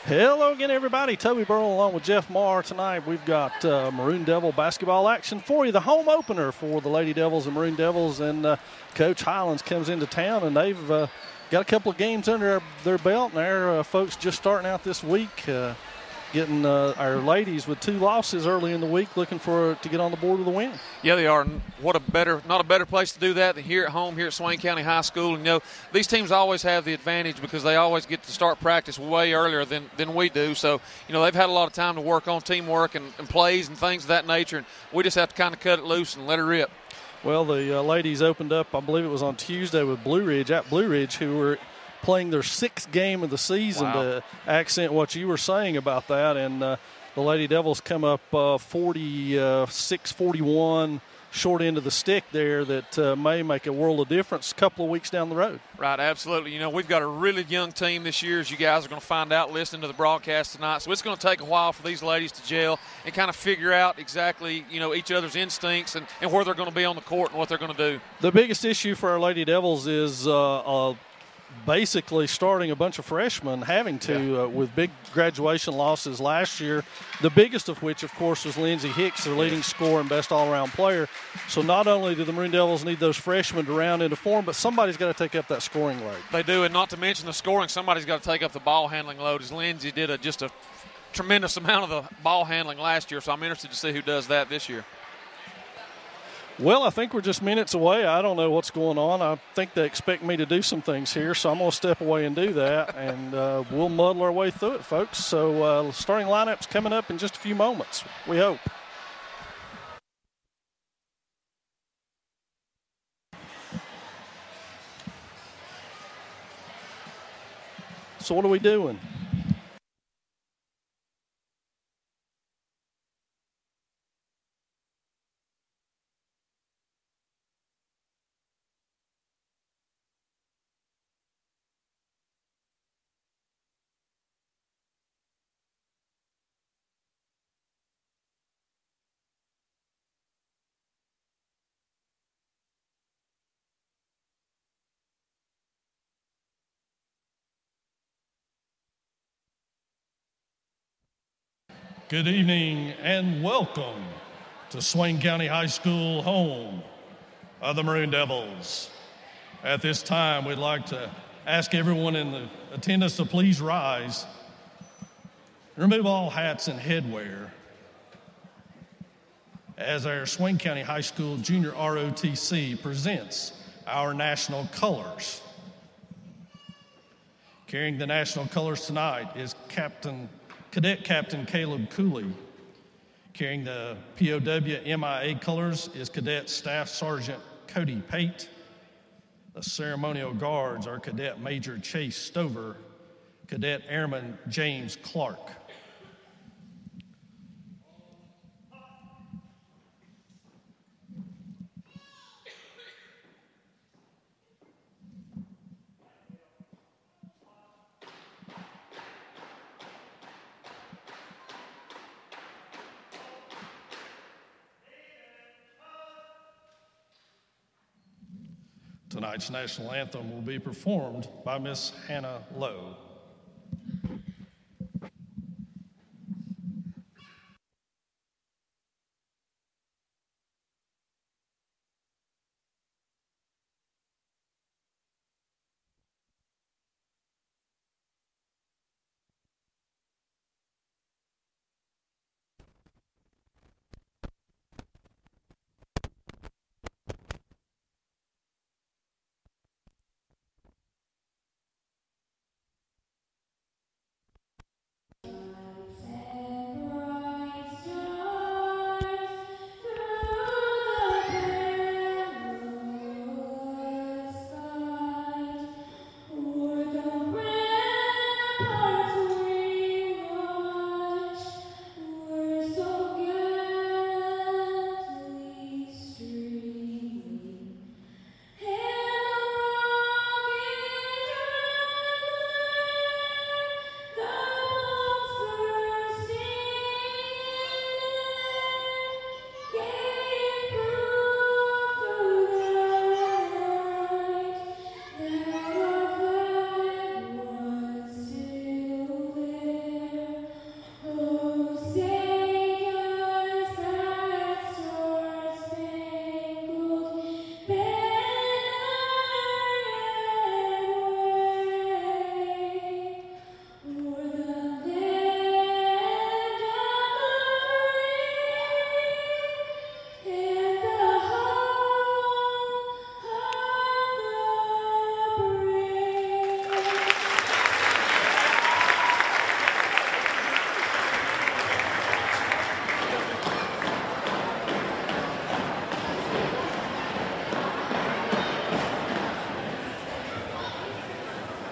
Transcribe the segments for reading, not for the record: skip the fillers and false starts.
Hello again, everybody. Toby Burl along with Jeff Marr. Tonight we've got Maroon Devil basketball action for you. The home opener for the Lady Devils and Maroon Devils. And Coach Highlands comes into town, and they've got a couple of games under their belt. And our folks just starting out this week, getting our ladies with 2 losses early in the week, looking to get on the board with a win. Yeah, they are. Not a better place to do that than here at home, here at Swain County High School. And, these teams always have the advantage because they always get to start practice way earlier than we do. So, they've had a lot of time to work on teamwork and plays and things of that nature. And we just have to kind of cut it loose and let it rip. Well, the ladies opened up, I believe it was on Tuesday, with Blue Ridge, who were playing their 6th game of the season. Wow. To accent what you were saying about that. And the Lady Devils come up 46-41, short end of the stick there that may make a world of difference a couple of weeks down the road. Right, absolutely. We've got a really young team this year, as you guys are going to find out listening to the broadcast tonight. So it's going to take a while for these ladies to gel and kind of figure out exactly, each other's instincts and where they're going to be on the court and what they're going to do. The biggest issue for our Lady Devils is basically starting a bunch of freshmen having to with big graduation losses last year, the biggest of which, of course, was Lindsay Hicks, their leading scorer and best all-around player. So not only do the Maroon Devils need those freshmen to round into form, but somebody's got to take up that scoring load. They do, and not to mention the scoring, somebody's got to take up the ball handling load, as Lindsay did just a tremendous amount of the ball handling last year. So I'm interested to see who does that this year. Well, I think we're just minutes away. I don't know what's going on. I think they expect me to do some things here, so I'm going to step away and do that, and we'll muddle our way through it, folks. So starting lineup's coming up in just a few moments, we hope. So what are we doing? Good evening and welcome to Swain County High School, home of the Maroon Devils. At this time, we'd like to ask everyone in the attendance to please rise, remove all hats and headwear as our Swain County High School Junior ROTC presents our national colors. Carrying the national colors tonight is Cadet Captain Caleb Cooley. Carrying the POW MIA colors is Cadet Staff Sergeant Cody Pate. The ceremonial guards are Cadet Major Chase Stover, Cadet Airman James Clark. Tonight's national anthem will be performed by Miss Hannah Lowe.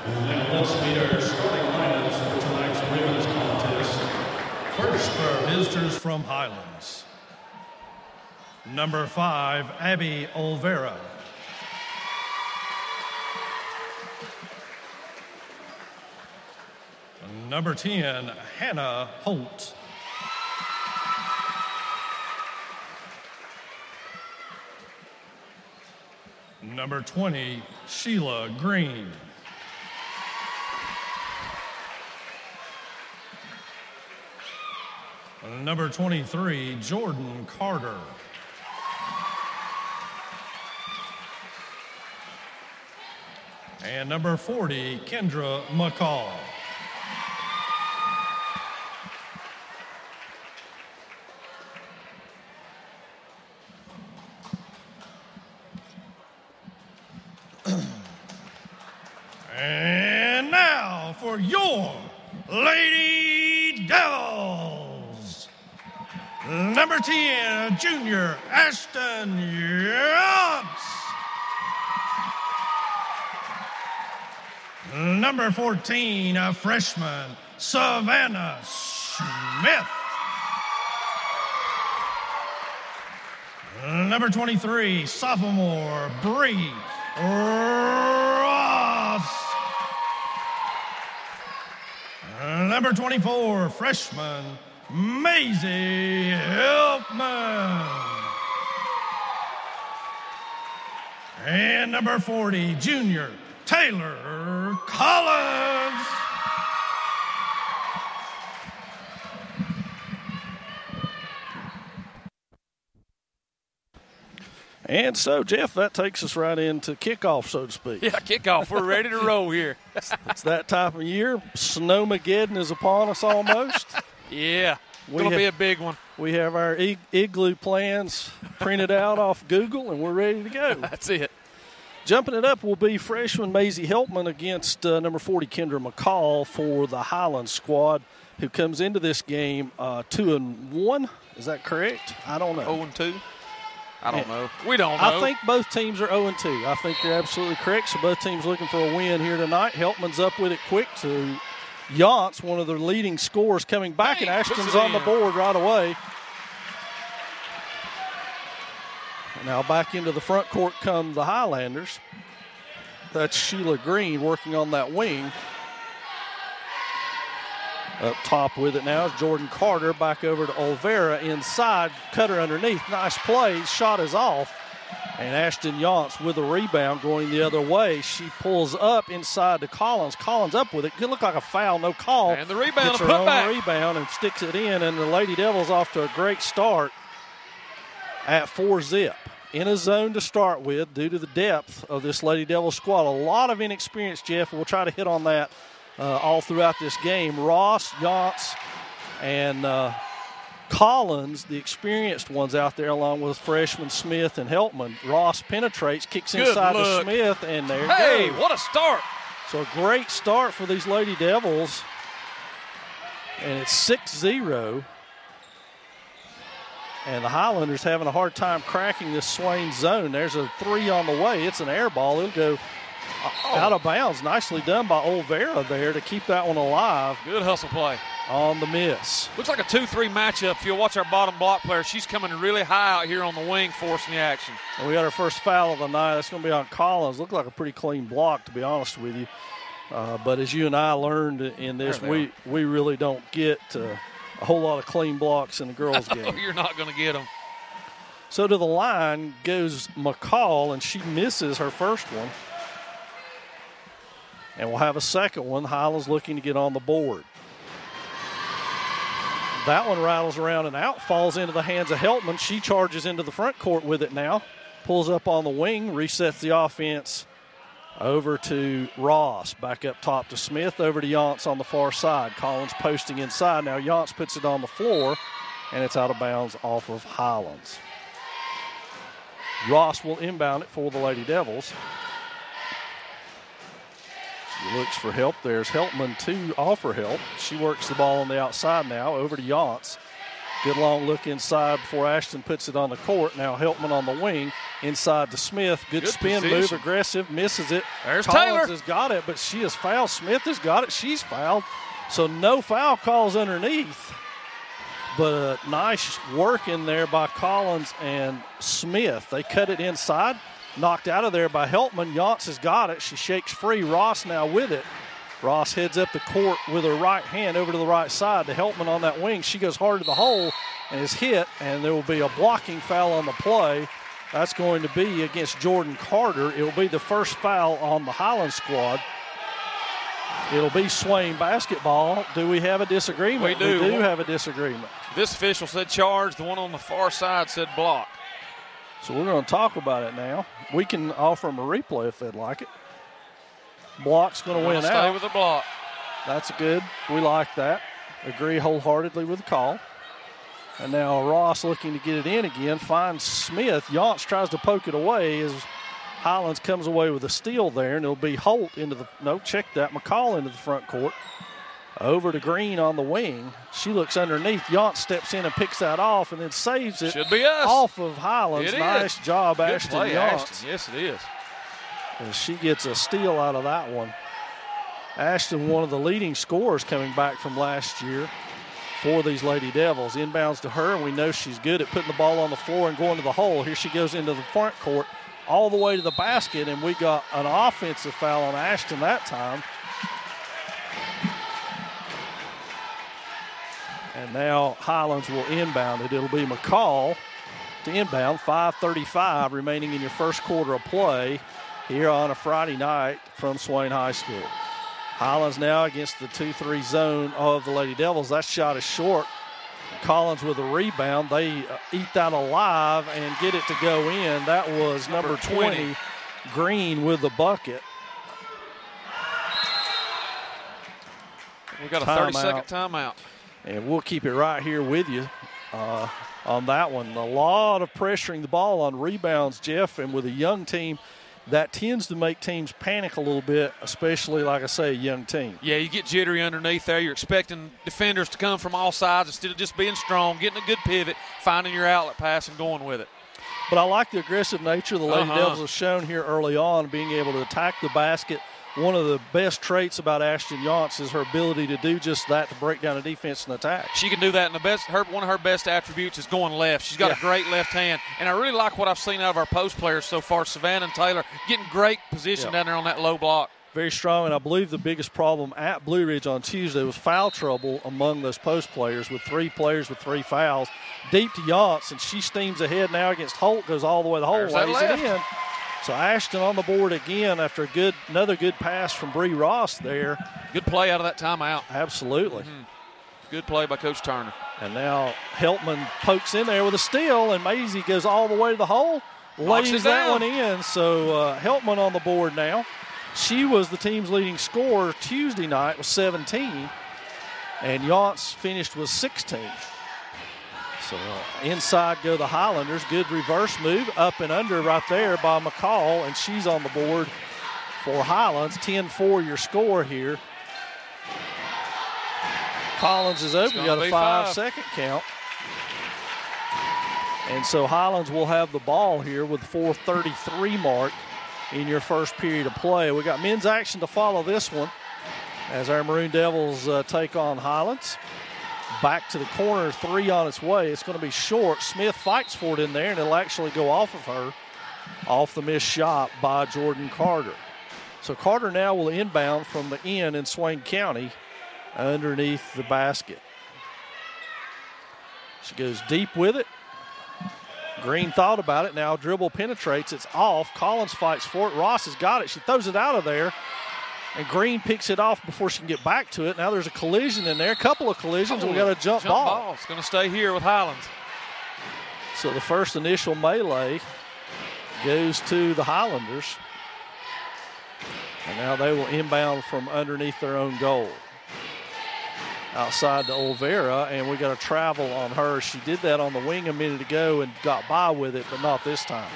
And let's meet our starting lineups for tonight's women's contest. First, for our visitors from Highlands. Number 5, Abby Olvera. Number 10, Hannah Holt. Number 20, Sheila Green. Number 23, Jordan Carter. And number 40, Kendra McCall. And now for your Lady Devils. Number 10, junior Ashton Yance. Number 14, a freshman, Savannah Smith. Number 23, sophomore, Bree Ross. Number 24, freshman, Maisie Hiltman. And number 40, junior, Taylor Collins. And so, Jeff, that takes us right into kickoff, so to speak. Yeah, kickoff. We're ready to roll here. It's that time of year. Snowmageddon is upon us almost. Yeah, going to be a big one. We have our igloo plans printed out off Google, and we're ready to go. That's it. Jumping it up will be freshman Maisie Heltman against number 40 Kendra McCall for the Highlands squad, who comes into this game 2-1. Is that correct? I don't know. 0-2. I don't know. We don't know. I think both teams are 0-2. I think you're absolutely correct. So both teams looking for a win here tonight. Heltman's up with it quick to Yance, one of their leading scorers, coming back, and Ashton's on the board right away. Now back into the front court come the Highlanders. That's Sheila Green working on that wing. Up top with it now is Jordan Carter. Back over to Olvera inside. Cutter underneath. Nice play. Shot is off. And Ashton Yance with a rebound going the other way. She pulls up inside to Collins. Collins up with it. Could look like a foul. No call. And the rebound, gets her own rebound and sticks it in. And the Lady Devils off to a great start at 4-zip. In a zone to start with due to the depth of this Lady Devils squad. A lot of inexperience, Jeff, and we'll try to hit on that all throughout this game. Ross, Yance, and Collins, the experienced ones out there, along with freshman Smith and Heltman. Ross penetrates, kicks inside to Smith, and there it goes. Hey, what a start. So a great start for these Lady Devils, and it's 6-0. And the Highlanders having a hard time cracking this Swain zone. There's a three on the way. It's an air ball. It'll go out of bounds. Nicely done by Olvera there to keep that one alive. Good hustle play. On the miss. Looks like a 2-3 matchup. If you'll watch our bottom block player, she's coming really high out here on the wing, forcing the action. And we got our first foul of the night. That's going to be on Collins. Looked like a pretty clean block, to be honest with you. But as you and I learned in this, we really don't get a whole lot of clean blocks in the girls' game. You're not going to get them. So to the line goes McCall, and she misses her first one. And we'll have a second one. Highlands looking to get on the board. That one rattles around and out, falls into the hands of Heltman. She charges into the front court with it now, pulls up on the wing, resets the offense over to Ross. Back up top to Smith, over to Yance on the far side. Collins posting inside. Now Yance puts it on the floor, and it's out of bounds off of Highlands. Ross will inbound it for the Lady Devils. She looks for help. There's Heltman to offer help. She works the ball on the outside now, over to Yance. Good long look inside before Ashton puts it on the court. Now Heltman on the wing. inside to Smith. Good spin position. move, aggressive, misses it. There's Collins Taylor. has got it, but she has fouled. Smith has got it. She's fouled. So no foul calls underneath. But nice work in there by Collins and Smith. They cut it inside. Knocked out of there by Heltman. Yance has got it. She shakes free. Ross now with it. Ross heads up the court with her right hand over to the right side to Heltman on that wing. She goes hard to the hole and is hit, and there will be a blocking foul on the play. That's going to be against Jordan Carter. It will be the first foul on the Highlands squad. It'll be Swain basketball. Do we have a disagreement? We do. We do have a disagreement. This official said charge. The one on the far side said block. So we're going to talk about it now. We can offer them a replay if they'd like it. Block's going to win out. Stay with the block. That's good. We like that. Agree wholeheartedly with the call. And now Ross looking to get it in again. Finds Smith. Yance tries to poke it away as Highlands comes away with a steal there. And it'll be Holt into the, no, check that, McCall into the front court. Over to Green on the wing. She looks underneath. Yance steps in and picks that off and then saves it. Should be us. Off of Highlands. It nice is. job, Good Ashton play, Yance. Ashton. Yes, it is. And she gets a steal out of that one. Ashton, one of the leading scorers coming back from last year for these Lady Devils. Inbounds to her, and we know she's good at putting the ball on the floor and going to the hole. Here she goes into the front court all the way to the basket, and we got an offensive foul on Ashton that time. And now Highlands will inbound it. It'll be McCall to inbound. 5:35 remaining in your first quarter of play here on a Friday night from Swain High School. Highlands now against the 2-3 zone of the Lady Devils. That shot is short. Collins with a rebound. They eat that alive and get it to go in. That was number 20, Green with the bucket. We got a 30-second timeout. And we'll keep it right here with you on that one. A lot of pressuring the ball on rebounds, Jeff, and with a young team, that tends to make teams panic a little bit, especially, like I say, a young team. Yeah, you get jittery underneath there. You're expecting defenders to come from all sides instead of just being strong, getting a good pivot, finding your outlet pass, and going with it. But I like the aggressive nature the Lady Devils have shown here early on, being able to attack the basket. One of the best traits about Ashton Yance is her ability to do just that, to break down a defense and attack. She can do that, and one of her best attributes is going left. She's got a great left hand, and I really like what I've seen out of our post players so far. Savannah and Taylor getting great position down there on that low block. Very strong, and I believe the biggest problem at Blue Ridge on Tuesday was foul trouble among those post players, with 3 players with 3 fouls. Deep to Yance, and she steams ahead now against Holt, goes all the way to the hole, lays it in. So Ashton on the board again after another good pass from Bree Ross there. Good play out of that timeout. Absolutely. Good play by Coach Turner. And now Heltman pokes in there with a steal, and Maisie goes all the way to the hole, lays that one in. So Heltman on the board now. She was the team's leading scorer Tuesday night with 17, and Yance finished with 16. So inside go the Highlanders. Good reverse move, up and under right there by McCall, and she's on the board for Highlands. 10-4 your score here. Collins is open. You got a 5-second count. And so Highlands will have the ball here with 4:33 mark in your first period of play. We got men's action to follow this one as our Maroon Devils take on Highlands. Back to the corner, 3 on its way. It's going to be short. Smith fights for it in there, and it'll actually go off of her, off the missed shot by Jordan Carter. So Carter now will inbound from the end in Swain County underneath the basket. She goes deep with it. Green thought about it. Now dribble penetrates. It's off. Collins fights for it. Ross has got it. She throws it out of there. And Green picks it off before she can get back to it. Now there's a collision in there. A couple of collisions. We got a jump ball. It's going to stay here with Highlands. So the first initial melee goes to the Highlanders. And now they will inbound from underneath their own goal. Outside to Olvera, and we got a travel on her. She did that on the wing a minute ago and got by with it, but not this time.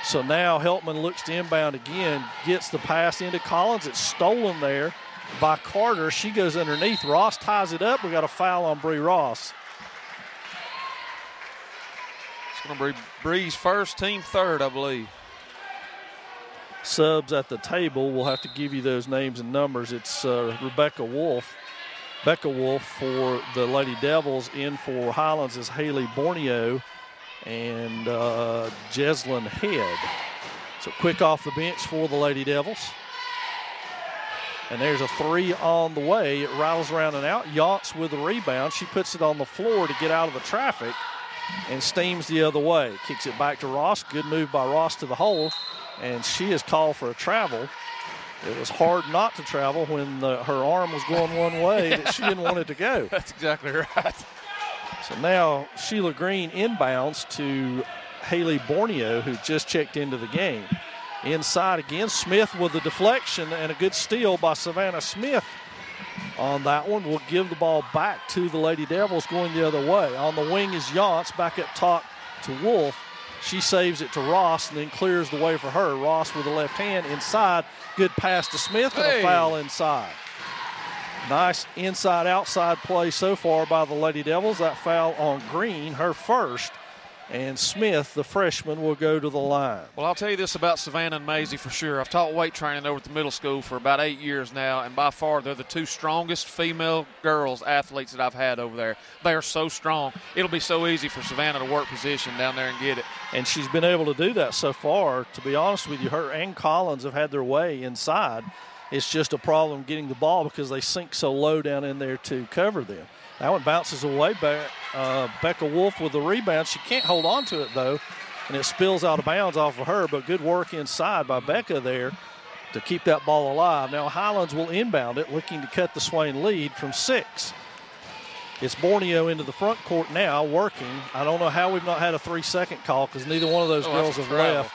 So now Heltman looks to inbound again, gets the pass into Collins. It's stolen there by Carter. She goes underneath. Ross ties it up. We got a foul on Bree Ross. It's going to be Breeze first, team third, I believe. Subs at the table, we'll have to give you those names and numbers. It's Becca Wolf for the Lady Devils. In for Highlands is Haley Borneo and Jeslyn Head. So quick off the bench for the Lady Devils. And there's a three on the way. It rattles around and out. Yachts with the rebound. She puts it on the floor to get out of the traffic and steams the other way. Kicks it back to Ross. Good move by Ross to the hole. And she is called for a travel. It was hard not to travel when her arm was going one way that she didn't want it to go. That's exactly right. So now Sheila Green inbounds to Haley Borneo, who just checked into the game. Inside again, Smith with the deflection and a good steal by Savannah Smith on that one. Will give the ball back to the Lady Devils going the other way. On the wing is Yance, back up top to Wolf. She saves it to Ross and then clears the way for her. Ross with the left hand inside. Good pass to Smith and a foul inside. Nice inside-outside play so far by the Lady Devils. That foul on Green, her first. And Smith, the freshman, will go to the line. Well, I'll tell you this about Savannah and Maisie for sure. I've taught weight training over at the middle school for about 8 years now, and by far they're the two strongest female girls athletes that I've had over there. They are so strong. It'll be so easy for Savannah to work position down there and get it. And she's been able to do that so far. To be honest with you, her and Collins have had their way inside. It's just a problem getting the ball because they sink so low down in there to cover them. That one bounces away. Becca Wolf with the rebound. She can't hold on to it, though, and it spills out of bounds off of her, but good work inside by Becca there to keep that ball alive. Now Highlands will inbound it, looking to cut the Swain lead from 6. It's Borneo into the front court now, working. I don't know how we've not had a 3-second call because neither one of those girls have left.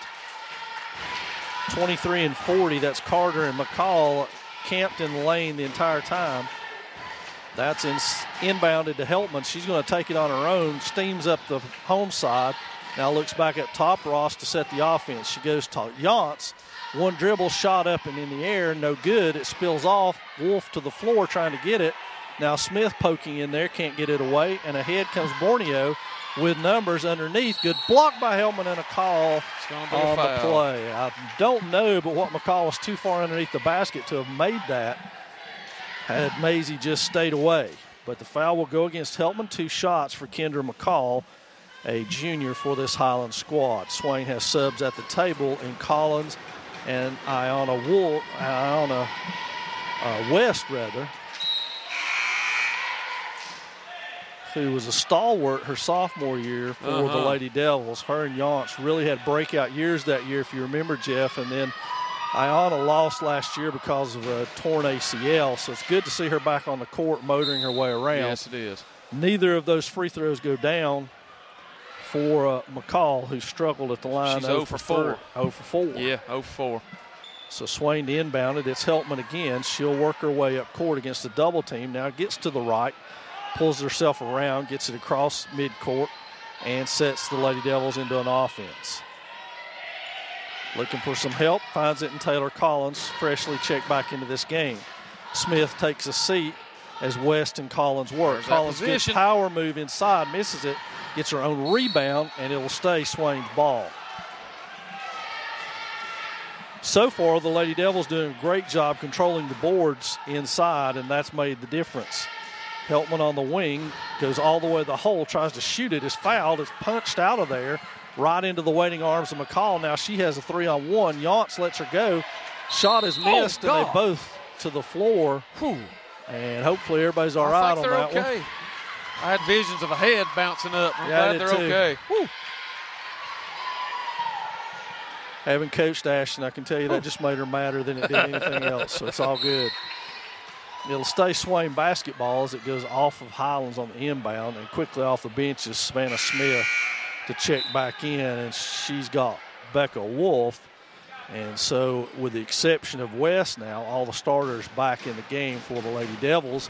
23 and 40, that's Carter and McCall camped in the lane the entire time. That's inbounded to Heltman. She's going to take it on her own, steams up the home side. Now looks back up top, Ross to set the offense. She goes to Yance. One dribble, shot up and in the air, no good. It spills off. Wolf to the floor trying to get it. Now Smith poking in there, can't get it away. And ahead comes Borneo with numbers underneath. Good block by Heltman and a call on the play. I don't know, but what McCall was too far underneath the basket to have made that. Had Maisie just stayed away. But the foul will go against Heltman. 2 shots for Kendra McCall, a junior for this Highlands squad. Swain has subs at the table in Collins and Iona West, who was a stalwart her sophomore year for the Lady Devils. Her and Yance really had breakout years that year, if you remember, Jeff, and then Iona lost last year because of a torn ACL, so it's good to see her back on the court motoring her way around. Yes, it is. Neither of those free throws go down for McCall, who struggled at the line. She's 0 for 4. 0 for 4. Yeah, 0 for 4. So Swain to inbound it. It's Heltman again. She'll work her way up court against the double team. Now gets to the right, pulls herself around, gets it across midcourt, and sets the Lady Devils into an offense. Looking for some help, finds it in Taylor Collins, freshly checked back into this game. Smith takes a seat as West and Collins work. Collins gets power move inside, misses it, gets her own rebound, and it will stay Swain's ball. So far, the Lady Devils doing a great job controlling the boards inside, and that's made the difference. Heltman on the wing goes all the way to the hole, tries to shoot it, is fouled, is punched out of there. Right into the waiting arms of McCall. Now she has a 3-on-1. Yance lets her go. Shot is missed, and they both to the floor. Whew. And hopefully everybody's all right on that one. I had visions of a head bouncing up. I'm glad they're okay. Whew. Having coached Ashton, I can tell you that just made her madder than it did anything else, so it's all good. It'll stay Swain basketball as it goes off of Highlands on the inbound, and quickly off the bench is Savannah Smith to check back in, and she's got Becca Wolf. And so with the exception of West now, all the starters back in the game for the Lady Devils,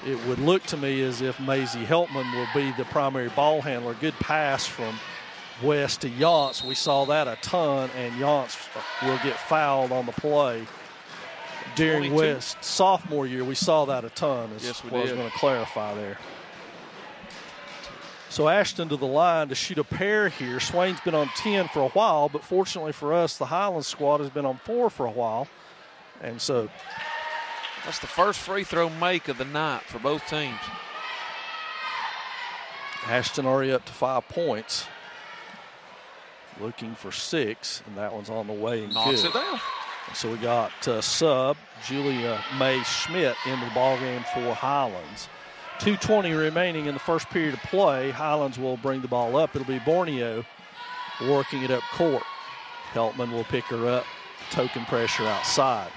it would look to me as if Maisie Heltman will be the primary ball handler. Good pass from West to Yance. We saw that a ton, and Yance will get fouled on the play. During 22. West's sophomore year, we saw that a ton, as yes, we I was did. going to clarify there. So Ashton to the line to shoot a pair here. Swain's been on 10 for a while, but fortunately for us, the Highlands squad has been on 4 for a while. And so that's the first free throw make of the night for both teams. Ashton already up to 5 points. Looking for 6, and that one's on the way and knocks good. It down. So we got sub Julia Mae Schmidt into the ballgame for Highlands. 2:20 remaining in the first period of play. Highlands will bring the ball up. It'll be Borneo working it up court. Heltman will pick her up. Token pressure outside.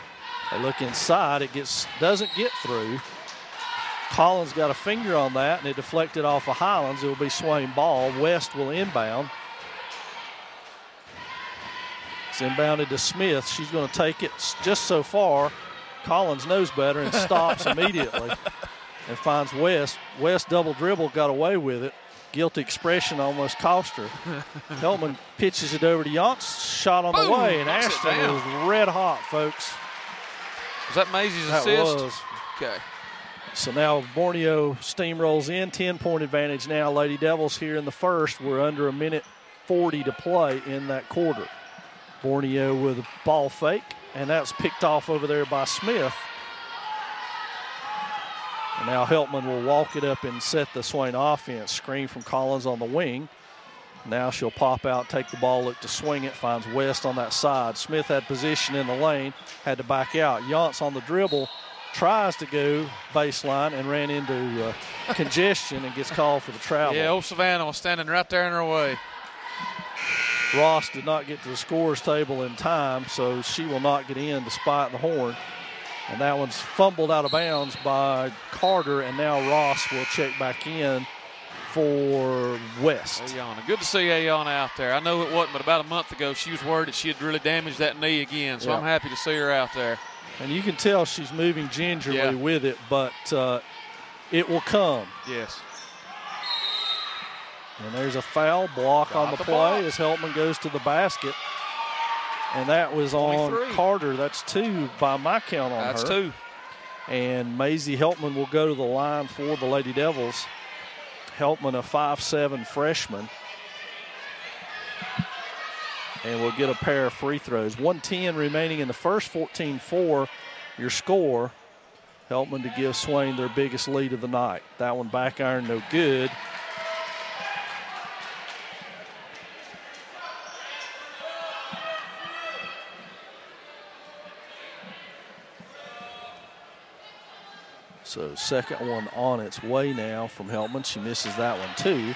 They look inside. It doesn't get through. Collins got a finger on that, and it deflected off of Highlands. It will be Swain ball. West will inbound. It's inbounded to Smith. She's going to take it just so far. Collins knows better and stops immediately and finds West. West double dribble, got away with it. Guilty expression almost cost her. Heltman pitches it over to Yance. Shot on the way, and Ashton is red hot, folks. Was that Maisie's assist? That was. Okay. So now Borneo steamrolls in. 10-point advantage now. Lady Devils here in the first. We're under 1:40 to play in that quarter. Borneo with a ball fake, and that's picked off over there by Smith. And now Heltman will walk it up and set the Swain offense. Screen from Collins on the wing. Now she'll pop out, take the ball, look to swing it, finds West on that side. Smith had position in the lane, had to back out. Yance on the dribble, tries to go baseline and ran into congestion and gets called for the travel. Yeah, old Savannah was standing right there in her way. Ross did not get to the scorer's table in time, so she will not get in despite the horn. And that one's fumbled out of bounds by Carter, and now Ross will check back in for West. Ayana. Good to see Ayana out there. I know it wasn't, but about a month ago she was worried that she had really damaged that knee again, so I'm happy to see her out there. And you can tell she's moving gingerly with it, but it will come. Yes. And there's a foul block on the play as Heltman goes to the basket. And that was 23. On Carter. That's 2 by my count on her. That's 2. And Maisie Heltman will go to the line for the Lady Devils. Heltman, a 5'7" freshman. And we'll get a pair of free throws. 1:10 remaining in the first, 14-4 your score. Heltman to give Swain their biggest lead of the night. That one back iron, no good. So second one on its way now from Heltman. She misses that one too.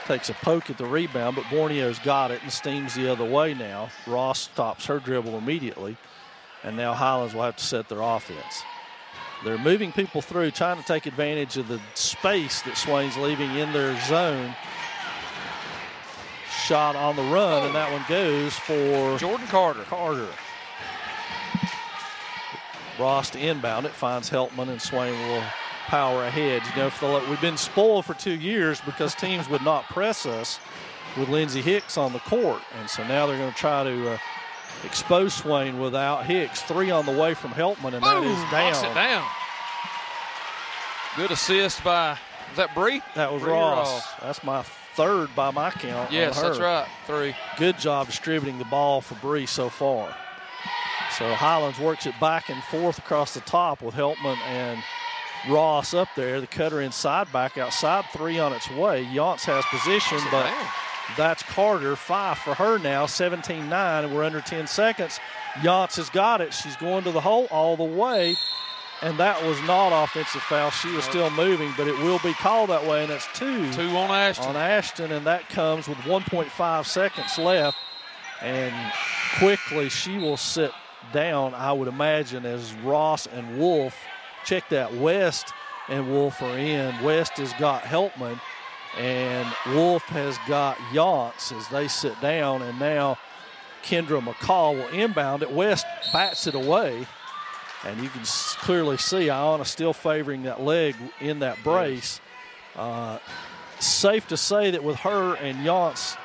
Takes a poke at the rebound, but Borneo's got it and steams the other way now. Ross stops her dribble immediately. And now Highlands will have to set their offense. They're moving people through, trying to take advantage of the space that Swain's leaving in their zone. Shot on the run, and that one goes for Jordan Carter. Ross to inbound it, finds Heltman, and Swain will power ahead. You know, we've been spoiled for 2 years because teams would not press us with Lindsey Hicks on the court. And so now they're going to try to expose Swain without Hicks. 3 on the way from Heltman, and that is down. Knocks it down. Good assist by, was that Bree? That was Ross. That's my 3rd by my count. Yes, that's right, 3. Good job distributing the ball for Bree so far. So Highlands works it back and forth across the top with Heltman and Ross up there. The cutter inside, back outside, 3 on its way. Yance has position, but that's Carter. 5 for her now, 17-9, and we're under 10 seconds. Yance has got it. She's going to the hole all the way, and that was not offensive foul. She was still moving, but it will be called that way, and that's 2. 2 on Ashton. On Ashton, and that comes with 1.5 seconds left, and quickly she will sit down, I would imagine, as Ross and Wolf check that. West and Wolf are in. West has got Heltman, and Wolf has got Yance as they sit down, and now Kendra McCall will inbound it. West bats it away, and you can clearly see Iona still favoring that leg in that brace. Safe to say that with her and Yance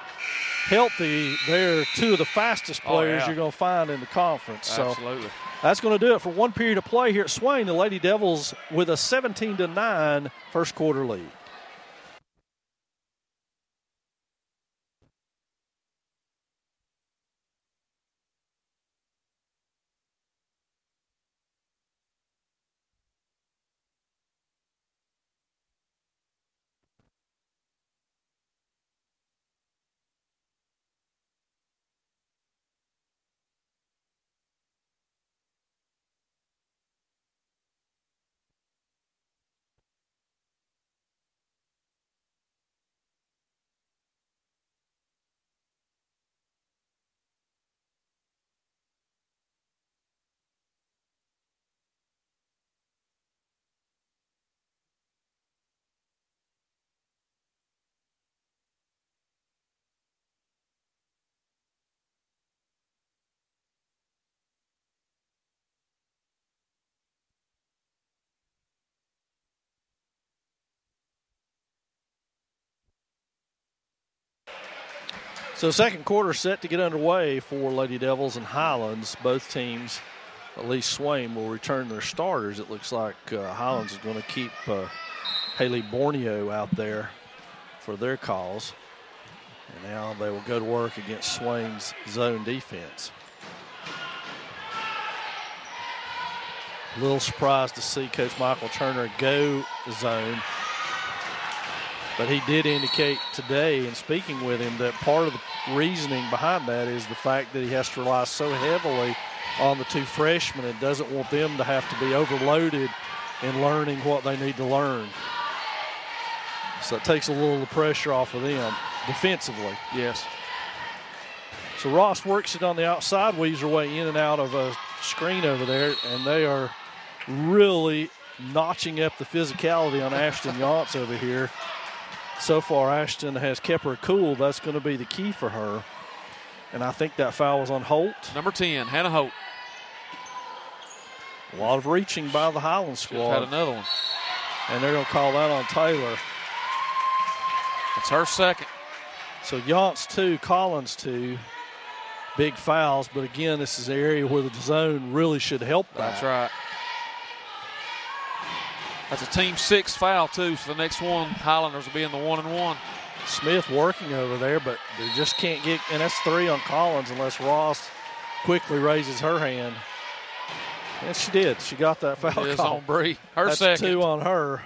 healthy, they're 2 of the fastest players you're going to find in the conference. Absolutely. So that's going to do it for one period of play here at Swain. The Lady Devils with a 17-9 first quarter lead. So second quarter set to get underway for Lady Devils and Highlands. Both teams, at least Swain, will return their starters. It looks like Highlands is going to keep Haley Borneo out there for their cause. And now they will go to work against Swain's zone defense. A little surprised to see Coach Michael Turner go zone. But he did indicate today in speaking with him that part of the reasoning behind that is the fact that he has to rely so heavily on the two freshmen and doesn't want them to have to be overloaded in learning what they need to learn. So it takes a little of the pressure off of them defensively. Yes. So Ross works it on the outside, weaves her way in and out of a screen over there, and they are really notching up the physicality on Ashton Yance over here. So far, Ashton has kept her cool. That's going to be the key for her. And I think that foul was on Holt. Number 10, Hannah Holt. A lot of reaching by the Highlands squad. Just had another one. And they're going to call that on Taylor. It's her second. So Yance 2, Collins 2. Big fouls, but again, this is an area where the zone really should help that. That's right. That's a team 6 foul, too, so the next one, Highlanders will be in the 1-and-1. Smith working over there, but they just can't get, and that's 3 on Collins unless Ross quickly raises her hand. And she did. She got that foul It is call. on Bree. Her That's second. 2 on her.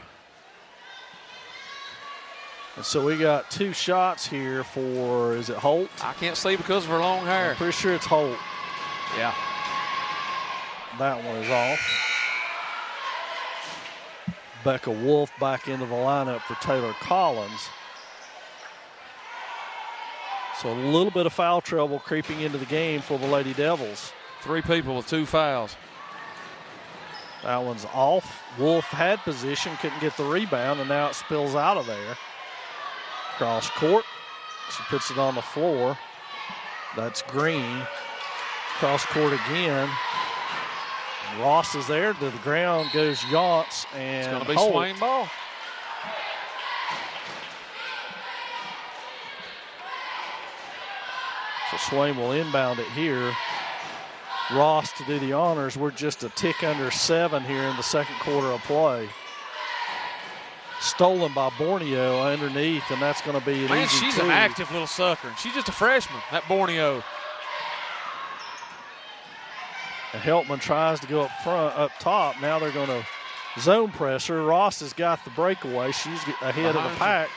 And so we got 2 shots here for, is it Holt? I can't see because of her long hair. I'm pretty sure it's Holt. Yeah. That one is off. Becca Wolf back into the lineup for Taylor Collins. So a little bit of foul trouble creeping into the game for the Lady Devils. 3 people with 2 fouls. That one's off. Wolf had position, couldn't get the rebound, and now it spills out of there. Cross court. She puts it on the floor. That's Green. Cross court again. Ross is there. To the ground goes Yance and It's going to be Holt. Swain ball. So Swain will inbound it here. Ross to do the honors. We're just a tick under 7 here in the second quarter of play. Stolen by Borneo underneath, and that's going to be an Man, easy she's 2. an active little sucker. She's just a freshman, that Borneo. And Heltman tries to go up front, up top. Now they're going to zone press her. Ross has got the breakaway. She's ahead of the pack.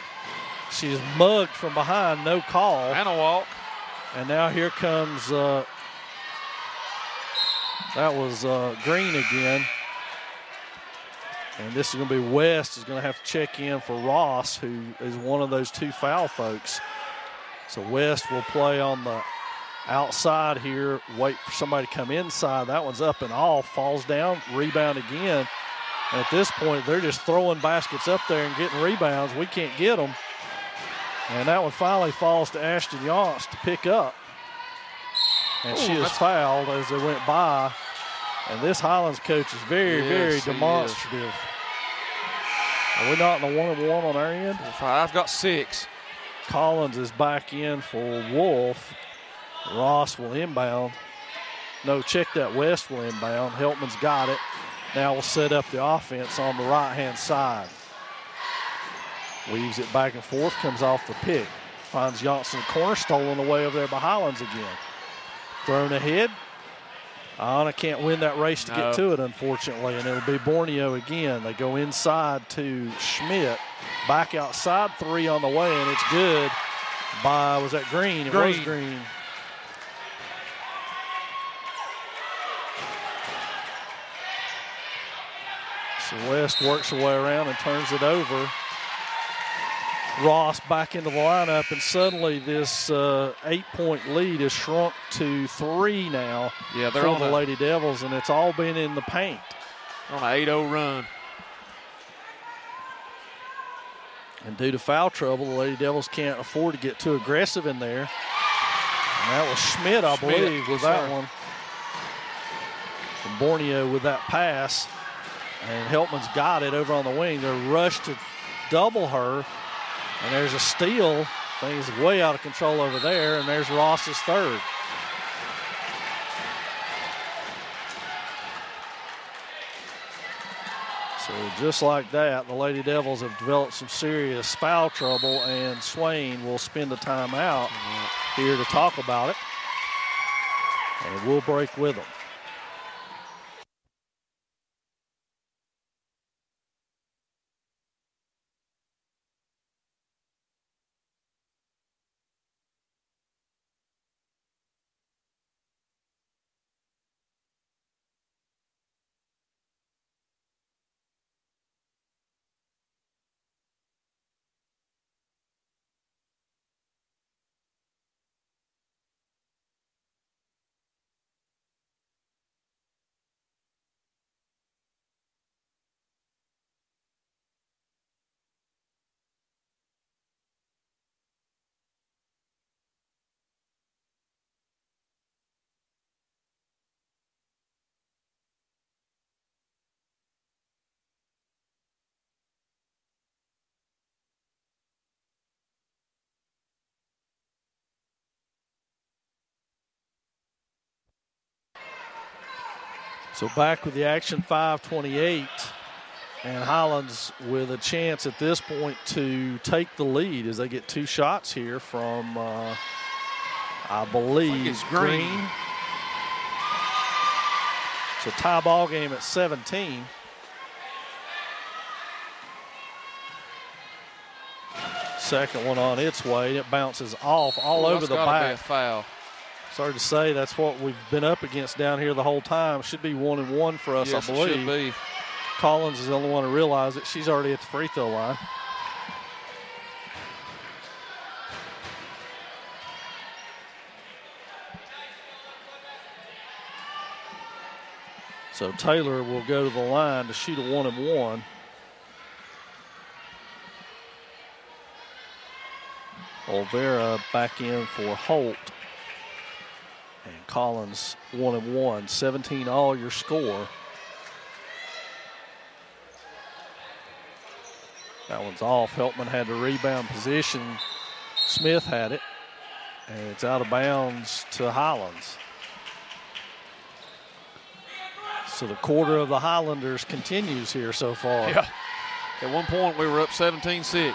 She's mugged from behind, no call. And a walk. And now here comes, that was Green again. And this is going to be West is going to have to check in for Ross, who is one of those 2 foul folks. So West will play on the outside here, wait for somebody to come inside. That one's up and off, falls down, rebound again. And at this point, they're just throwing baskets up there and getting rebounds. We can't get them. And that one finally falls to Ashton Yance to pick up. And she is fouled as they went by. And this Highlands coach is very demonstrative. Are we not in the 1-and-1 on our end? I've got 6. Collins is back in for Wolf. Ross will inbound. No, check that. West will inbound. Heltman's got it. Now we'll set up the offense on the right-hand side. Weaves it back and forth, comes off the pick. Finds Yance in the corner, stolen away over there by Highlands again. Thrown ahead. Anna can't win that race to get to it, unfortunately, and it'll be Borneo again. They go inside to Schmidt. Back outside, 3 on the way, and it's good by, was that Green? It was Green. So West works her way around and turns it over. Ross back into the lineup, and suddenly this 8-point lead is shrunk to 3 now. Yeah, they're for on the Lady Devils, and it's all been in the paint. On an 8-0 run. And due to foul trouble, the Lady Devils can't afford to get too aggressive in there. And that was Schmidt, I believe, with that one. And Borneo with that pass. And Heltman's got it over on the wing. They're rushed to double her. And there's a steal Things way out of control over there, and there's Ross's third. So just like that, the Lady Devils have developed some serious foul trouble, and Swain will spend a timeout here to talk about it. And we'll break with them. So back with the action, 5:28, and Highlands with a chance at this point to take the lead as they get two shots here from, I believe, it's Green. So tie ball game at 17. Second one on its way. It bounces off all over the back. Be a foul. Sorry to say, that's what we've been up against down here the whole time. Should be 1-1 for us, yes, I believe. It should be. Collins is the only one to realize it. She's already at the free throw line. So Taylor will go to the line to shoot a 1-1. Olvera back in for Holt. And Collins 1-1, 17 all your score. That one's off. Heltman had the rebound position. Smith had it. And it's out of bounds to Highlands. So the quarter of the Highlanders continues here so far. Yeah. At one point we were up 17-6.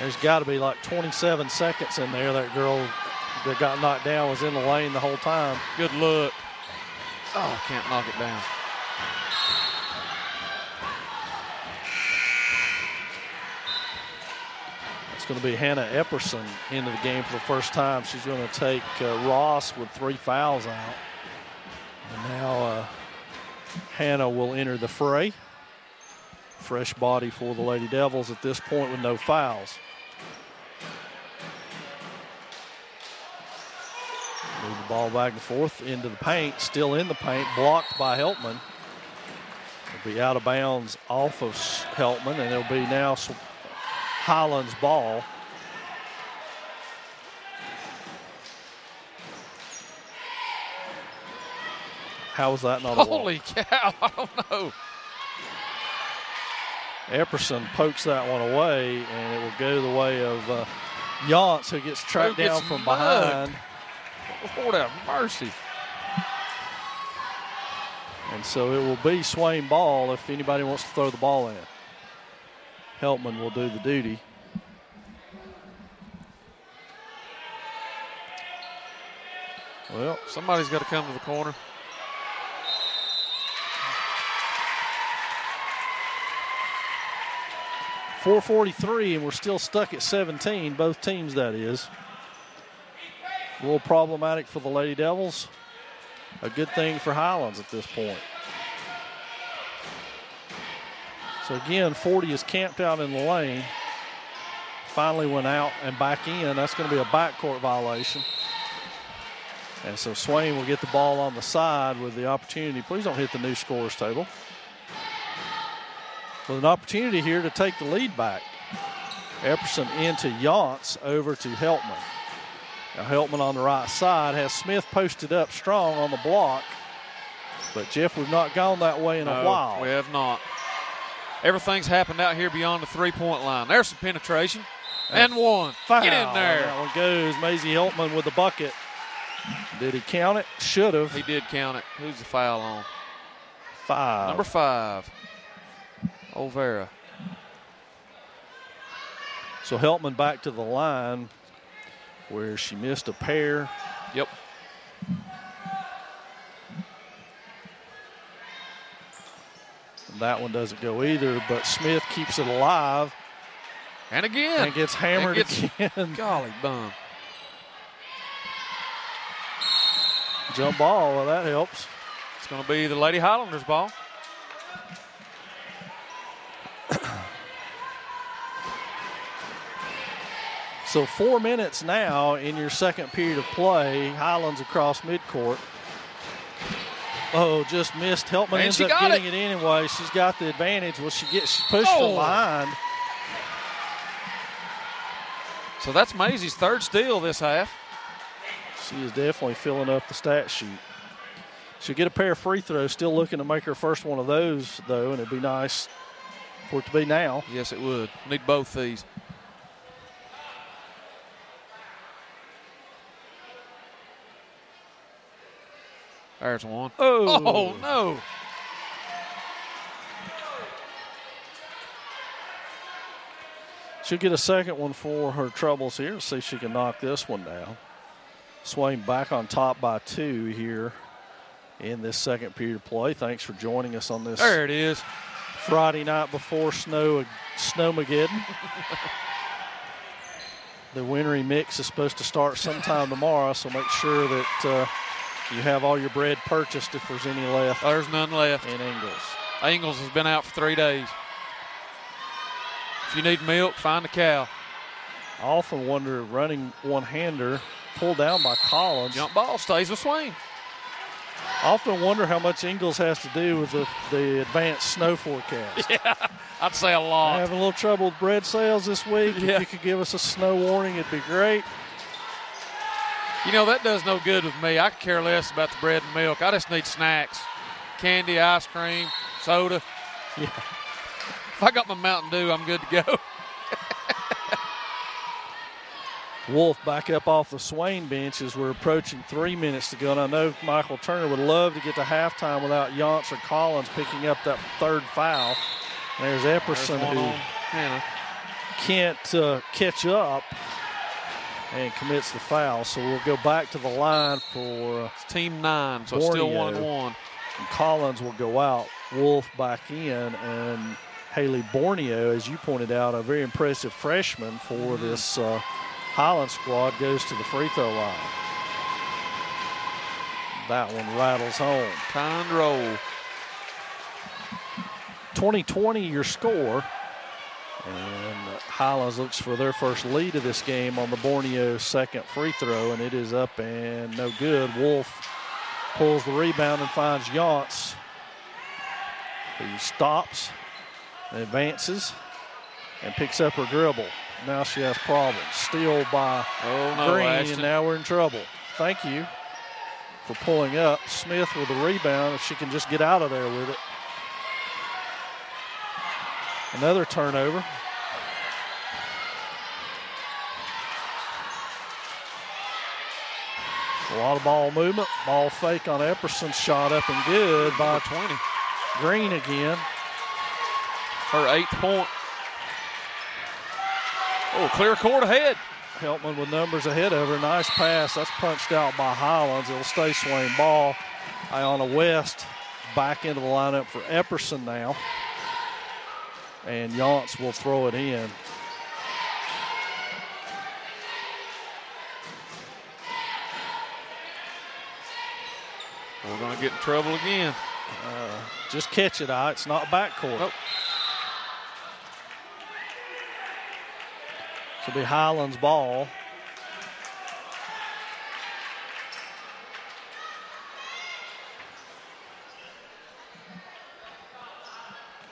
There's got to be like 27 seconds in there. That girl that got knocked down was in the lane the whole time. Good look. Oh, can't knock it down. It's going to be Hannah Epperson into the game for the first time. She's going to take Ross with 3 fouls out. And now Hannah will enter the fray. Fresh body for the Lady Devils at this point with no fouls. Move the ball back and forth into the paint. Still in the paint, blocked by Heltman. It'll be out of bounds off of Heltman, and it'll be now Highlands ball. How was that not a walk? Holy cow, I don't know. Epperson pokes that one away, and it will go the way of Yance, who gets tracked down from behind. Lord have mercy. And so it will be Swain ball if anybody wants to throw the ball in. Heltman will do the duty. Well, somebody's got to come to the corner. .443, and we're still stuck at 17, both teams, that is. A little problematic for the Lady Devils. A good thing for Highlands at this point. So again, 40 is camped out in the lane. Finally went out and back in. That's going to be a backcourt violation. And so Swain will get the ball on the side with the opportunity. Please don't hit the new scorers table. With an opportunity here to take the lead back. Epperson into Yance, over to Heltman. Now Heltman on the right side has Smith posted up strong on the block. But Jeff, we've not gone that way in a while. We have not. everything's happened out here beyond the three-point line. There's some penetration. And one. Foul. Get in there. That one goes. Maisie Heltman with the bucket. Did he count it? Should have. He did count it. Who's the foul on? 5. Number 5. Olvera. So Heltman back to the line where she missed a pair. Yep. And that one doesn't go either, but Smith keeps it alive. And again. And gets hammered again. Golly bum. Jump ball, well, that helps. It's going to be the Lady Highlanders ball. So 4 minutes now in your second period of play. Highlands across midcourt. Oh, just missed. Heltman ends up getting it anyway. She's got the advantage. Well, she's pushed from behind. So that's Maisie's third steal this half. She is definitely filling up the stat sheet. She'll get a pair of free throws. Still looking to make her first one of those, though, and it'd be nice for it to be now. Yes, it would. Need both these. There's one. Oh, no. She'll get a second one for her troubles here. See if she can knock this one down. Swain back on top by 2 here in this second period of play. Thanks for joining us on this. There it is. Friday night before Snowmageddon. The wintry mix is supposed to start sometime tomorrow, so make sure that you have all your bread purchased if there's any left. There's none left. In Ingalls. Ingalls has been out for 3 days. If you need milk, find a cow. I often wonder, running one-hander, pulled down by Collins. Jump ball stays with Swain. I often wonder how much Ingalls has to do with the advanced snow forecast. Yeah, I'd say a lot. Having a little trouble with bread sales this week. Yeah. If you could give us a snow warning, it'd be great. You know, that does no good with me. I could care less about the bread and milk. I just need snacks. Candy, ice cream, soda. Yeah. If I got my Mountain Dew, I'm good to go. Wolf back up off the Swain bench as we're approaching 3 minutes to go. And I know Michael Turner would love to get to halftime without Yance or Collins picking up that third foul. There's Epperson who can't catch up and commits the foul. So we'll go back to the line for it's team 9, so Borneo. it's still 1-1. And Collins will go out. Wolf back in, and Haley Borneo, as you pointed out, a very impressive freshman for this Highlands squad, goes to the free throw line. That one rattles home. Kind roll. 20-20 your score. And Highlands looks for their first lead of this game on the Borneo second free throw, and it is up and no good. Wolf pulls the rebound and finds Yance, who stops and advances and picks up her dribble. Now she has problems. Steal by Green, Ashton. and now we're in trouble. Thank you for pulling up. Smith with the rebound, if she can just get out of there with it. Another turnover. A lot of ball movement. Ball fake on Epperson's shot up and good by 20. Green again. Her 8th point. Oh, clear court ahead. Heltman with numbers ahead of her. Nice pass. That's punched out by Highlands. It'll stay Swain ball. Iona West back into the lineup for Epperson now. And Yance will throw it in. We're going to get in trouble again. Just catch it, It's not backcourt. Nope. It'll be Highlands ball.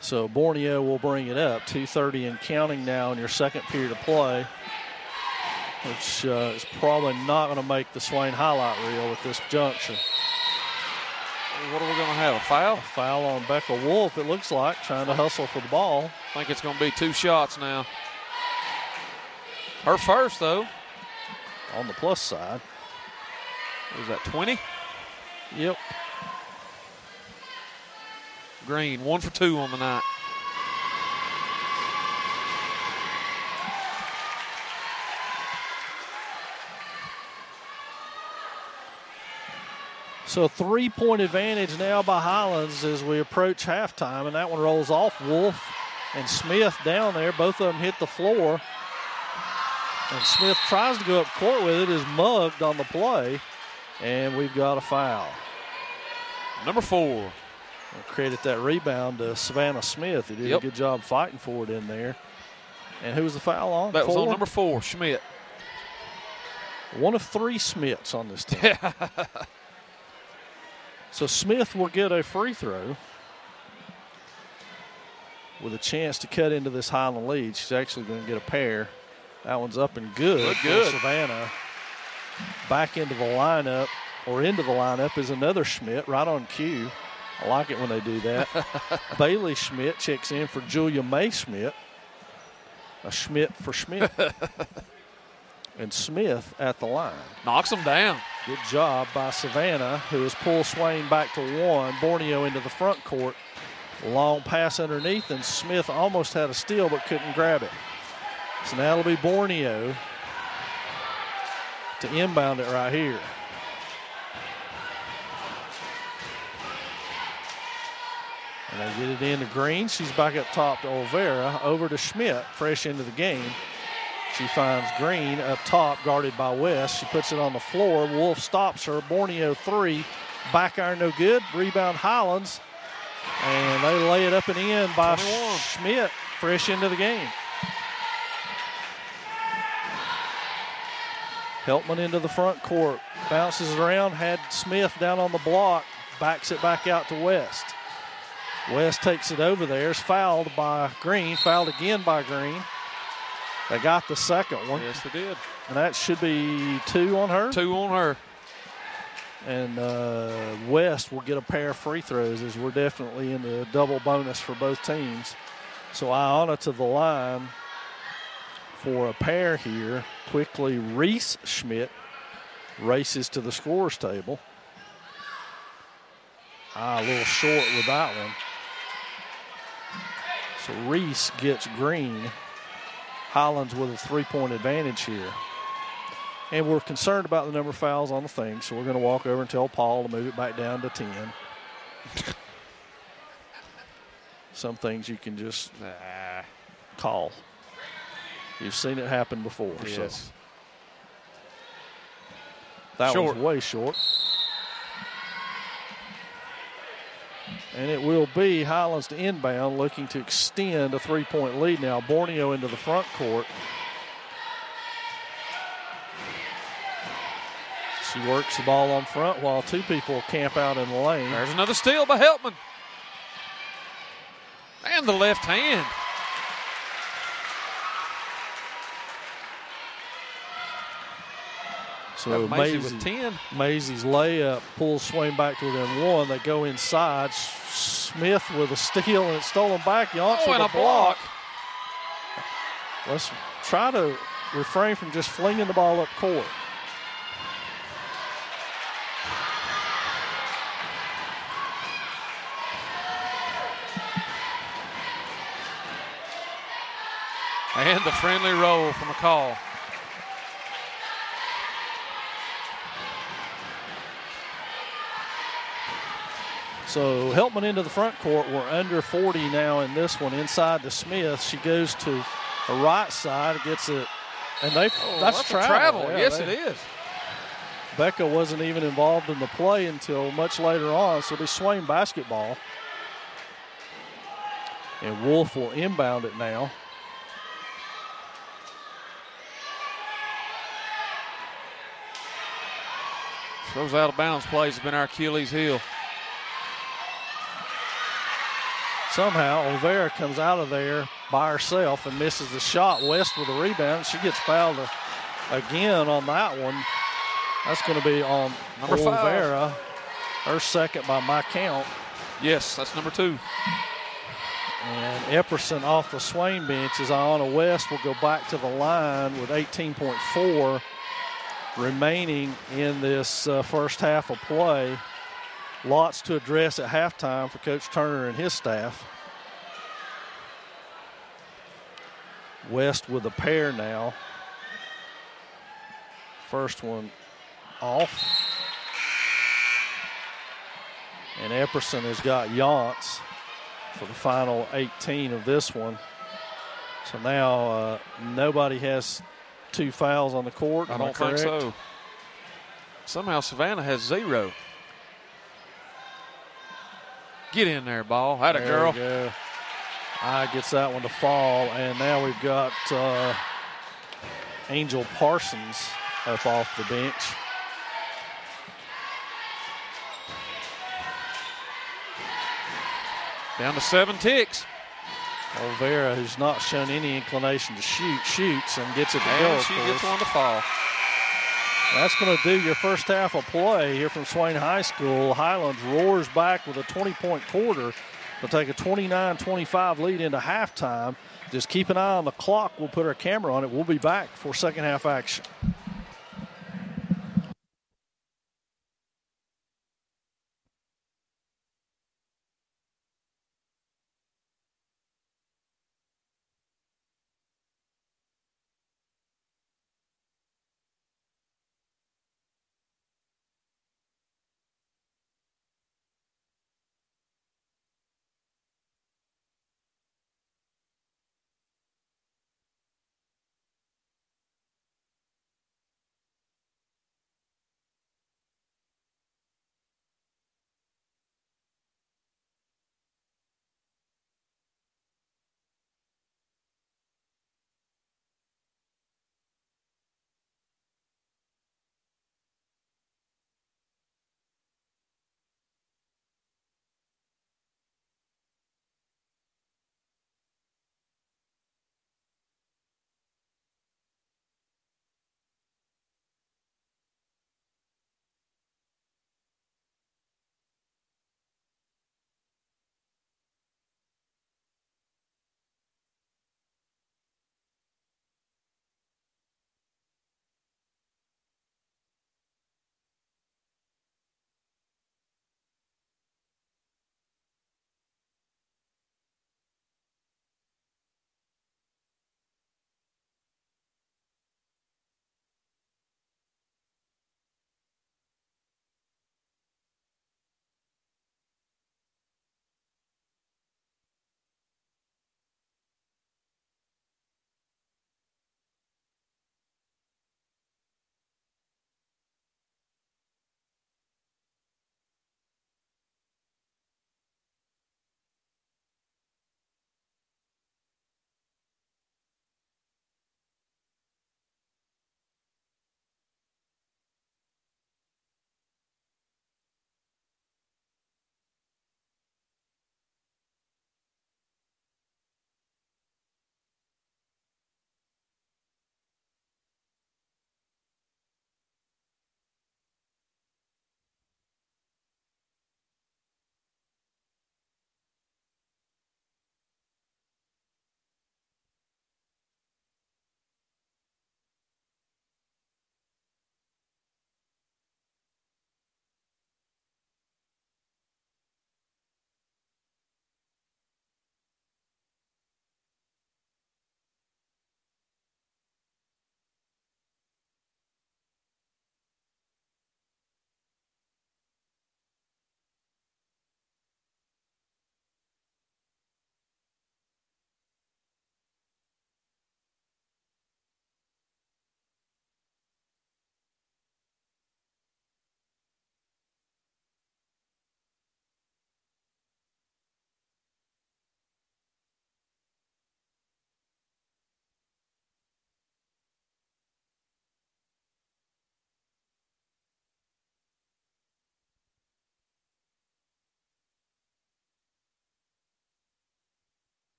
So Borneo will bring it up. 2:30 and counting now in your second period of play, which is probably not going to make the Swain highlight reel at this juncture. What are we going to have, a foul? A foul on Becca Wolf, it looks like, trying to hustle for the ball. I think it's going to be 2 shots now. Her first, though. On the plus side. What is that, 20? Yep. Green, 1 for 2 on the night. So a 3-point advantage now by Highlands as we approach halftime, and that one rolls off. Wolf and Smith down there. Both of them hit the floor. And Smith tries to go up court with it, is mugged on the play, and we've got a foul. Number 4. I'll credit that rebound to Savannah Smith. He did a good job fighting for it in there. And who was the foul on? That was on number 4, Schmidt. One of 3 Smiths on this team. So Smith will get a free throw with a chance to cut into this Highland lead. She's actually going to get a pair. That one's up and good. Good. For Savannah. Back into the lineup, or into the lineup, is another Schmidt right on cue. I like it when they do that. Bailey Schmidt checks in for Julia May Schmidt. A Schmidt for Schmidt. And Smith at the line. Knocks them down. Good job by Savannah, who has pulled Swain back to 1. Borneo into the front court. Long pass underneath, and Smith almost had a steal but couldn't grab it. So now it'll be Borneo to inbound it right here. And they get it into Green. She's back up top to Olvera. Over to Schmidt, fresh into the game. She finds Green up top, guarded by West. She puts it on the floor. Wolf stops her. Borneo 3. Back iron no good. Rebound Highlands. And they lay it up and in by 21. Schmidt, fresh into the game. Heltman into the front court. Bounces it around. Had Smith down on the block. Backs it back out to West. West takes it over there. Is fouled by Green. Fouled again by Green. They got the second one. Yes, they did. And that should be 2 on her. 2 on her. And West will get a pair of free throws as we're definitely in the double bonus for both teams. So Iona to the line for a pair here. Quickly, Reese Schmidt races to the scorer's table. A little short with that one. So Reese gets Green. Highlands with a 3-point advantage here. And we're concerned about the number of fouls on the thing, so we're going to walk over and tell Paul to move it back down to 10. Some things you can just call. You've seen it happen before. Yes. So. That was way short. And it will be Highlands to inbound, looking to extend a 3-point lead now. Borneo into the front court. She works the ball on front while 2 people camp out in the lane. There's another steal by Heltman. And the left hand. So Maisie with 10. Maisie's layup pulls Swain back to within 1. They go inside. Smith with a steal, and it's stolen back. Yonks with a block. Let's try to refrain from just flinging the ball up court. And the friendly roll from McCall. So Heltman into the front court. We're under 40 now in this one. Inside to Smith. She goes to the right side, gets it, and that's travel. Yeah, yes, it is. Becca wasn't even involved in the play until much later on, so it'll be Swain basketball. And Wolf will inbound it now. Those out of bounds plays have been our Achilles heel. Somehow, Olvera comes out of there by herself and misses the shot. West with a rebound. She gets fouled again on that one. That's going to be on number Olvera. 5. Her second by my count. Yes, that's number 2. And Epperson off the Swain bench as Ayanna West will go back to the line with 18.4 remaining in this first half of play. Lots to address at halftime for Coach Turner and his staff. West with a pair now. First one off. And Epperson has got Yance for the final 18 of this one. So now nobody has 2 fouls on the court. I don't think so. Somehow Savannah has 0. Get in there, ball. Atta girl. There we go. I gets that one to fall. And now we've got Angel Parsons up off the bench. Down to 7 ticks. Olvera, who's not shown any inclination to shoot, shoots and gets it to go. And she gets one to fall. That's going to do your first half of play here from Swain High School. Highlands roars back with a 20-point quarter. They'll take a 29-25 lead into halftime. Just keep an eye on the clock. We'll put our camera on it. We'll be back for second half action.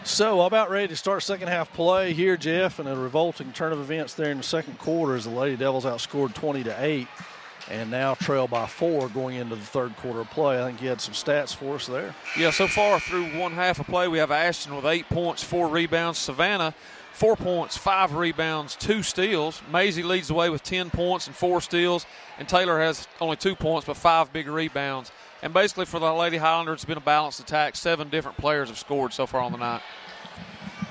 So about ready to start second half play here, Jeff, and a revolting turn of events there in the second quarter as the Lady Devils outscored 20-8 and now trail by 4 going into the third quarter of play. I think you had some stats for us there. Yeah, so far through one half of play, we have Ashton with 8 points, 4 rebounds. Savannah, 4 points, 5 rebounds, 2 steals. Maisie leads the way with 10 points and 4 steals. And Taylor has only 2 points but 5 big rebounds. And basically for the Lady Highlanders, it's been a balanced attack. 7 different players have scored so far on the night.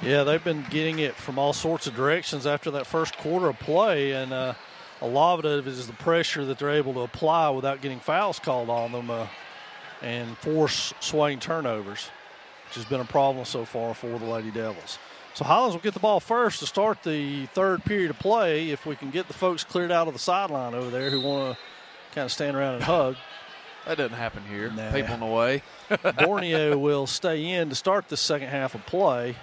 Yeah, they've been getting it from all sorts of directions after that first quarter of play, and a lot of it is the pressure that they're able to apply without getting fouls called on them and force Swain turnovers, which has been a problem so far for the Lady Devils. So Highlands will get the ball first to start the third period of play if we can get the folks cleared out of the sideline over there who want to kind of stand around and hug. That doesn't happen here. Nah. People in the way. Borneo will stay in to start the second half of play.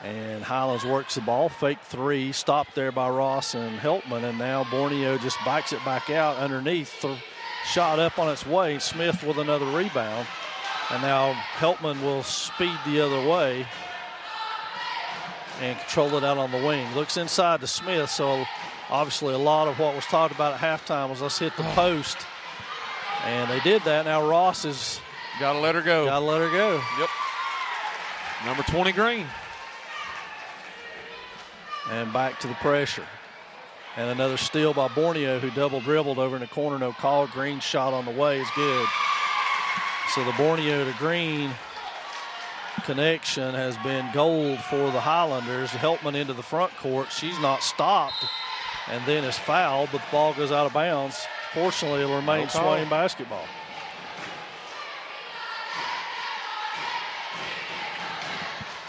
And Highlands works the ball, fake 3, stopped there by Ross and Heltman, and now Borneo just backs it back out underneath. Shot up on its way. Smith with another rebound. And now Heltman will speed the other way and control it out on the wing. Looks inside to Smith, so obviously a lot of what was talked about at halftime was let's hit the post. And they did that. Now Ross is got to let her go. Got to let her go. Yep. Number 20, Green. And back to the pressure. And another steal by Borneo, who double dribbled over in the corner. No call. Green's shot on the way is good. So the Borneo to Green connection has been gold for the Highlanders. Heltman into the front court. She's not stopped and then is fouled, but the ball goes out of bounds. Fortunately, it'll remain Swain basketball.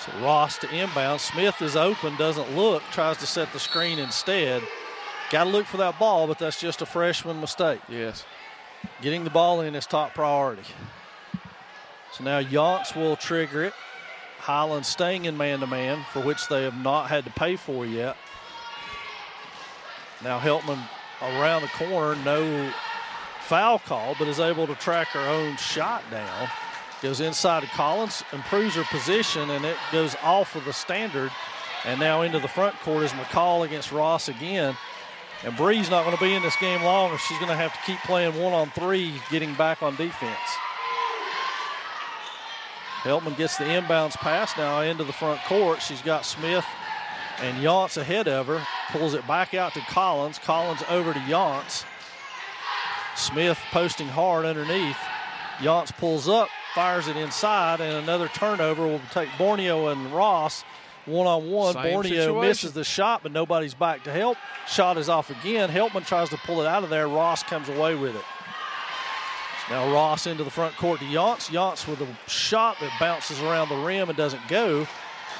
So Ross to inbound. Smith is open, doesn't look, tries to set the screen instead. Got to look for that ball, but that's just a freshman mistake. Yes. Getting the ball in is top priority. So now Yonts will trigger it. Highlands staying in man-to-man, for which they have not had to pay for yet. Now Heltman around the corner, no foul call, but is able to track her own shot down. Goes inside to Collins, improves her position, and it goes off of the standard. And now into the front court is McCall against Ross again. And Bree's not going to be in this game long if she's going to have to keep playing 1-on-3, getting back on defense. Heltman gets the inbounds pass now into the front court. She's got Smith and Yonts ahead of her. Pulls it back out to Collins. Collins over to Yonts. Smith posting hard underneath. Yonts pulls up, fires it inside, and another turnover will take Borneo and Ross one-on-one. Borneo situation. misses the shot, but nobody's back to help. Shot is off again. Heltman tries to pull it out of there. Ross comes away with it. Now Ross into the front court to Yonts. Yonts with a shot that bounces around the rim and doesn't go.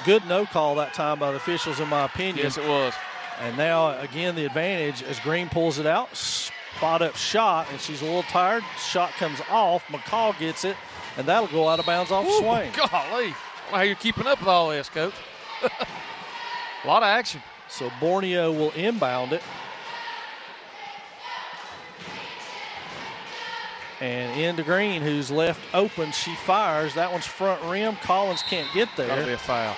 Good no call that time by the officials, in my opinion. Yes, it was. And now, again, the advantage as Green pulls it out. Spot-up shot, and she's a little tired. Shot comes off. McCall gets it, and that'll go out of bounds off Swain. Golly. I don't know how you're keeping up with all this, Coach. A lot of action. So Borneo will inbound it. And into Green, who's left open. She fires. That one's front rim. Collins can't get there. That'll be a foul.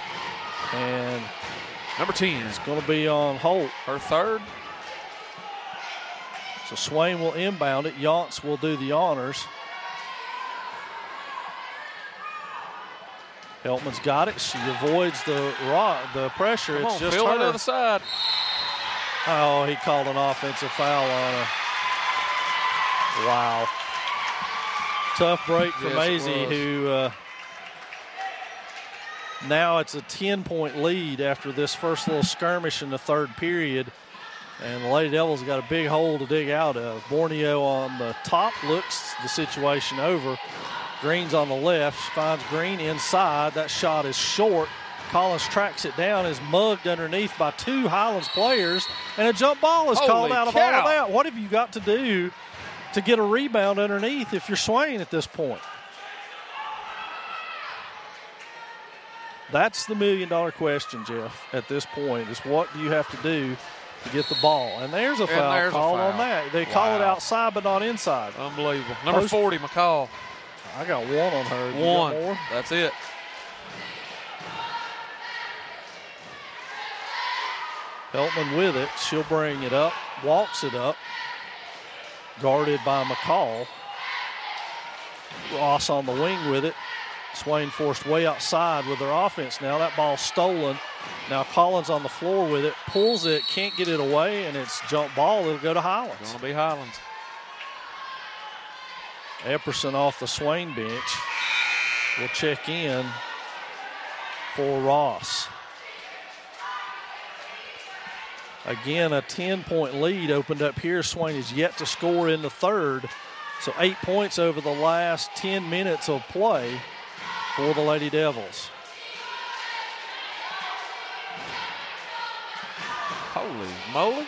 And number 10. It's going to be on Holt. Her third. So Swain will inbound it. Yonts will do the honors. Heltman's got it. She avoids the pressure. Come it's on, just Phil, her. on the other side. Oh, he called an offensive foul on her. Wow. Tough break for Maisie, who now it's a 10-point lead after this first little skirmish in the third period. And the Lady Devils got a big hole to dig out of. Borneo on the top looks the situation over. Green's on the left, finds Green inside. That shot is short. Collins tracks it down, is mugged underneath by 2 Highlands players, and a jump ball is called out of all of that. What have you got to do to get a rebound underneath if you're Swain at this point? That's the million-dollar question, Jeff, at this point, is what do you have to do to get the ball? And there's a foul call on that. They call it outside but not inside. Unbelievable. Number 40, McCall. I got one on her. You One. got more? That's it. Heltman with it. She'll bring it up, walks it up. Guarded by McCall. Ross on the wing with it. Swain forced way outside with their offense now. That ball's stolen. Now Collins on the floor with it. Pulls it, can't get it away, and it's jump ball. It'll go to Highlands. Going to be Highlands. Epperson off the Swain bench will check in for Ross. Again, a 10-point lead opened up here. Swain is yet to score in the third. So 8 points over the last 10 minutes of play for the Lady Devils. Holy moly.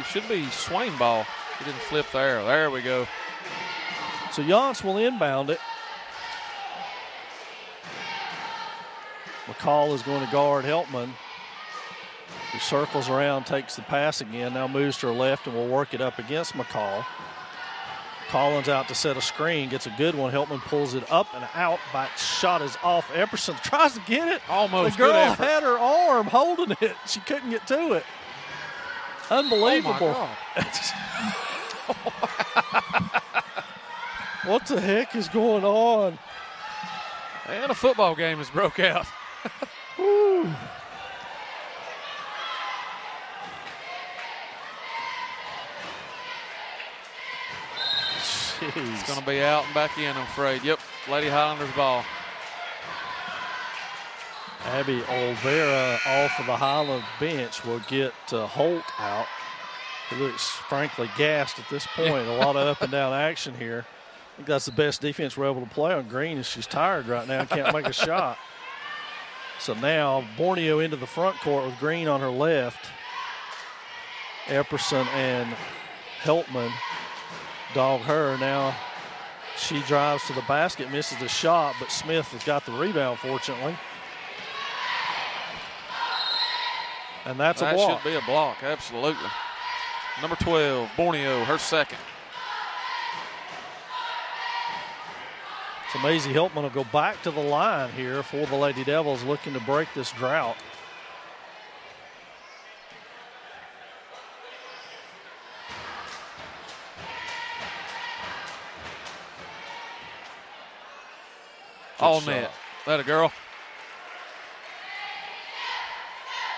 Should be Swain ball. He didn't flip there. There we go. So Yance will inbound it. McCall is going to guard Heltman. He circles around, takes the pass again, now moves to her left and will work it up against McCall. Collins out to set a screen, gets a good one. Heltman pulls it up and out. Back shot is off. Epperson tries to get it. Almost. The girl had her arm holding it. She couldn't get to it. Unbelievable. Oh my God. What the heck is going on? And a football game has broke out. Woo. Jeez. It's going to be out and back in, I'm afraid. Yep, Lady Highlanders ball. Abby Olvera off of the Highland bench will get Holt out. He looks frankly gassed at this point. A lot of up and down action here. I think that's the best defense we're able to play on Green is she's tired right now and can't make a shot. So now Borneo into the front court with Green on her left. Epperson and Heltman dog her. Now she drives to the basket, misses the shot, but Smith has got the rebound, fortunately. And that's a block. That should be a block, absolutely. Number 12, Borneo, her second. So Maisie Heltman will go back to the line here for the Lady Devils, looking to break this drought. All net. That a girl.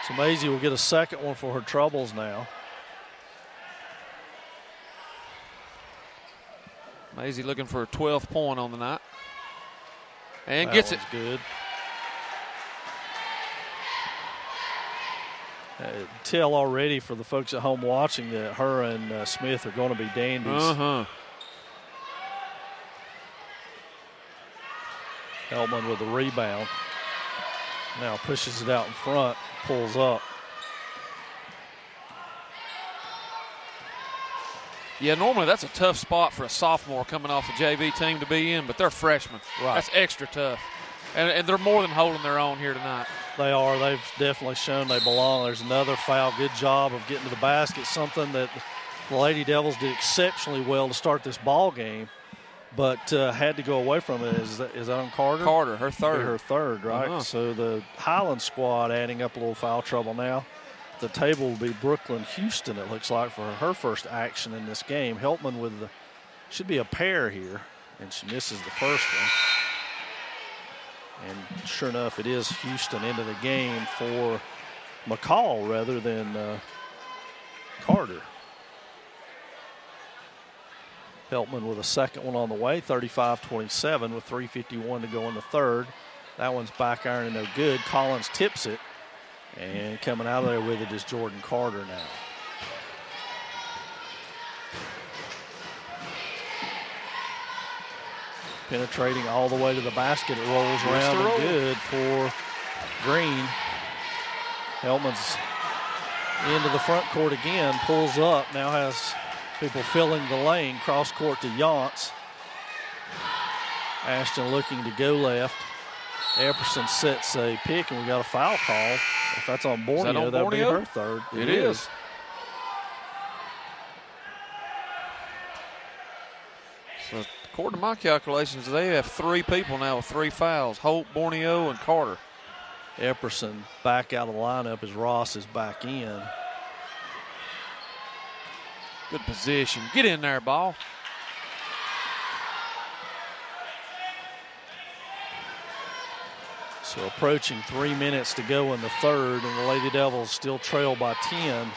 So Maisie will get a second one for her troubles now. Maisie looking for a 12th point on the night. And That gets it. Good. Tell already for the folks at home watching that her and Smith are going to be dandies. Heltman with the rebound. Now pushes it out in front, pulls up. Yeah, normally that's a tough spot for a sophomore coming off a JV team to be in, but they're freshmen. Right. That's extra tough. And they're more than holding their own here tonight. They are. They've definitely shown they belong. There's another foul. Good job of getting to the basket, something that the Lady Devils did exceptionally well to start this ball game, but had to go away from it. Is that on Carter? Carter, her third. Her third, right? So the Highland squad adding up a little foul trouble now. The table will be Brooklyn Houston, it looks like, for her first action in this game. Heltman with the, should be a pair here, and she misses the first one. And sure enough, it is Houston into the game for McCall rather than Carter. Heltman with a second one on the way, 35-27 with 3:51 to go in the third. That one's back iron and no good. Collins tips it, and coming out of there with it is Jordan Carter now. Penetrating all the way to the basket. It rolls around and good for Green. Heltman's into the front court again, pulls up, now has people filling the lane, cross court to Yance. Ashton looking to go left. Epperson sets a pick, and we got a foul call. If that's on Borneo, that'll be her third. It is. So according to my calculations, they have 3 people now with 3 fouls: Holt, Borneo, and Carter. Epperson back out of the lineup as Ross is back in. Good position. Get in there, ball. So approaching 3 minutes to go in the third, and the Lady Devils still trail by 10.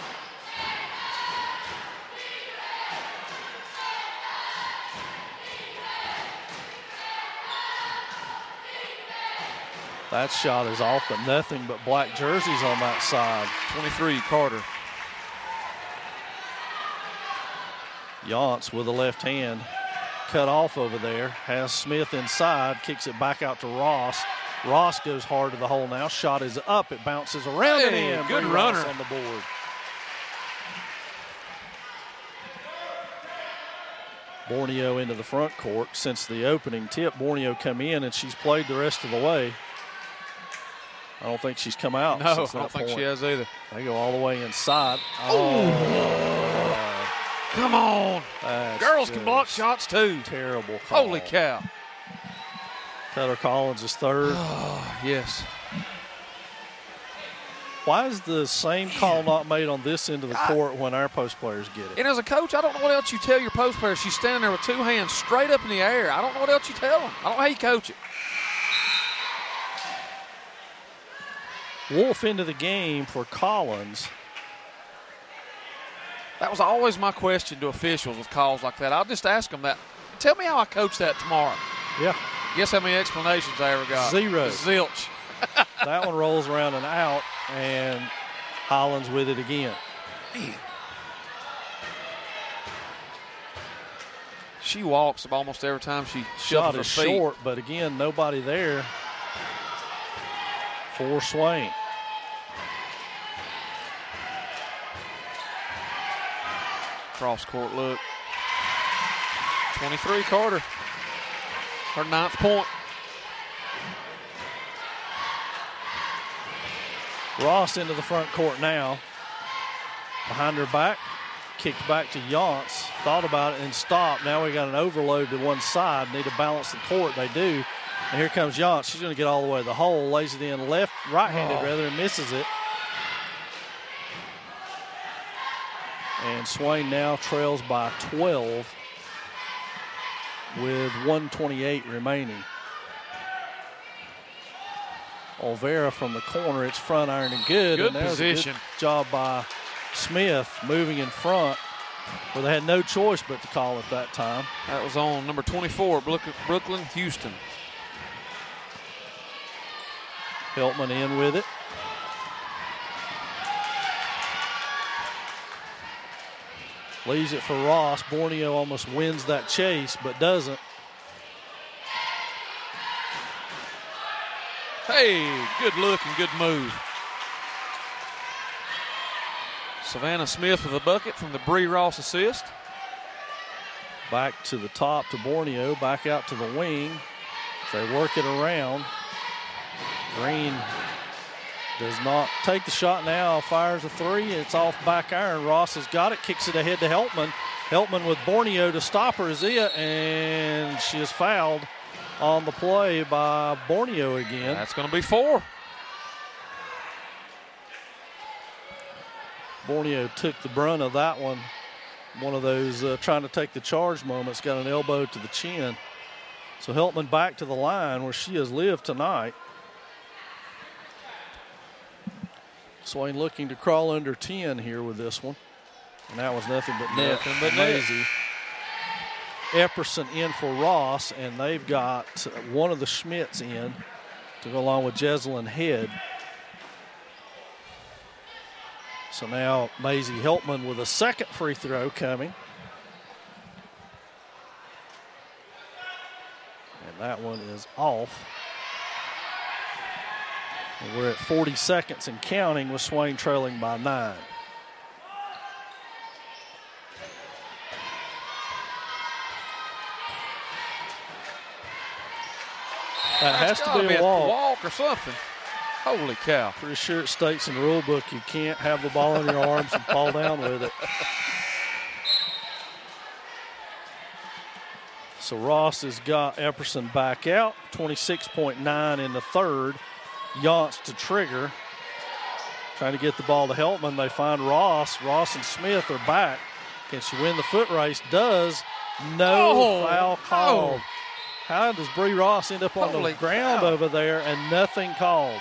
That shot is off, but nothing but black jerseys on that side. 23, Carter. Yance with the left hand cut off over there. Has Smith inside, kicks it back out to Ross. Ross goes hard to the hole now. Shot is up. It bounces around and in. Good runner on the board. Borneo into the front court. Since the opening tip, Borneo come in, and she's played the rest of the way. I don't think she's come out. No, I don't think she has either. They go all the way inside. Come on. Girls can block shots too. Terrible call. Holy cow. Taylor Collins is third. Yes. Why is the same call not made on this end of the court when our post players get it? And as a coach, I don't know what else you tell your post players. She's standing there with 2 hands straight up in the air. I don't know what else you tell them. I don't know how you coach it. Wolf into the game for Collins. That was always my question to officials with calls like that. I'll just ask them that. Tell me how I coach that tomorrow. Yeah. Guess how many explanations I ever got? 0. Zilch. That one rolls around and out, and Highlands with it again. Man. She walks almost every time she Shot shuffles her is feet. short, but again, nobody there for Swain. Cross court look. 23, Carter. Her 9th point. Ross into the front court now. Behind her back. Kicked back to Yance. Thought about it and stopped. Now we got an overload to one side. Need to balance the court. They do. And here comes Yance. She's going to get all the way to the hole. Lays it in right-handed rather, and misses it. And Swain now trails by 12 with 1:28 remaining. Olvera from the corner. It's front iron and good. Good and position. A good job by Smith moving in front where they had no choice but to call it that time. That was on number 24, Brooklyn Houston. Heltman in with it. Leaves it for Ross. Borneo almost wins that chase, but doesn't. Hey, good look and good move. Savannah Smith with a bucket from the Bree Ross assist. Back to the top to Borneo, back out to the wing. They work it around. Green does not take the shot now, fires a 3. It's off back iron. Ross has got it, kicks it ahead to Heltman. Heltman with Borneo to stop her is it, and she is fouled on the play by Borneo again. That's going to be 4. Borneo took the brunt of that one. One of those trying to take the charge moments, got an elbow to the chin. So Heltman back to the line where she has lived tonight. Swain looking to crawl under 10 here with this one. And that was nothing but net. Nothing but Maisie. Epperson in for Ross, and they've got one of the Schmitz in to go along with Jesselyn Head. So now Maisie Heltman with a second free throw coming. And that one is off. And we're at 40 seconds and counting with Swain trailing by 9. That has to be a walk or something. Holy cow. Pretty sure it states in the rule book you can't have the ball in your arms and fall down with it. So Ross has got Epperson back out, 26.9 in the third. Yance to trigger, trying to get the ball to Heltman. They find Ross. Ross and Smith are back. Can she win the foot race? Does. No foul called. How does Bree Ross end up on the ground over there and nothing called?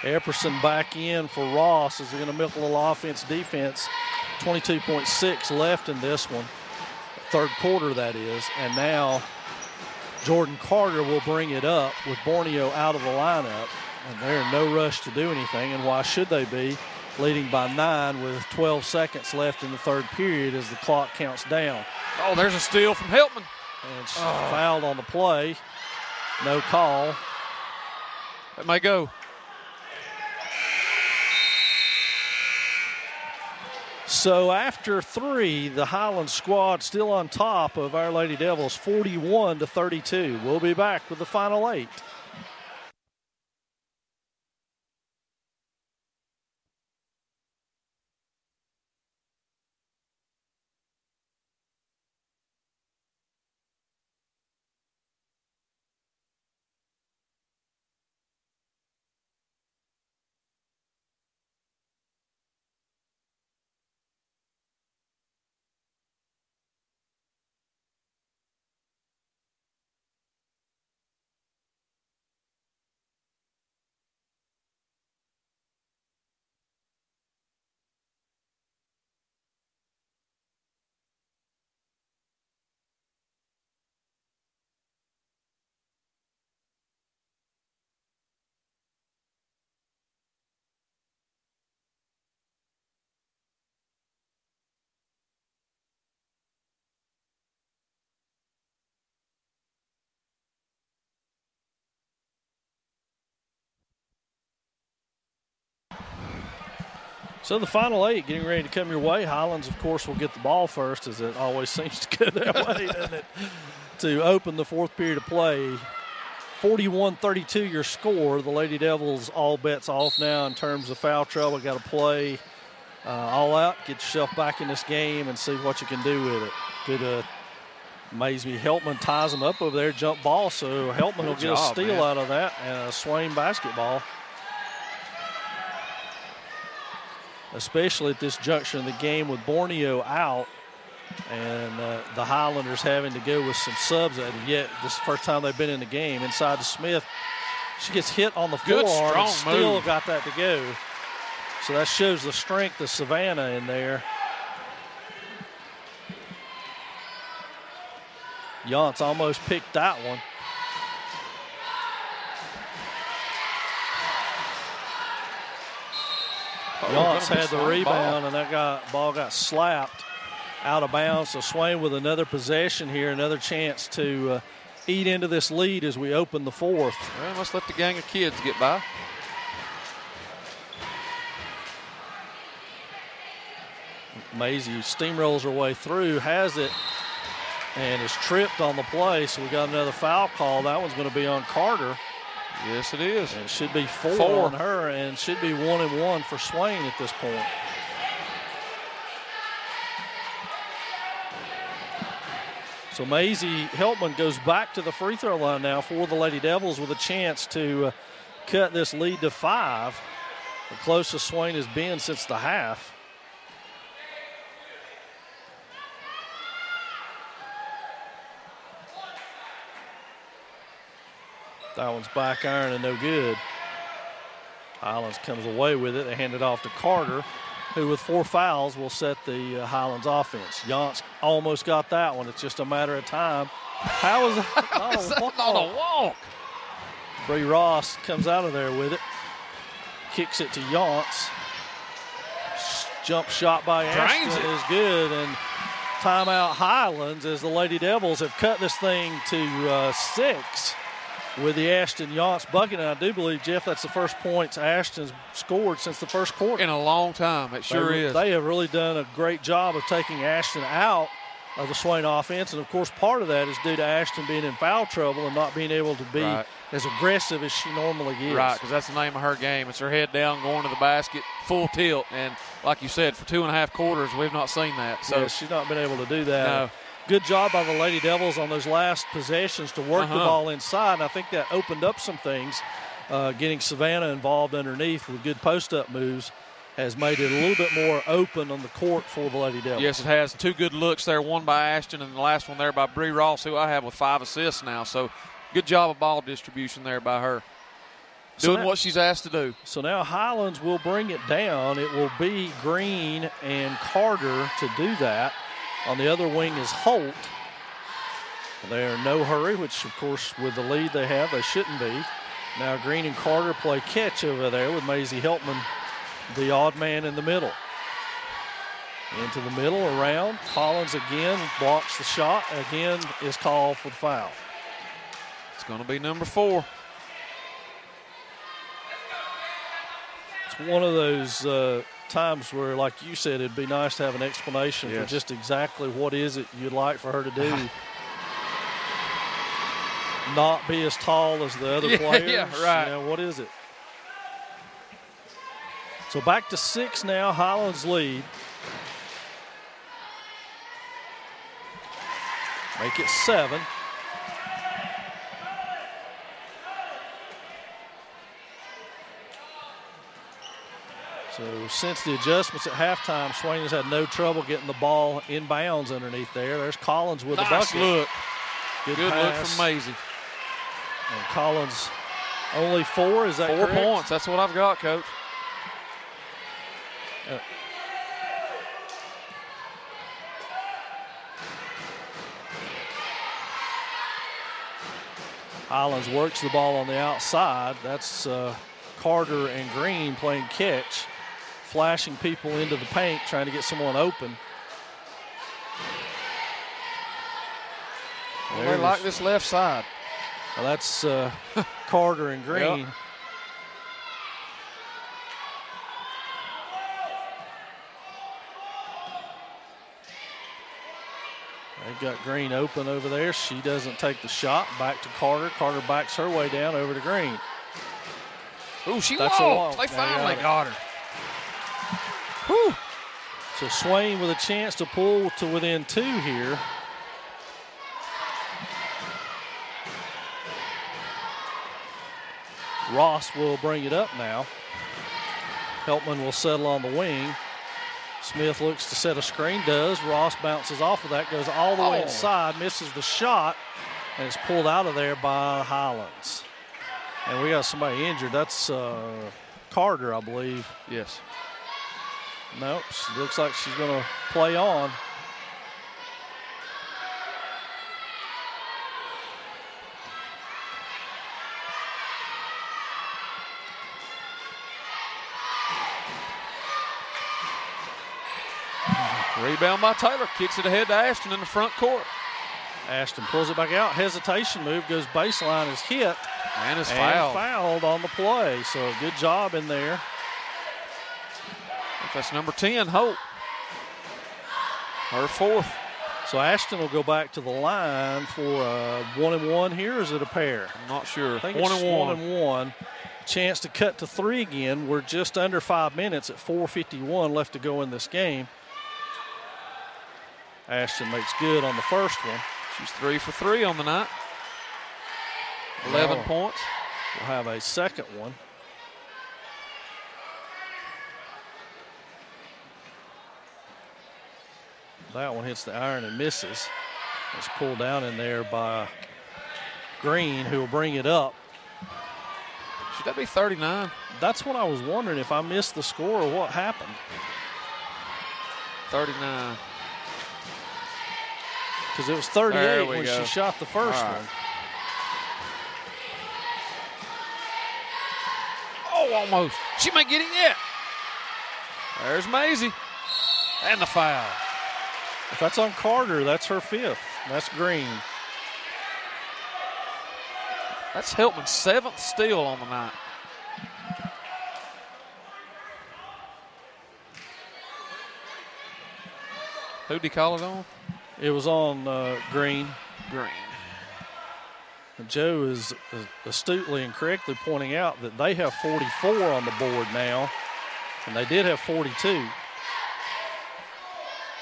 Epperson back in for Ross as they're going to milk a little offense-defense. 22.6 left in this one. Third quarter, that is. And now Jordan Carter will bring it up with Borneo out of the lineup. And they're in no rush to do anything. And why should they be? Leading by 9 with 12 seconds left in the third period as the clock counts down. Oh, there's a steal from Heltman. And she's fouled on the play. No call. That may go. So after 3, the Highlands squad still on top of Our Lady Devils, 41-32. We'll be back with the final 8. So the final 8 getting ready to come your way. Highlands, of course, will get the ball first, as it always seems to go that way, doesn't it? To open the fourth period of play. 41-32 your score. The Lady Devils all bets off now in terms of foul trouble. Got to play all out, get yourself back in this game and see what you can do with it. Good Maisie Heltman ties them up over there, jump ball, so Heltman will get a steal out of that and a Swain basketball. Especially at this juncture in the game with Borneo out and the Highlanders having to go with some subs that yet this is the first time they've been in the game. Inside to Smith. She gets hit on the forearm and still got that to go. So that shows the strength of Savannah in there. Yance almost picked that one. Yance had the rebound, and that ball got slapped out of bounds. So Swain with another possession here, another chance to eat into this lead as we open the fourth. Well, must let the gang of kids get by. Maisie steamrolls her way through, has it, and is tripped on the play. So we got another foul call. That one's going to be on Carter. Yes, it is. And it should be four on her, and should be 1-1 for Swain at this point. So Maisie Heltman goes back to the free throw line now for the Lady Devils with a chance to cut this lead to 5. The closest Swain has been since the half. That one's back iron and no good. Highlands comes away with it. They hand it off to Carter, who with 4 fouls will set the Highlands offense. Yance almost got that one. It's just a matter of time. How is that not a walk? Bree Ross comes out of there with it. Kicks it to Yance. Jump shot by Ashton is good. And timeout Highlands as the Lady Devils have cut this thing to 6. With the Ashton Yance bucket, and I do believe, Jeff, that's the first points Ashton's scored since the first quarter. In a long time, it sure is. They have really done a great job of taking Ashton out of the Swain offense, and, of course, part of that is due to Ashton being in foul trouble and not being able to be as aggressive as she normally is. Right, because that's the name of her game. It's her head down, going to the basket, full tilt, and like you said, for 2.5 quarters, we've not seen that. So yeah, she's not been able to do that. No. good job by the Lady Devils on those last possessions to work the ball inside. And I think that opened up some things. Getting Savannah involved underneath with good post-up moves has made it a little bit more open on the court for the Lady Devils. Yes, it has. 2 good looks there, one by Ashton and the last one there by Bree Ross, who I have with 5 assists now. So good job of ball distribution there by her. Doing what she's asked to do. So now Highlands will bring it down. It will be Green and Carter to do that. On the other wing is Holt. They're in no hurry, which, of course, with the lead they have, they shouldn't be. Now Green and Carter play catch over there with Maisie Heltman, the odd man in the middle. Into the middle, around. Collins again blocks the shot. Again is called for the foul. It's going to be number 4. It's one of those times where, like you said, it'd be nice to have an explanation for just exactly what is it you'd like for her to do. Not be as tall as the other players. Yeah, right. You know, what is it? So back to 6 now. Highlands lead. Make it 7. So since the adjustments at halftime, Swain has had no trouble getting the ball inbounds underneath there. There's Collins with the bucket. Look. Good look from Maisie. And Collins only 4, is that 4 correct? points. That's what I've got, Coach. Highlands works the ball on the outside. That's Carter and Green playing catch, flashing people into the paint, trying to get someone open. They like this left side. Well, that's Carter and Green. Yep. They've got Green open over there. She doesn't take the shot. Back to Carter. Carter backs her way down over to Green. Ooh, she walked. They finally got her. Whew. So Swain with a chance to pull to within 2 here. Ross will bring it up now. Heltman will settle on the wing. Smith looks to set a screen, does. Ross bounces off of that, goes all the way inside, misses the shot, and it's pulled out of there by Highlands. And we got somebody injured. That's Carter, I believe. Yes. Nope, looks like she's going to play on. Rebound by Taylor. Kicks it ahead to Ashton in the front court. Ashton pulls it back out. Hesitation move, goes baseline, is hit. And is fouled. Fouled on the play. So good job in there. That's number 10, Hope. Her 4th. So Ashton will go back to the line for a 1-and-1 here, or is it a pair? I'm not sure. I think it's 1-and-1. Chance to cut to 3 again. We're just under 5 minutes at 4:51 left to go in this game. Ashton makes good on the first one. She's 3 for 3 on the night. 11 points. We'll have a second one. That one hits the iron and misses. It's pulled down in there by Green, who will bring it up. Should that be 39? That's what I was wondering, if I missed the score or what happened. 39. Because it was 38 when she shot the first one. Oh, almost. She may get it yet. There's Maisie. And the foul. If that's on Carter, that's her 5th. That's Green. That's Heltman's 7th steal on the night. Who'd he call it on? It was on Green. Green. And Joe is astutely and correctly pointing out that they have 44 on the board now, and they did have 42.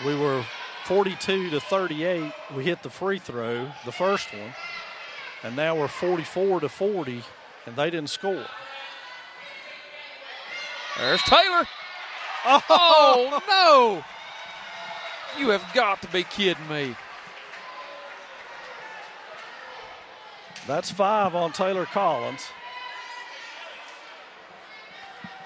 We were 42-38. We hit the free throw, the first one, and now we're 44-40, and they didn't score. There's Taylor. Oh, no. You have got to be kidding me. That's 5 on Taylor Collins.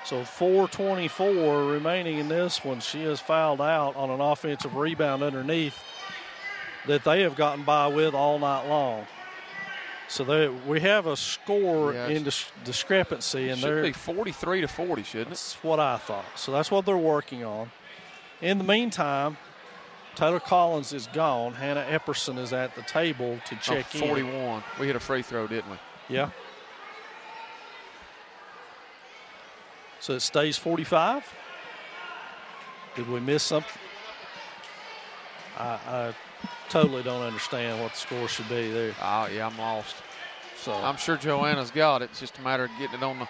So 4:24 remaining in this one. She has fouled out on an offensive rebound underneath that they have gotten by with all night long. So we have a score in discrepancy. And should be 43-40, shouldn't it? That's what I thought. So that's what they're working on. In the meantime, Taylor Collins is gone. Hannah Epperson is at the table to check 41. in. 41. We hit a free throw, didn't we? Yeah. So it stays 45. Did we miss something? I totally don't understand what the score should be there. Oh, yeah, I'm lost. So I'm sure Joanna's got it. It's just a matter of getting it on the.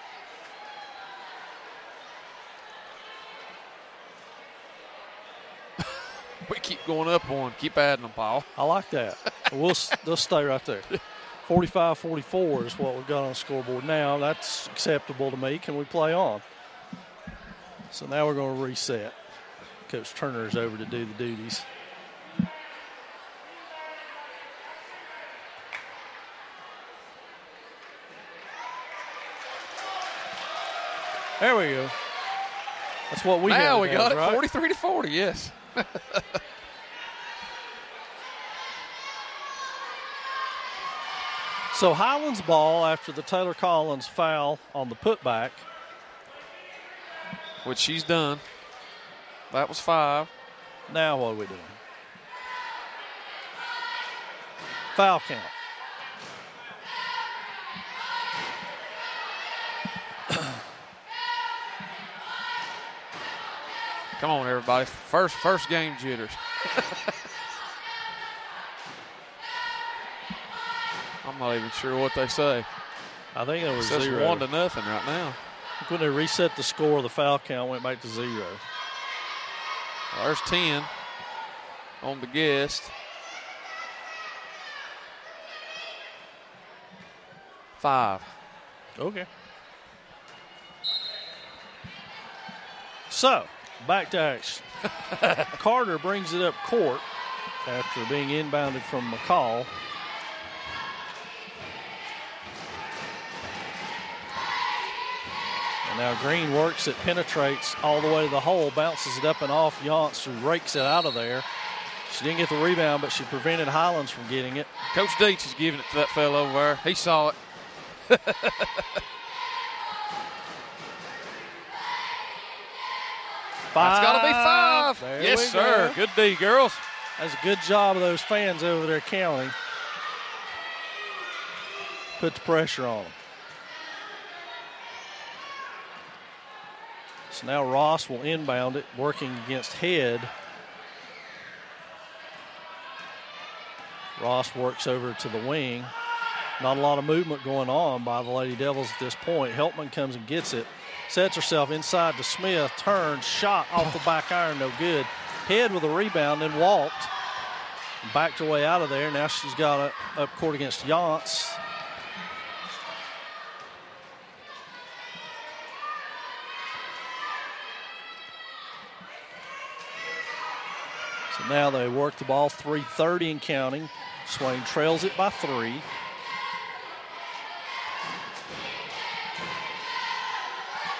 We keep going up one. Keep adding them, Paul. I like that. They'll stay right there. 45-44 is what we've got on the scoreboard now. That's acceptable to me. Can we play on? So now we're going to reset. Coach Turner is over to do the duties. There we go. That's what we now we got it, right? 43-40, yes. So Highlands ball after the Taylor Collins foul on the putback. Which she's done. That was 5. Now what are we doing? Foul count. Come on, everybody. First game jitters. I'm not even sure what they say. I think it was 0. 1-0 right now. When they reset the score, the foul count went back to 0. Well, there's 10 on the guest. 5. Okay. So, back to action. Carter brings it up court after being inbounded from McCall. And now Green works it, penetrates all the way to the hole, bounces it up and off Yance, who rakes it out of there. She didn't get the rebound, but she prevented Highlands from getting it. Coach Deitch is giving it to that fellow over there. He saw it. That's got to be 5. There yes, we sir. go. Good D, girls. That's a good job of those fans over there counting. Put the pressure on them. So now Ross will inbound it, working against Head. Ross works over to the wing. Not a lot of movement going on by the Lady Devils at this point. Heltman comes and gets it. Sets herself inside to Smith. Turns, shot off the back iron, no good. Head with a rebound, then walked. Backed her way out of there. Now she's got it up court against Yance. So now they work the ball, 3:30 and counting. Swain trails it by 3.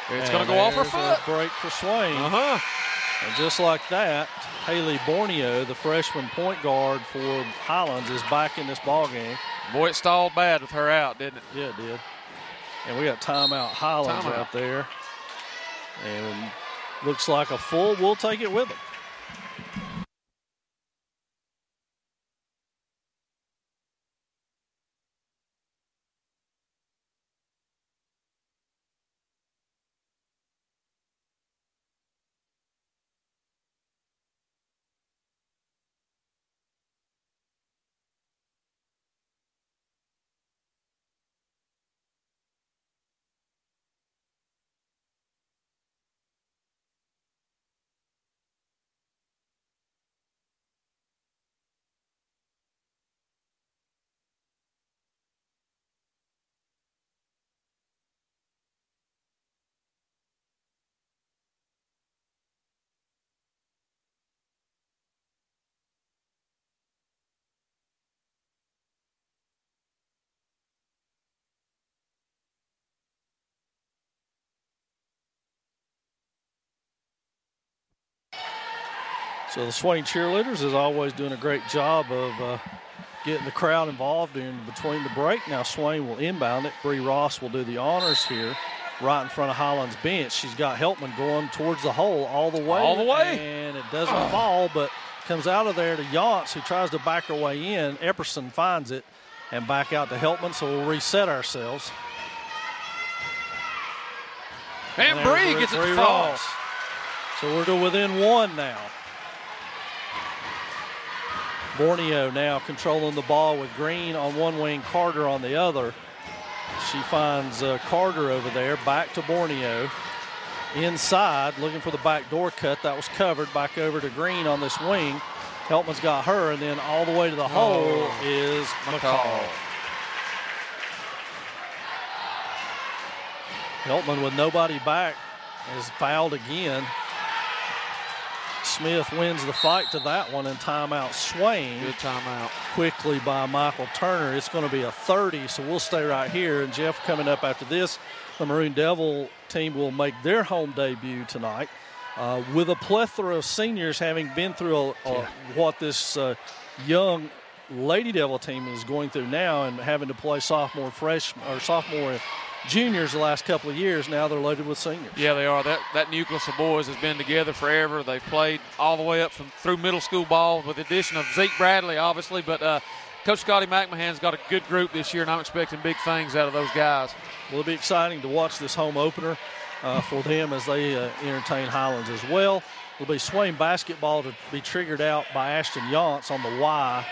It's going to go off her foot. Break for Swain. Uh-huh. And just like that, Haley Borneo, the freshman point guard for Highlands, is back in this ball game. Boy, it stalled bad with her out, didn't it? Yeah, it did. And we got timeout Highlands out there. And looks like a full. We'll take it with them. So the Swain cheerleaders is always doing a great job of getting the crowd involved in between the break. Now Swain will inbound it. Bree Ross will do the honors here right in front of Highlands' bench. She's got Heltman going towards the hole all the way. All the way. And it doesn't fall, but comes out of there to Yance, who tries to back her way in. Epperson finds it and back out to Heltman, so we'll reset ourselves. And Bree gets it to fall. Ross. So we're to within one now. Borneo now controlling the ball with Green on one wing, Carter on the other. She finds Carter over there, back to Borneo. Inside, looking for the backdoor cut. That was covered. Back over to Green on this wing. Heltman's got her, and then all the way to the hole is McCall. Heltman with nobody back is fouled again. Smith wins the fight to that one, and timeout Swain. Good timeout. Quickly by Michael Turner. It's going to be a 30, so we'll stay right here. And Jeff, coming up after this, the Maroon Devil team will make their home debut tonight with a plethora of seniors having been through what this young Lady Devil team is going through now, and having to play sophomore and juniors the last couple of years. Now they're loaded with seniors. Yeah, they are. That nucleus of boys has been together forever. They've played all the way up through middle school ball, with the addition of Zeke Bradley, obviously. But Coach Scotty McMahon's got a good group this year, and I'm expecting big things out of those guys. Well, it'll be exciting to watch this home opener for them as they entertain Highlands as well. It'll be Swain basketball to be triggered out by Ashton Yance on the Y,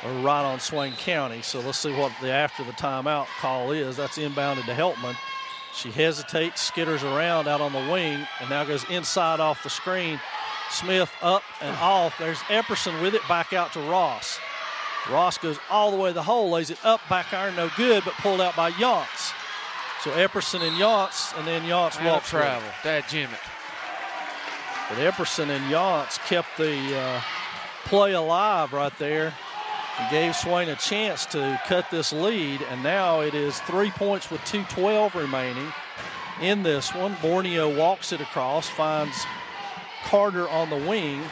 or right on Swain County. So let's see what the after the timeout call is. That's inbounded to Heltman. She hesitates, skitters around out on the wing, and now goes inside off the screen. Smith up and off. There's Epperson with it, back out to Ross. Ross goes all the way to the hole, lays it up, back iron, no good, but pulled out by Yance. So Epperson and Yance, and then Yance walks travel. Dadjimmit. But Epperson and Yance kept the play alive right there and gave Swain a chance to cut this lead. And now it is 3 points with 2:12 remaining in this one. Borneo walks it across, finds Carter on the wing,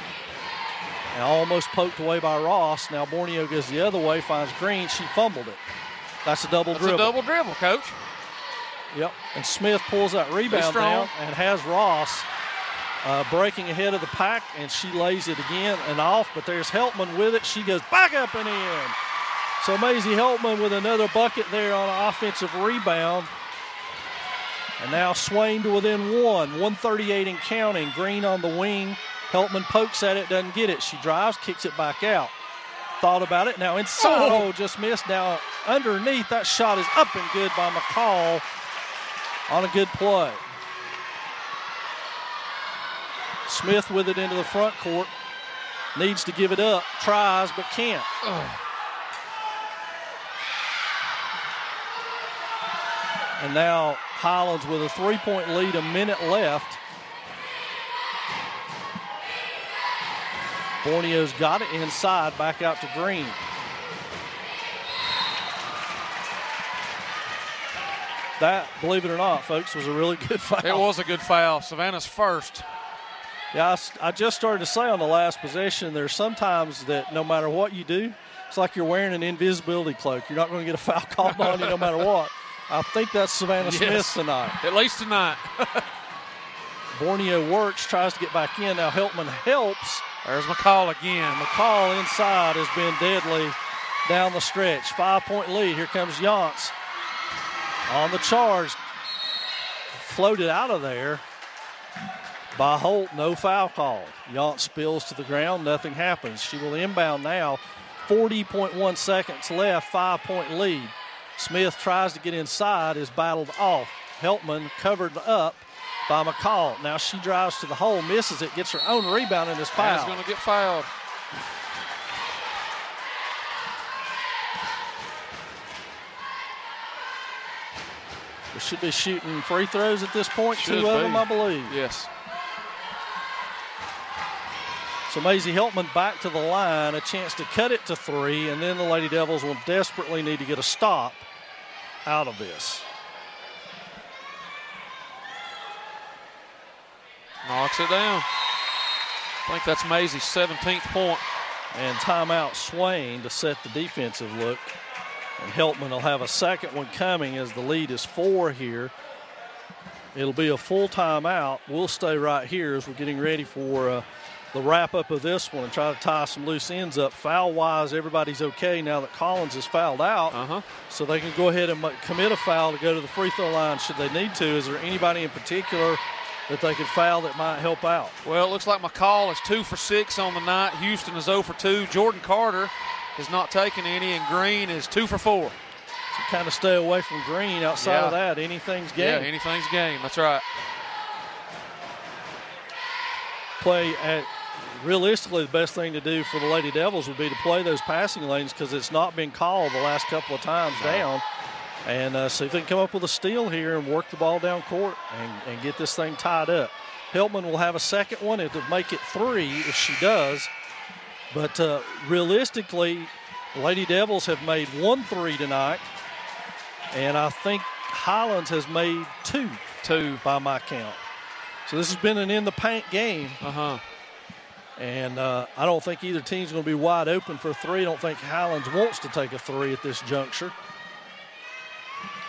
and almost poked away by Ross. Now Borneo goes the other way, finds Green. She fumbled it. That's a double dribble. That's a double dribble, Coach. Yep, and Smith pulls that rebound down and has Ross breaking ahead of the pack, and she lays it again and off, but there's Heltman with it. She goes back up and in. So Maisie Heltman with another bucket there on an offensive rebound. And now Swain to within one, 138 and counting. Green on the wing. Heltman pokes at it, doesn't get it. She drives, kicks it back out. Thought about it. Now inside, just missed. Now underneath, that shot is up and good by McCall on a good play. Smith with it into the front court. Needs to give it up. Tries, but can't. And now Highlands with a 3-point lead, a minute left. Borneo's got it inside, back out to Green. That, believe it or not, folks, was a really good foul. It was a good foul. Savannah's first. Yeah, I just started to say on the last possession, there's sometimes that no matter what you do, it's like you're wearing an invisibility cloak. You're not going to get a foul called on you no matter what. I think that's Savannah Smith tonight. At least tonight. Borneo works, tries to get back in. Now Heltman helps. There's McCall again. McCall inside has been deadly down the stretch. 5-point lead. Here comes Yance on the charge. Floated out of there by Holt. No foul call. Yance spills to the ground. Nothing happens. She will inbound now. 40.1 seconds left. 5-point lead. Smith tries to get inside, is battled off. Heltman covered up by McCall. Now she drives to the hole, misses it, gets her own rebound, and is fouled. She's going to get fouled. We should be shooting free throws at this point. Should Two of them, I believe. Yes. So Maisie Heltman back to the line, a chance to cut it to three, and then the Lady Devils will desperately need to get a stop out of this. Knocks it down. I think that's Maisie's 17th point. And timeout Swain to set the defensive look. And Heltman will have a second one coming as the lead is 4 here. It'll be a full timeout. We'll stay right here as we're getting ready for the wrap-up of this one and try to tie some loose ends up. Foul-wise, everybody's okay now that Collins is fouled out. So they can go ahead and commit a foul to go to the free throw line should they need to. Is there anybody in particular that they could foul that might help out? Well, it looks like McCall is 2 for 6 on the night. Houston is 0 for 2. Jordan Carter has not taken any, and Green is 2 for 4. So kind of stay away from Green. Outside of that, anything's game. Yeah, anything's game. That's right. Realistically, the best thing to do for the Lady Devils would be to play those passing lanes because it's not been called the last couple of times down. And see if they can come up with a steal here and work the ball down court and get this thing tied up. Heltman will have a second one. It'll make it 3 if she does. But realistically, Lady Devils have made 1 3 tonight. And I think Highlands has made 2 by my count. So this has been an in-the-paint game. And I don't think either team's going to be wide open for a 3. I don't think Highlands wants to take a 3 at this juncture.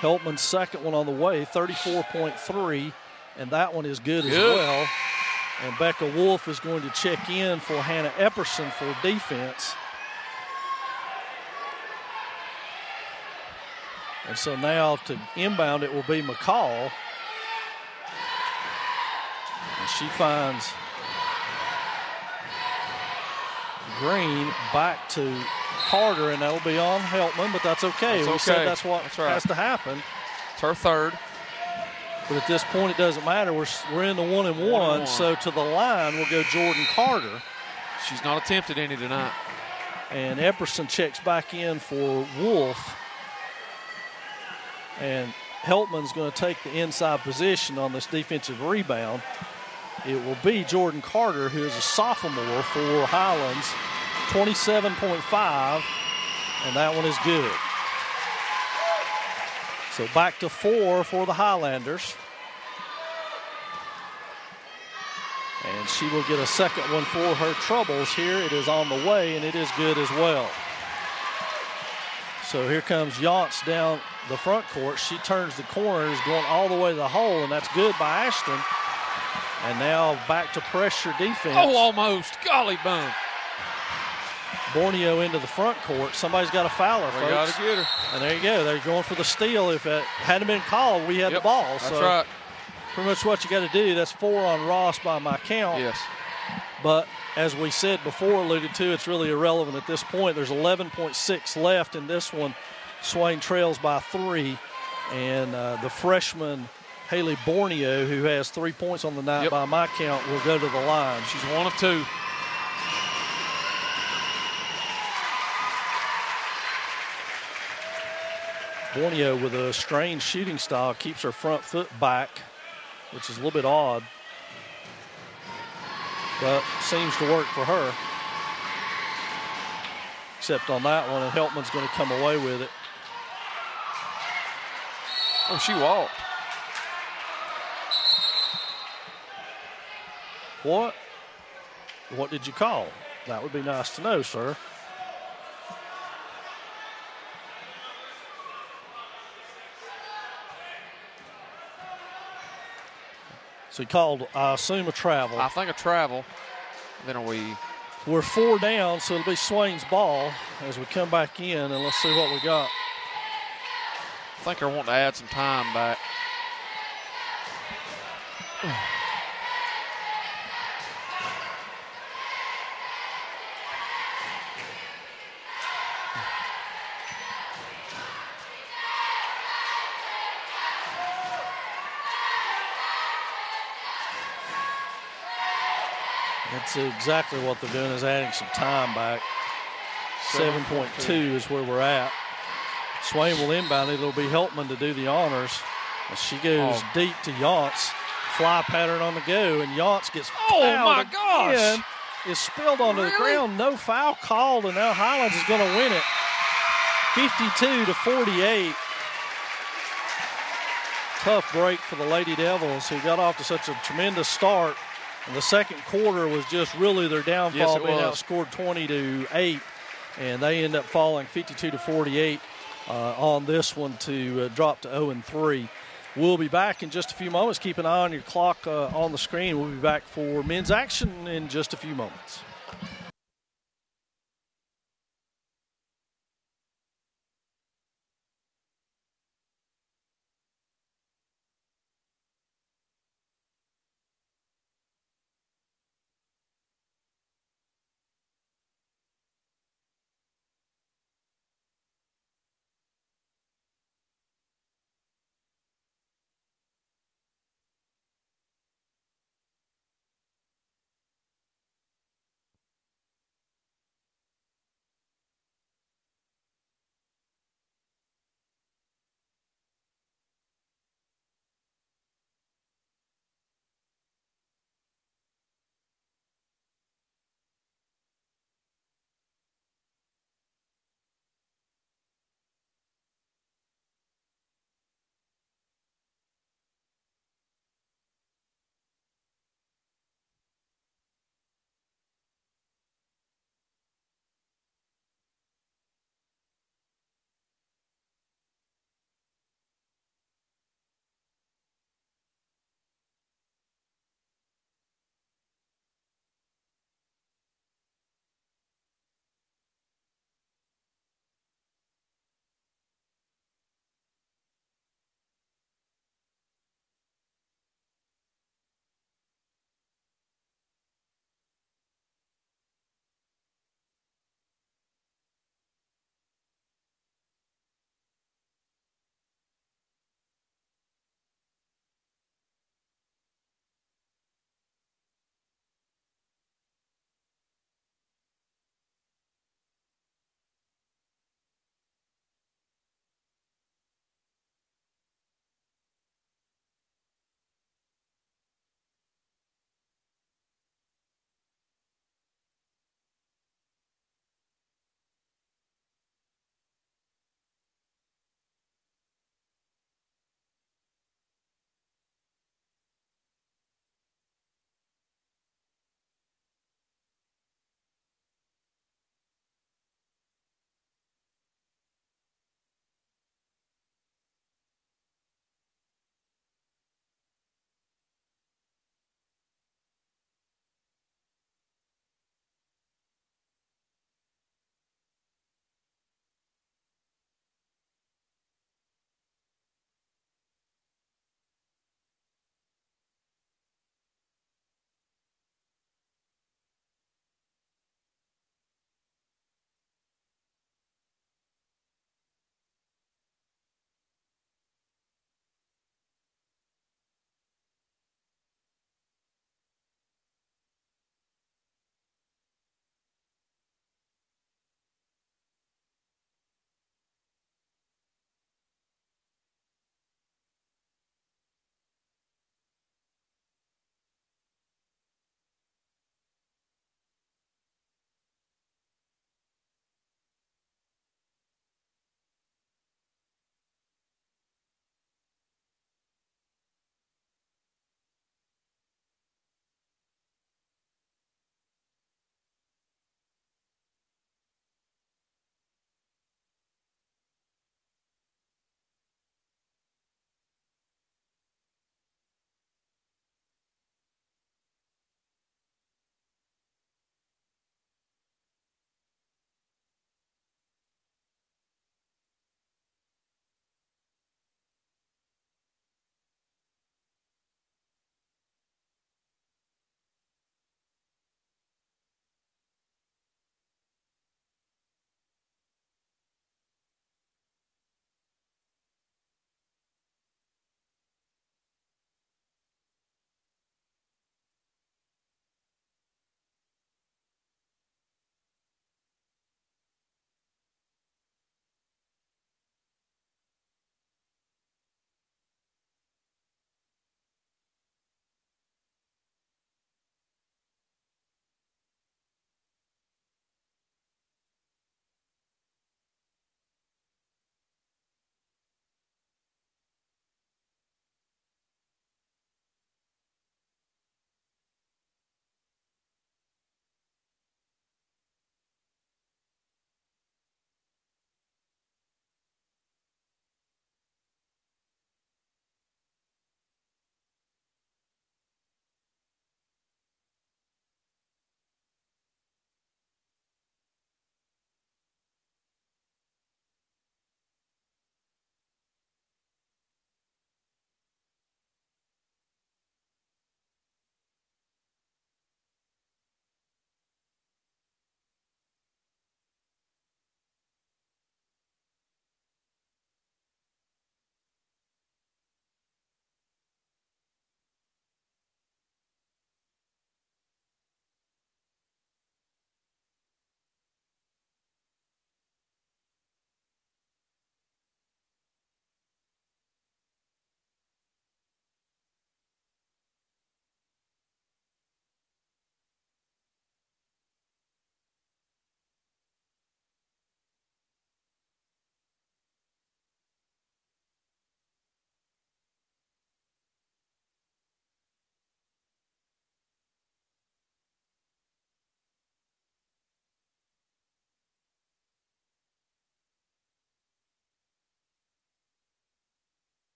Heltman's second one on the way, 34.3, and that one is good as well. And Becca Wolf is going to check in for Hannah Epperson for defense. And so now to inbound it will be McCall. And she finds Green back to Carter, and that'll be on Heltman, but that's okay. We said that's what has to happen. It's her third. But at this point, it doesn't matter. We're in the 1-and-1, so to the line will go Jordan Carter. She's not attempted any tonight. And Epperson checks back in for Wolf. And Heltman's going to take the inside position on this defensive rebound. It will be Jordan Carter, who is a sophomore for Highlands, 27.5, and that one is good. So back to 4 for the Highlanders. And she will get a second one for her troubles here. It is on the way, and it is good as well. So here comes Yance down the front court. She turns the corner, is going all the way to the hole, and that's good by Ashton. And now back to pressure defense. Oh, almost. Golly bum. Borneo into the front court. Somebody's got to foul her, folks. They got to get her. And there you go. They're going for the steal. If it hadn't been called, we had the ball. That's right. Pretty much what you got to do. That's 4 on Ross by my count. Yes. But as we said before, alluded to, it's really irrelevant at this point. There's 11.6 left in this one. Swain trails by 3. And the freshman Haley Borneo, who has 3 points on the night by my count, will go to the line. She's 1 of 2. Borneo, with a strange shooting style, keeps her front foot back, which is a little bit odd, but seems to work for her. Except on that one, and Heltman's going to come away with it. Oh, she walked. What? What did you call? That would be nice to know, sir. So he called, I assume, a travel. I think a travel. Then are we? We're 4 down, so it'll be Swain's ball as we come back in, and let's see what we got. I think I want to add some time back. That's exactly what they're doing, is adding some time back. 7.2 is where we're at. Swain will inbound it. It'll be Heltman to do the honors. As she goes deep to Yance. Fly pattern on the go, and Yance gets fouled. Oh, my gosh. Again. Is spilled onto the ground. No foul called, and now Highlands is going to win it. 52-48. Tough break for the Lady Devils, who got off to such a tremendous start The second quarter was just really their downfall, Yes, it being was. outscored 20-8, and they end up falling 52-48 on this one to drop to 0-3. We'll be back in just a few moments. Keep an eye on your clock on the screen. We'll be back for men's action in just a few moments.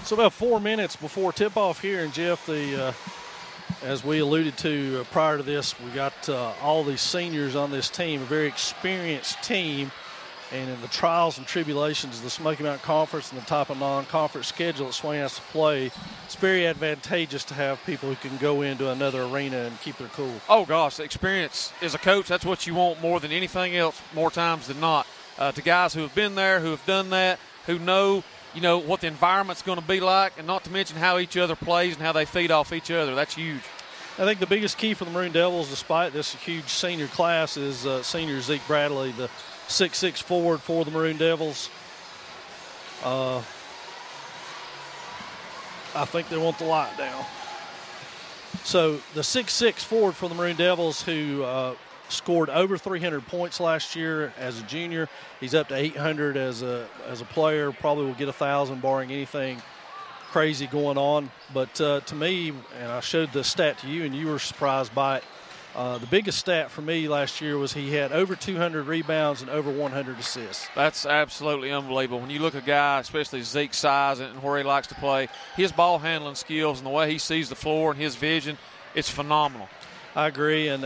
So about 4 minutes before tip-off here, and Jeff, as we alluded to prior to this, we got all these seniors on this team, a very experienced team, and in the trials and tribulations of the Smoky Mountain Conference and the type of non-conference schedule that Swain has to play, it's very advantageous to have people who can go into another arena and keep their cool. Oh, gosh, the experience as a coach, that's what you want more than anything else, more times than not. To guys who have been there, who have done that, who know what the environment's going to be like, and not to mention how each other plays and how they feed off each other. That's huge. I think the biggest key for the Maroon Devils, despite this huge senior class, is senior Zeke Bradley, the 6'6" forward for the Maroon Devils. I think they want the light down. So the 6'6" forward for the Maroon Devils, who scored over 300 points last year as a junior. He's up to 800 as a player. Probably will get 1,000 barring anything crazy going on. But to me, and I showed the stat to you and you were surprised by it, the biggest stat for me last year was he had over 200 rebounds and over 100 assists. That's absolutely unbelievable. When you look at a guy, especially Zeke's size and where he likes to play, his ball handling skills and the way he sees the floor and his vision, it's phenomenal. I agree, and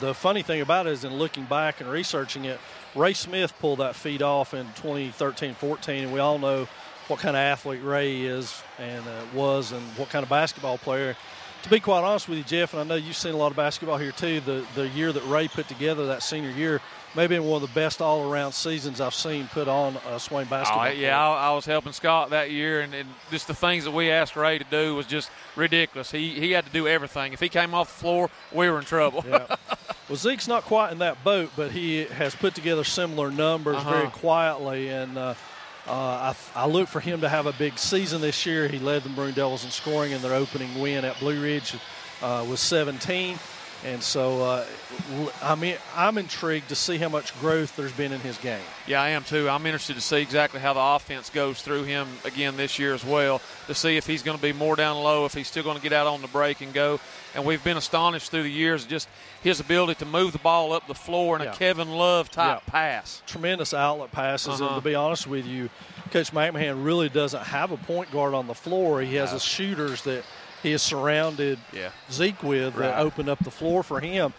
the funny thing about it is in looking back and researching it, Ray Smith pulled that feat off in 2013-14, and we all know what kind of athlete Ray is and was and what kind of basketball player. To be quite honest with you, Jeff, and I know you've seen a lot of basketball here too, the year that Ray put together, that senior year, may have been one of the best all-around seasons I've seen put on Swain basketball. I was helping Scott that year, and just the things that we asked Ray to do was just ridiculous. He had to do everything. If he came off the floor, we were in trouble. Yeah. Well, Zeke's not quite in that boat, but he has put together similar numbers very quietly, and I look for him to have a big season this year. He led the Maroon Devils in scoring in their opening win at Blue Ridge with 17. And so, I'm intrigued to see how much growth there's been in his game. Yeah, I am too. I'm interested to see exactly how the offense goes through him again this year as well, to see if he's going to be more down low, if he's still going to get out on the break and go. And we've been astonished through the years just his ability to move the ball up the floor in a Kevin Love type pass. Tremendous outlet passes. And to be honest with you, Coach McMahon really doesn't have a point guard on the floor. He has the shooters that he has surrounded Zeke with that opened up the floor for him.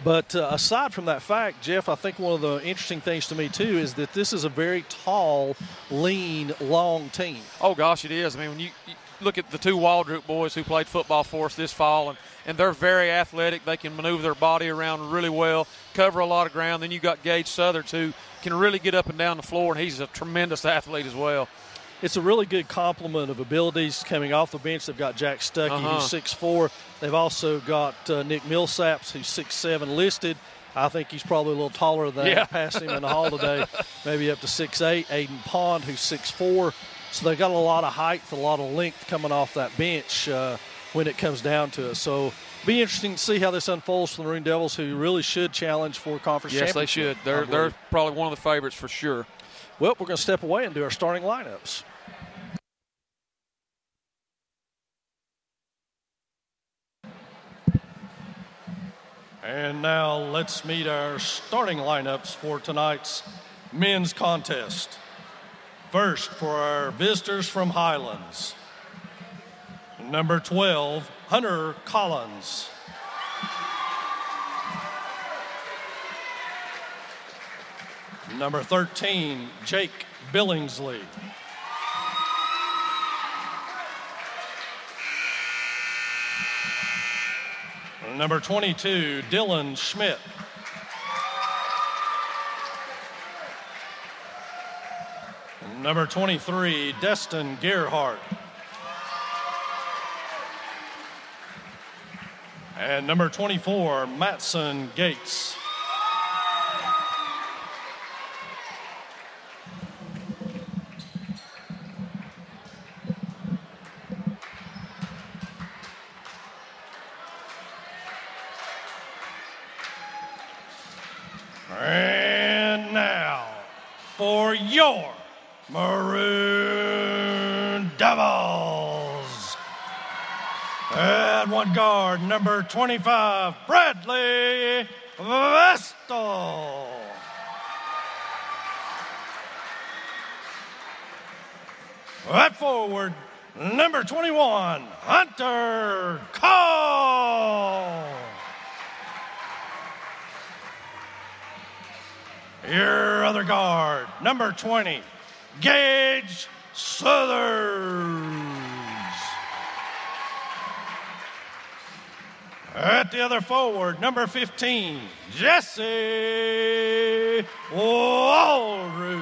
But aside from that fact, Jeff, I think one of the interesting things to me, too, is that this is a very tall, lean, long team. Oh, gosh, it is. I mean, when you look at the two Waldroop boys who played football for us this fall, and they're very athletic. They can maneuver their body around really well, cover a lot of ground. Then you got Gage Southerns, who can really get up and down the floor, and he's a tremendous athlete as well. It's a really good complement of abilities coming off the bench. They've got Jack Stuckey, who's 6'4". They've also got Nick Millsaps, who's 6'7", listed. I think he's probably a little taller than I passed him in the hall today, maybe up to 6'8". Aiden Pond, who's 6'4". So they've got a lot of height, a lot of length coming off that bench when it comes down to it. So be interesting to see how this unfolds for the Maroon Devils, who really should challenge for conference championship. Yes, they should. They're probably one of the favorites for sure. Well, we're going to step away and do our starting lineups. And now let's meet our starting lineups for tonight's men's contest. First, for our visitors from Highlands, number 12, Hunter Collins. Number 13, Jake Billingsley. Number 22, Dylan Schmidt. Number 23, Destin Gerhardt. And number 24, Matson Gates. And now, for your Maroon Devils, at one guard, number 25, Bradley Vestal. At forward, number 21, Hunter Call. Your other guard, number 20, Gage Southers. At the other forward, number 15, Jesse Walrus.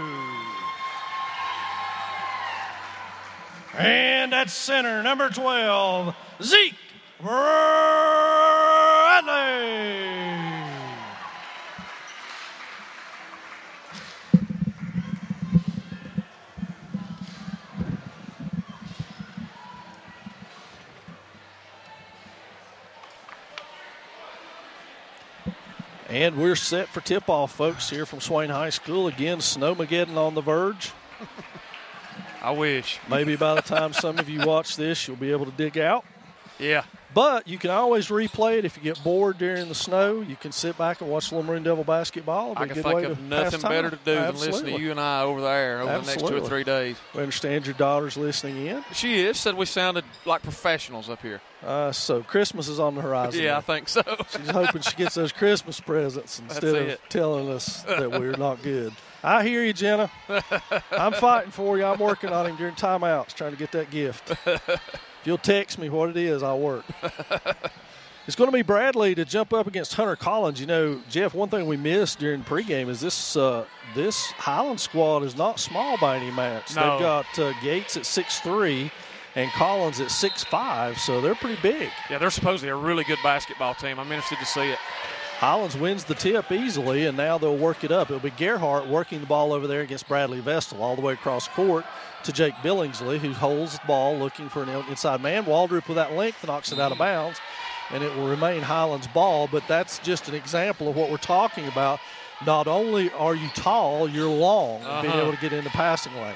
And at center, number 12, Zeke Bradley. And we're set for tip-off, folks, here from Swain High School. Again, Snowmageddon on the verge. I wish. Maybe by the time some of you watch this, you'll be able to dig out. Yeah. But you can always replay it if you get bored during the snow. You can sit back and watch a little Maroon Devil basketball. I can think of nothing better to do than listen to you and I over there over the next 2 or 3 days. We understand your daughter's listening in. She is. Said we sounded like professionals up here. So Christmas is on the horizon. Yeah, I think so. She's hoping she gets those Christmas presents instead of telling us that we're not good. I hear you, Jenna. I'm fighting for you. I'm working on him during timeouts, trying to get that gift. If you'll text me what it is, I'll work. It's going to be Bradley to jump up against Hunter Collins. You know, Jeff, one thing we missed during pregame is this Highlands squad is not small by any match. No. They've got Gates at 6'3", and Collins at 6'5", so they're pretty big. Yeah, they're supposedly a really good basketball team. I'm interested to see it. Highlands wins the tip easily, and now they'll work it up. It'll be Gerhardt working the ball over there against Bradley Vestal all the way across court to Jake Billingsley, who holds the ball looking for an inside man. Waldrop with that length knocks it out of bounds, and it will remain Highlands' ball. But that's just an example of what we're talking about. Not only are you tall, you're long, being able to get in the passing lane.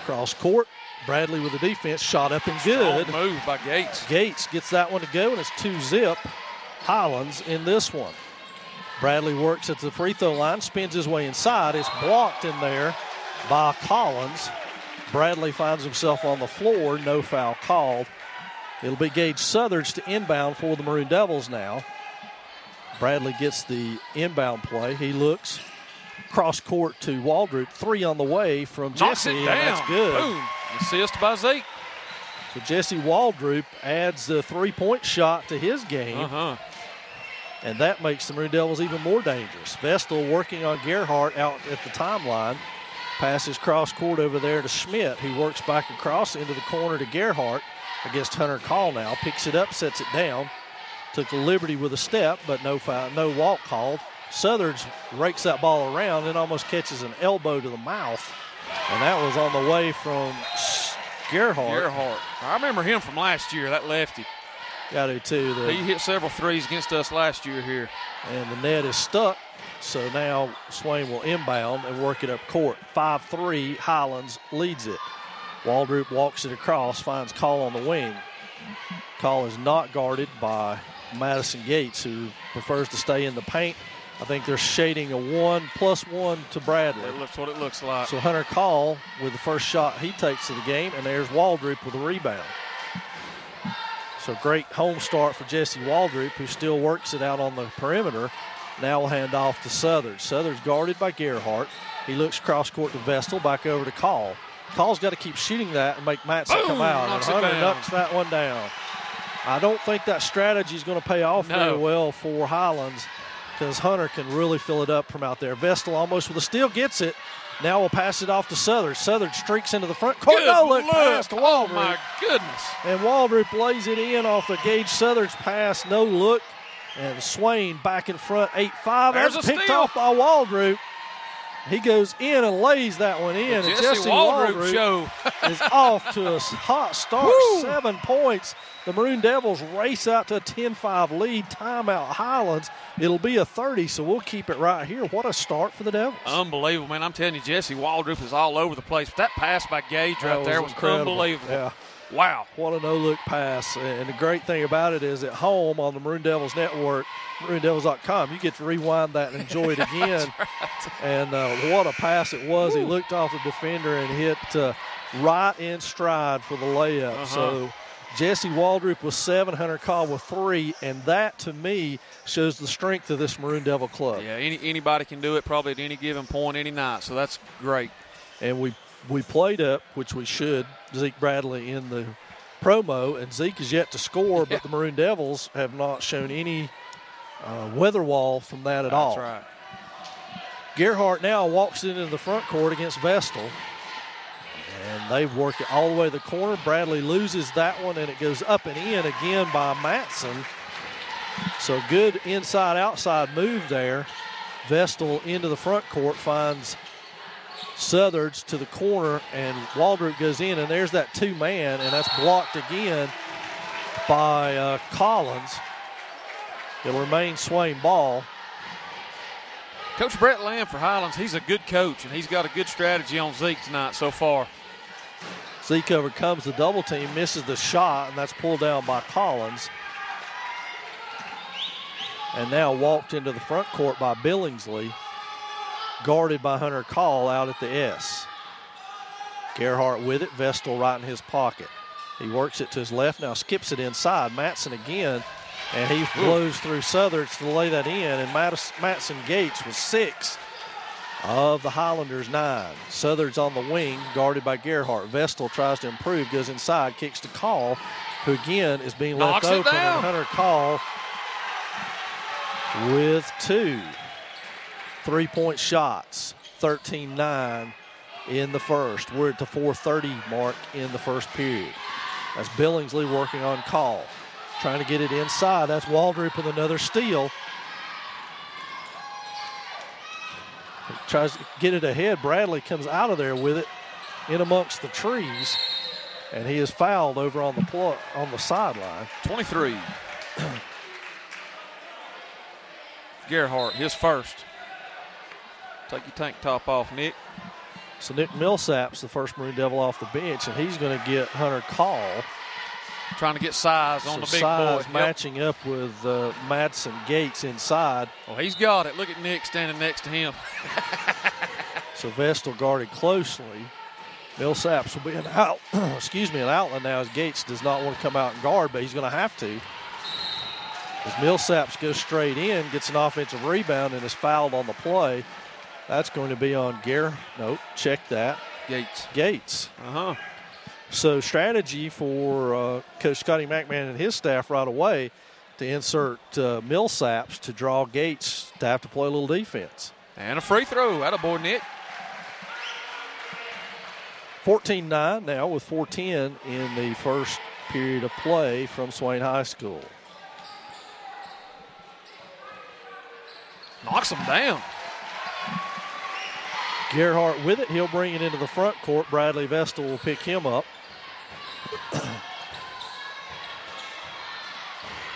Cross court, Bradley with the defense, shot up and good. Strong move by Gates. Gates gets that one to go, and it's 2-zip. Highlands in this one. Bradley works at the free throw line, spins his way inside. It's blocked in there by Collins. Bradley finds himself on the floor, no foul called. It'll be Gage Southers to inbound for the Maroon Devils now. Bradley gets the inbound play. He looks cross court to Waldrop. 3 on the way from Knocks Jesse, it down. and that's good. Boom. Assist by Zeke. So Jesse Waldrop adds the three-point shot to his game. And that makes the Maroon Devils even more dangerous. Vestal working on Gerhardt out at the timeline. Passes cross court over there to Schmidt, who works back across into the corner to Gerhardt against Hunter Call now. Picks it up, sets it down. Took the liberty with a step, but no foul, no walk called. Southers rakes that ball around and almost catches an elbow to the mouth. And that was on the way from Gerhardt. I remember him from last year, that lefty. Got to too. He hit several threes against us last year here. And the net is stuck, so now Swain will inbound and work it up court. 5-3, Highlands leads it. Waldrop walks it across, finds Call on the wing. Call is not guarded by Madison Gates, who prefers to stay in the paint. I think they're shading a 1+1 to Bradley. That's what it looks like. So Hunter Call with the first shot he takes of the game, and there's Waldrop with a rebound. So great home start for Jesse Waldrop, who still works it out on the perimeter. Now will hand off to Southers. Southers guarded by Gerhardt. He looks cross court to Vestal, back over to Call. Call's got to keep shooting that and make Matson come out. And Hunter knocks that one down. I don't think that strategy is going to pay off very well for Highlands, because Hunter can really fill it up from out there. Vestal almost with a steal, gets it. Now we'll pass it off to Southers. Southers streaks into the front court. No look pass to Waldrop. Oh, my goodness. And Waldrop lays it in off the Gage Southers pass. No look. And Swain back in front, 8-5. There's That's a picked steal off by Waldrop. He goes in and lays that one in. The and Jesse Waldrop show is off to a hot start. 7 points. The Maroon Devils race out to a 10-5 lead. Timeout Highlands. It'll be a 30, so we'll keep it right here. What a start for the Devils. Unbelievable, man. I'm telling you, Jesse Waldrop is all over the place. That pass by Gage right there was unbelievable. Yeah. Wow. What a no-look pass. And the great thing about it is at home on the Maroon Devils Network, MaroonDevils.com, you get to rewind that and enjoy it again. Right. And what a pass it was. He looked off the defender and hit right in stride for the layup. So Jesse Waldrop with 7, Hunter Call with 3, and that, to me, shows the strength of this Maroon Devil club. Yeah, anybody can do it probably at any given point, any night, so that's great. And we played up, which we should, Zeke Bradley in the promo, and Zeke is yet to score, but the Maroon Devils have not shown any weather wall from that at all. That's right. Gerhardt now walks into the front court against Vestal. And they work it all the way to the corner. Bradley loses that one, and it goes up and in again by Matson. So good inside-outside move there. Vestal into the front court, finds Southards to the corner, and Waldrop goes in, and there's that two-man, and that's blocked again by Collins. It'll remain Swain ball. Coach Brett Lamb for Highlands, he's a good coach, and he's got a good strategy on Zeke tonight so far. Zeke overcomes the double team, misses the shot, and that's pulled down by Collins. And now walked into the front court by Billingsley, guarded by Hunter Call out at the S. Gerhardt with it, Vestal right in his pocket. He works it to his left, now skips it inside. Matson again, and he blows through Southards to lay that in, and Matson Gates was 6 of the Highlanders' 9. Southards on the wing, guarded by Gerhardt. Vestal tries to improve, goes inside, kicks to Call, who again is being left open. And Hunter Call with 2 3-point shots, 13-9 in the first. We're at the 4:30 mark in the first period. That's Billingsley working on Call, trying to get it inside. That's Waldrop with another steal. Tries to get it ahead. Bradley comes out of there with it in amongst the trees, and he is fouled over on the sideline. 23. Gerhardt, his first. Take your tank top off, Nick. So Nick Millsap's the first Maroon Devil off the bench, and he's going to get Hunter Call. Trying to get size on the big size boy. Matching up with Madsen Gates inside. Well, he's got it. Look at Nick standing next to him. So Vestal guarded closely. Millsaps will be an outlet now, as Gates does not want to come out and guard, but he's going to have to. As Millsaps goes straight in, gets an offensive rebound, and is fouled on the play. That's going to be on check that. Gates. So strategy for Coach Scotty McMahon and his staff right away to insert Millsaps to draw Gates to have to play a little defense. And a free throw. Attaboy, Nick. 14-9 now with 4:10 in the first period of play from Swain High School. Knocks him down. Gerhardt with it. He'll bring it into the front court. Bradley Vestal will pick him up.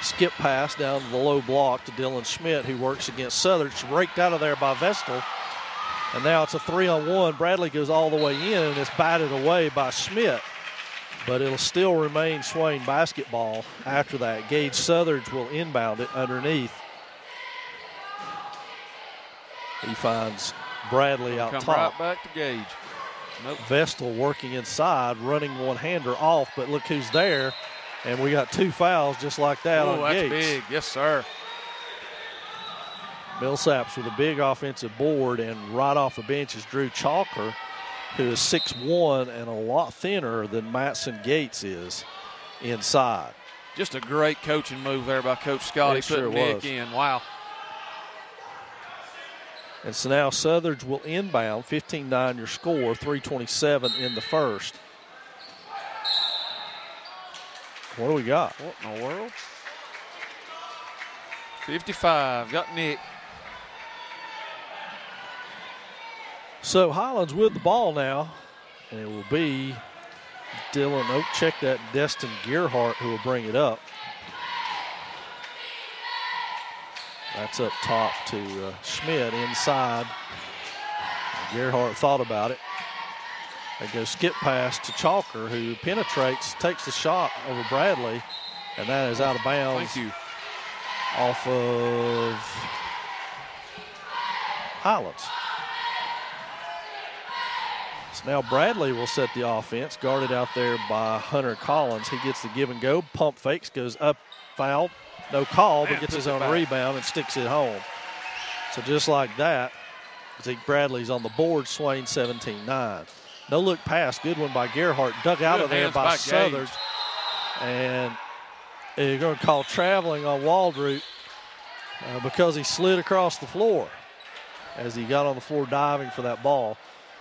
Skip pass down the low block to Dylan Schmidt, who works against Southards. Raked out of there by Vestal. And now it's a 3-on-1. Bradley goes all the way in, and it's batted away by Schmidt. But it'll still remain Swain basketball after that. Gage Southards will inbound it underneath. He finds Bradley out top. Right back to Gage. Nope. Vestal working inside, running one-hander off, but look who's there. And we got 2 fouls just like that on that's Gates. Big. Yes, sir. Millsaps with a big offensive board, and right off the bench is Drew Chalker, who is 6'1" and a lot thinner than Matson Gates is inside. Just a great coaching move there by Coach Scotty, putting Nick in. Wow. And so now Southards will inbound, 15-9 your score, 3:27 in the first. What do we got? What in the world? 55, got Nick. So Highlands with the ball now, and it will be Destin Gerhardt who will bring it up. That's up top to Schmidt inside. Gerhardt thought about it. They go skip pass to Chalker, who penetrates, takes the shot over Bradley, and that is out of bounds. Thank you. Off of Highlands. So now Bradley will set the offense, guarded out there by Hunter Collins. He gets the give and go, pump fakes, goes up, foul, no call, but gets his own rebound and sticks it home. So just like that, Zeke Bradley's on the board, Swain 17-9. No look pass, good one by Gerhardt, dug out of there by Southard. And you're going to call traveling on Waldroot because he slid across the floor as he got on the floor diving for that ball.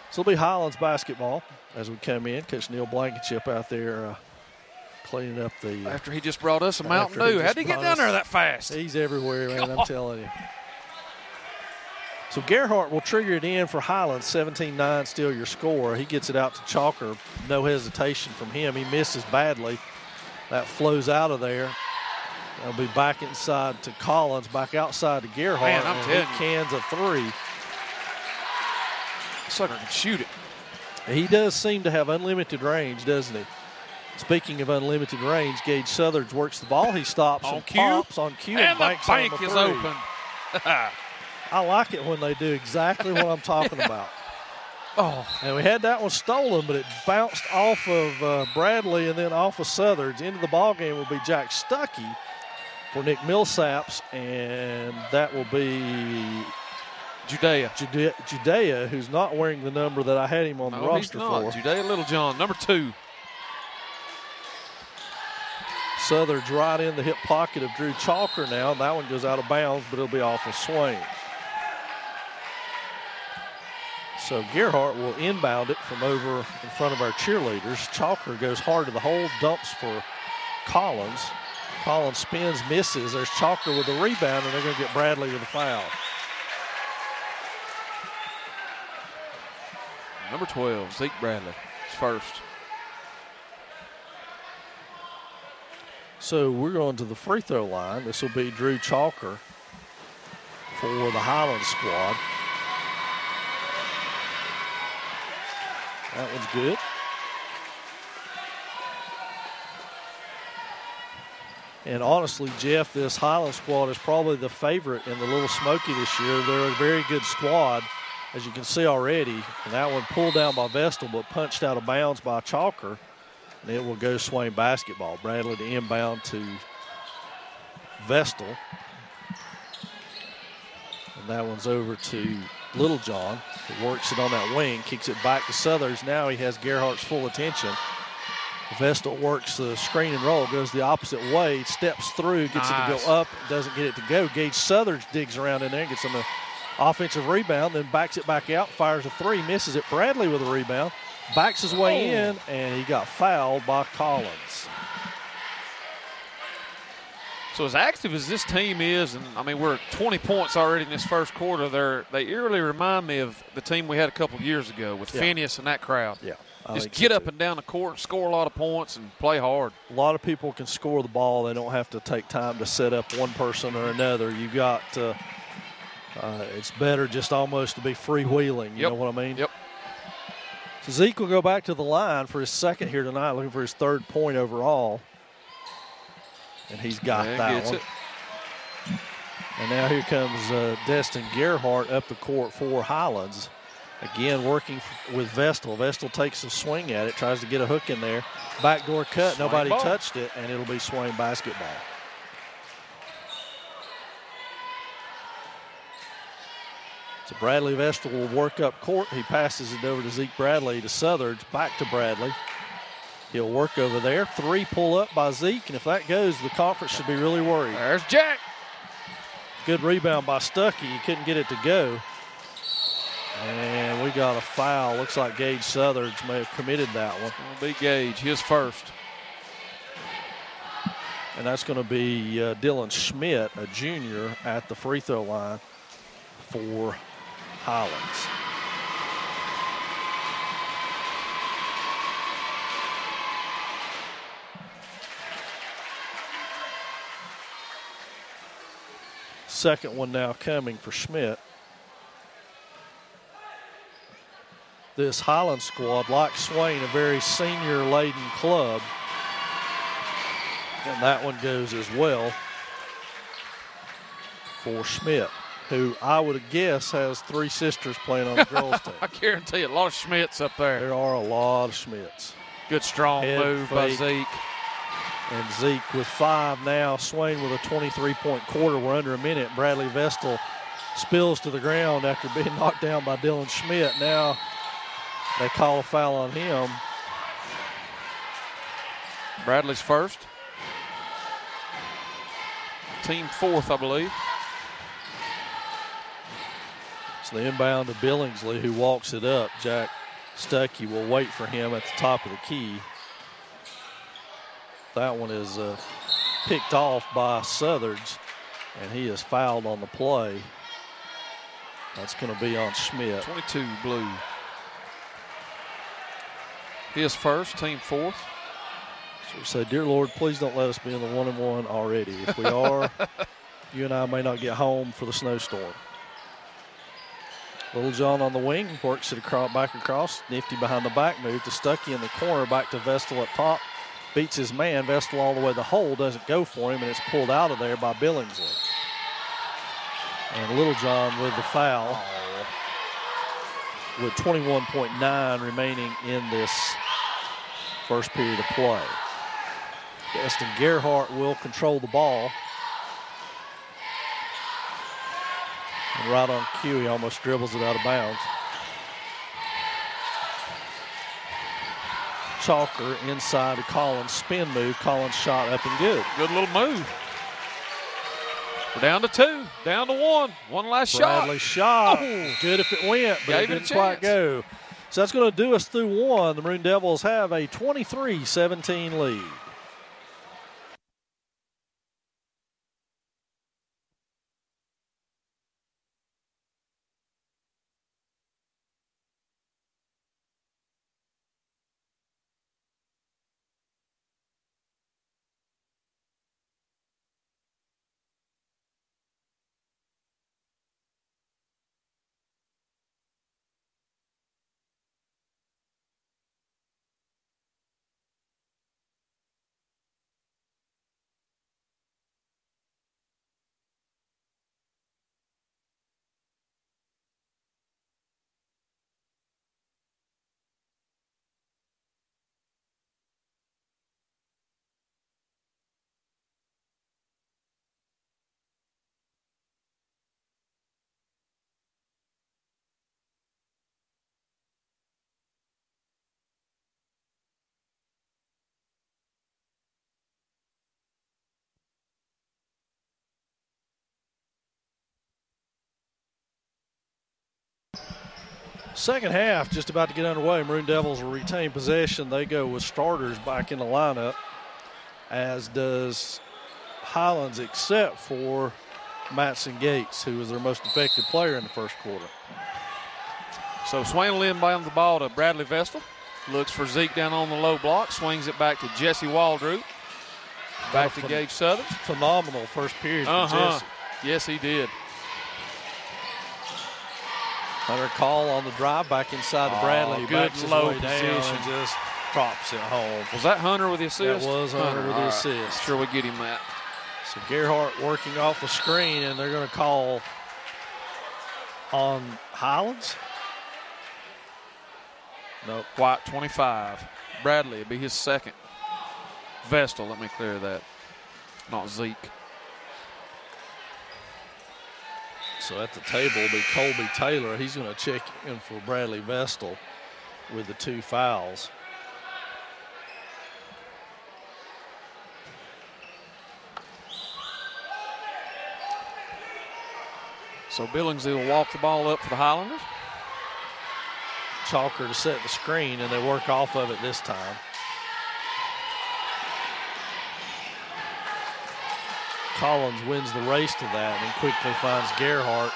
So it'll be Highlands basketball as we come in. Coach Neil Blankenship out there cleaning up the... After he just brought us a Mountain Dew. How'd he get down there that fast? He's everywhere, man, I'm telling you. So Gerhardt will trigger it in for Highlands, 17-9 still your score. He gets it out to Chalker, no hesitation from him. He misses badly. That flows out of there. They'll be back inside to Collins, back outside to Gerhardt. Man, I'm telling you. He cans a three. Sucker can shoot it. He does seem to have unlimited range, doesn't he? Speaking of unlimited range, Gage Southard works the ball. He stops on and cue. pops on cue and banks the bank on the is three. open. I like it when they do exactly what I'm talking about. Oh, and we had that one stolen, but it bounced off of Bradley and then off of Southard's. Into the ball game will be Jack Stuckey for Nick Millsaps, and that will be Judea, who's not wearing the number that I had him on the roster for. Judea Littlejohn, number 2. Southard's right in the hip pocket of Drew Chalker now, and that one goes out of bounds, but it'll be off of Swain. So Gerhardt will inbound it from over in front of our cheerleaders. Chalker goes hard to the hole, dumps for Collins. Collins spins, misses. There's Chalker with the rebound, and they're going to get Bradley with a foul. Number 12, Zeke Bradley, is first. So we're going to the free throw line. This will be Drew Chalker for the Highlands squad. That one's good. And honestly, Jeff, this Highlands squad is probably the favorite in the Little Smoky this year. They're a very good squad, as you can see already. And that one pulled down by Vestal, but punched out of bounds by Chalker. And it will go Swain basketball. Bradley to inbound to Vestal. And that one's over to Littlejohn, who works it on that wing, kicks it back to Southers. Now he has Gerhardt's full attention. Vestal works the screen and roll, goes the opposite way, steps through, gets it to go up, doesn't get it to go. Gage Southers digs around in there, gets on the offensive rebound, then backs it back out, fires a three, misses it. Bradley with a rebound, backs his way in, and he got fouled by Collins. So as active as this team is, and I mean we're 20 points already in this first quarter, they eerily remind me of the team we had a couple of years ago with Phineas and that crowd. Yeah, just get up and down the court, score a lot of points, and play hard. A lot of people can score the ball. They don't have to take time to set up one person or another. You got it's better just almost to be freewheeling. You know what I mean? Yep. So Zeke will go back to the line for his second here tonight, looking for his third point overall. And he's got that one. And now here comes Destin Gerhardt up the court for Highlands. Again, working with Vestal. Vestal takes a swing at it, tries to get a hook in there. Backdoor cut, nobody touched it, and it'll be Swain basketball. So Bradley Vestal will work up court. He passes it over to Zeke Bradley to Southard, back to Bradley. He'll work over there. Three pull up by Zeke, and if that goes, the conference should be really worried. There's Jack. Good rebound by Stuckey. He couldn't get it to go. And we got a foul. Looks like Gage Southard may have committed that one. It'll be Gage, his first. And that's going to be Dylan Schmidt, a junior, at the free throw line for Highlands. Second one now coming for Schmidt. This Highlands squad, like Swain, a very senior-laden club. And that one goes as well for Schmidt. who I would guess has 3 sisters playing on the girls' team. I guarantee it. A lot of Schmitz up there. There are a lot of Schmitz. Good strong move by Zeke. And Zeke with 5 now. Swain with a 23-point quarter. We're under a minute. Bradley Vestal spills to the ground after being knocked down by Dylan Schmidt. Now they call a foul on him. Bradley's first. Team 4th, I believe. So the inbound to Billingsley, who walks it up. Jack Stuckey will wait for him at the top of the key. That one is picked off by Southards, and he is fouled on the play. That's going to be on Schmidt. 22 blue. His first, team 4th. So we say, dear Lord, please don't let us be in the 1-1 already. If we are, you and I may not get home for the snowstorm. Little John on the wing, works it back across. Nifty behind the back move to Stuckey in the corner, back to Vestal up top. Beats his man. Vestal all the way to the hole, doesn't go for him, and it's pulled out of there by Billingsley. And Little John with the foul with 21.9 remaining in this first period of play. Destin Gerhardt will control the ball. And right on cue, he almost dribbles it out of bounds. Chalker inside to Collins. Spin move. Collins shot up and good. Good little move. We're down to 2, down to 1. One last Bradley shot. Oh. Good if it went, but Gave it didn't quite go. So that's going to do us through 1. The Maroon Devils have a 23-17 lead. Second half just about to get underway. Maroon Devils will retain possession. They go with starters back in the lineup, as does Highlands, except for Matson Gates, who was their most effective player in the first quarter. So Swain will inbound the ball to Bradley Vestal. Looks for Zeke down on the low block. Swings it back to Jesse Waldroop. Back to Gage Southern. Phenomenal first period for Jesse. Yes, he did. Hunter Call on the drive back inside to Bradley. Good low position. And just drops it home. Was that Hunter with the assist? That was Hunter with the assist. Sure we get him that. So Gerhardt working off a screen, and they're going to call on Highlands. Nope. White 25. Bradley would be his second. Vestal, let me clear that. Not Zeke. So at the table will be Colby Taylor. He's going to check in for Bradley Vestal with the 2 fouls. So Billingsley will walk the ball up for the Highlanders. Chalker to set the screen, and they work off of it this time. Collins wins the race to that and quickly finds Gerhardt.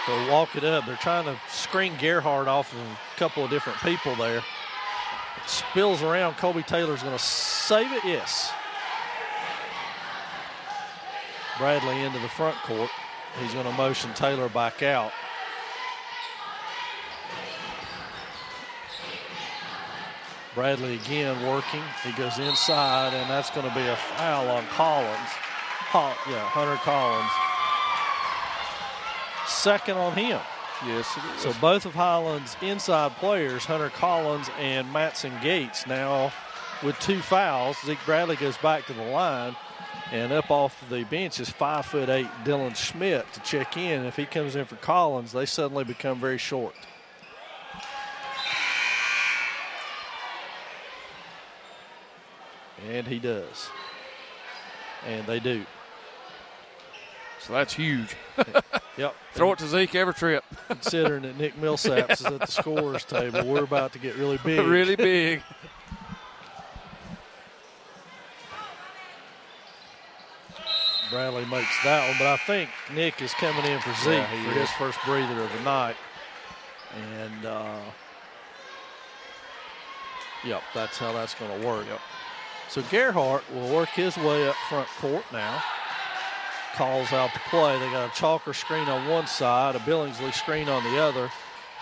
They'll walk it up. They're trying to screen Gerhardt off of a couple of different people there. It spills around. Colby Taylor's going to save it. Yes. Bradley into the front court. He's going to motion Taylor back out. Bradley again working. He goes inside, and that's going to be a foul on Collins. Hunter Collins. second on him. Yes, it is. So both of Highlands' inside players, Hunter Collins and Matson Gates, now with 2 fouls. Zeke Bradley goes back to the line, and up off the bench is 5'8" Dylan Schmidt to check in. If he comes in for Collins, they suddenly become very short. And he does. And they do. So that's huge. Yep. Throw it to Zeke every trip. Considering that Nick Millsaps is at the scorer's table, we're about to get really big. Really big. Bradley makes that one, but I think Nick is coming in for Zeke for his first breather of the night. And, yep, that's how that's going to work. Yep. So Gerhardt will work his way up front court now. Calls out the play. They got a Chalker screen on one side, a Billingsley screen on the other.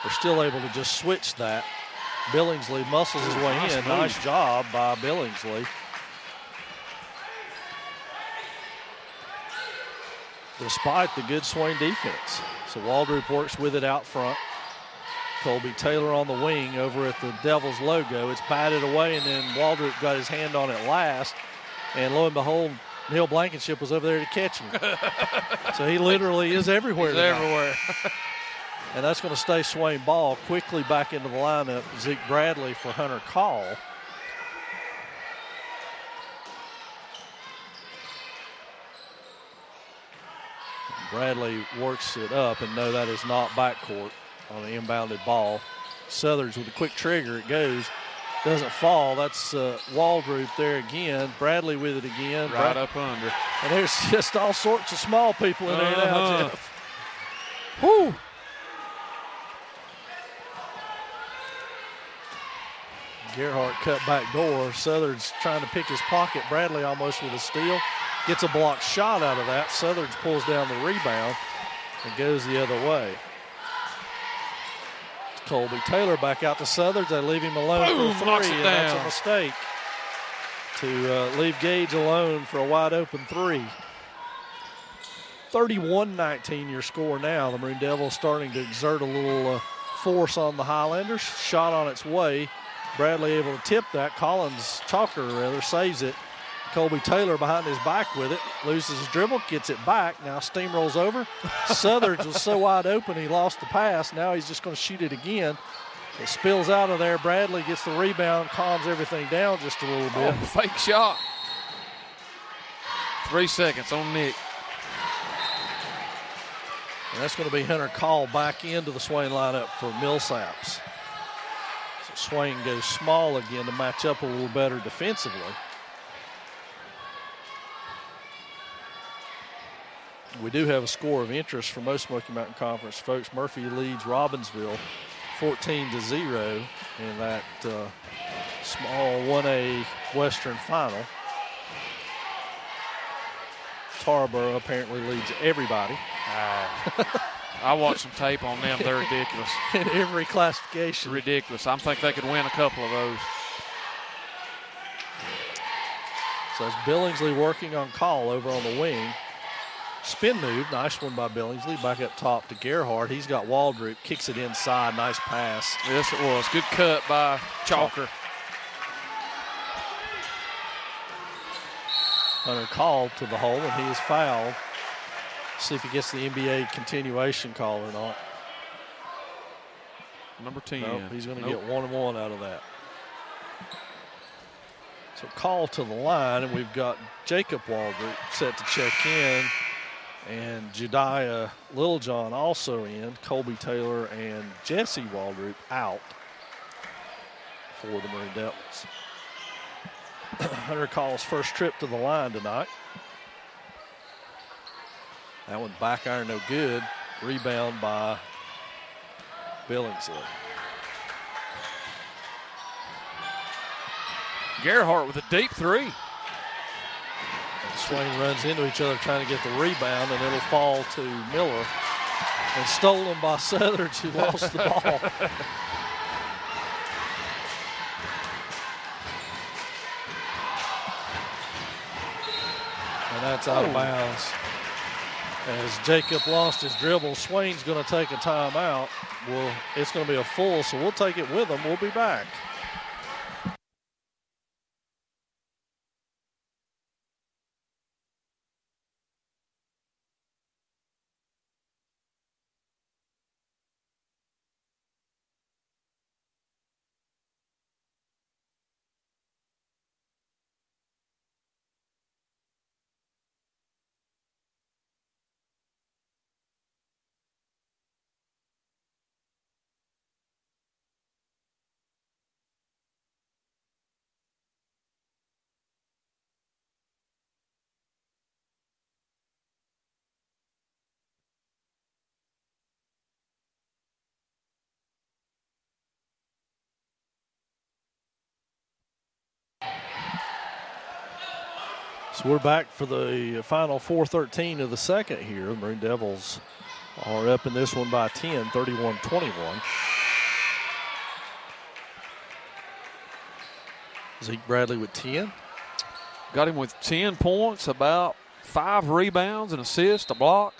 They're still able to just switch that. Billingsley muscles his way in. Nice job by Billingsley. Despite the good Swain defense. So Waldrop works with it out front. Colby Taylor on the wing over at the Devils logo. It's batted away, and then Waldrop got his hand on it last. And lo and behold, Neil Blankenship was over there to catch him. So he literally is everywhere. He's everywhere. And that's going to stay Swain ball. Quickly back into the lineup, Zeke Bradley for Hunter Call. Bradley works it up, and no, that is not backcourt on the inbounded ball. Southers with a quick trigger, it goes. Doesn't fall. That's Waldrop there again. Bradley with it again. Right up under. And there's just all sorts of small people in there now, Jeff. Whoo! Gerhardt cut back door. Southard's trying to pick his pocket. Bradley almost with a steal. Gets a blocked shot out of that. Southard's pulls down the rebound and goes the other way. Colby Taylor back out to Southern. They leave him alone for a three, knocks it and down. that's a mistake to leave Gage alone for a wide-open three. 31-19 your score now. The Maroon Devils starting to exert a little force on the Highlanders. Shot on its way. Bradley able to tip that. Chalker rather, saves it. Colby Taylor behind his back with it, loses his dribble, gets it back, now steamrolls over. Southers was so wide open he lost the pass. Now he's just going to shoot it again. It spills out of there. Bradley gets the rebound, calms everything down just a little bit. Oh, fake shot. 3 seconds on Nick. And that's going to be Hunter Call back into the Swain lineup for Millsaps. So Swain goes small again to match up a little better defensively. We do have a score of interest for most Smoky Mountain Conference folks. Murphy leads Robbinsville 14-0 in that small 1A Western final. Tarboro apparently leads everybody. I watched some tape on them. They're ridiculous. In every classification. Ridiculous. I think they could win a couple of those. So it's Billingsley working on Call over on the wing. Spin move, nice one by Billingsley. Back up top to Gerhardt. He's got Waldrop, kicks it inside, nice pass. Yes, it was. Good cut by Chalker. Hunter Call to the hole, and he is fouled. See if he gets the NBA continuation call or not. Number 10. Nope, he's going to get 1-1 out of that. So Call to the line, and we've got Jacob Waldrop set to check in. And Jediah Littlejohn also in. Colby Taylor and Jesse Waldrop out for the Maroon Devils. Hunter Call's first trip to the line tonight. That one back iron no good. Rebound by Billingsley. Gerhardt with a deep three. Swain runs into each other trying to get the rebound, and it'll fall to Miller. And stolen by Southers, who lost the ball. And that's out of bounds. As Jacob lost his dribble, Swain's going to take a timeout. It's going to be a full, so we'll take it with them. We'll be back. So we're back for the final 4:13 of the second here. The Maroon Devils are up in this one by 10, 31-21. Zeke Bradley with 10. Got him with 10 points, about 5 rebounds, an assist, a block.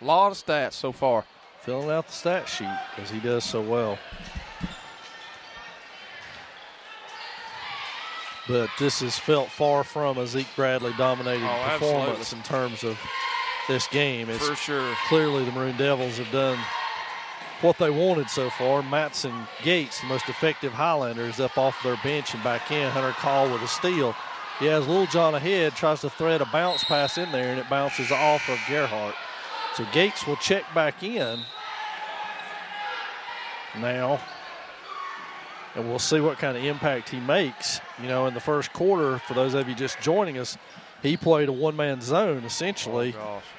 A lot of stats so far. Filling out the stat sheet as he does so well. But this is felt far from a Zeke Bradley dominated performance absolutely. in terms of this game. It's for sure. Clearly the Maroon Devils have done what they wanted so far. Matson Gates, the most effective Highlanders, up off their bench and back in. Hunter Call with a steal. He has Little John ahead, tries to thread a bounce pass in there, and it bounces off of Gerhardt. So Gates will check back in now. And we'll see what kind of impact he makes. You know, in the first quarter, for those of you just joining us, he played a one-man zone, essentially,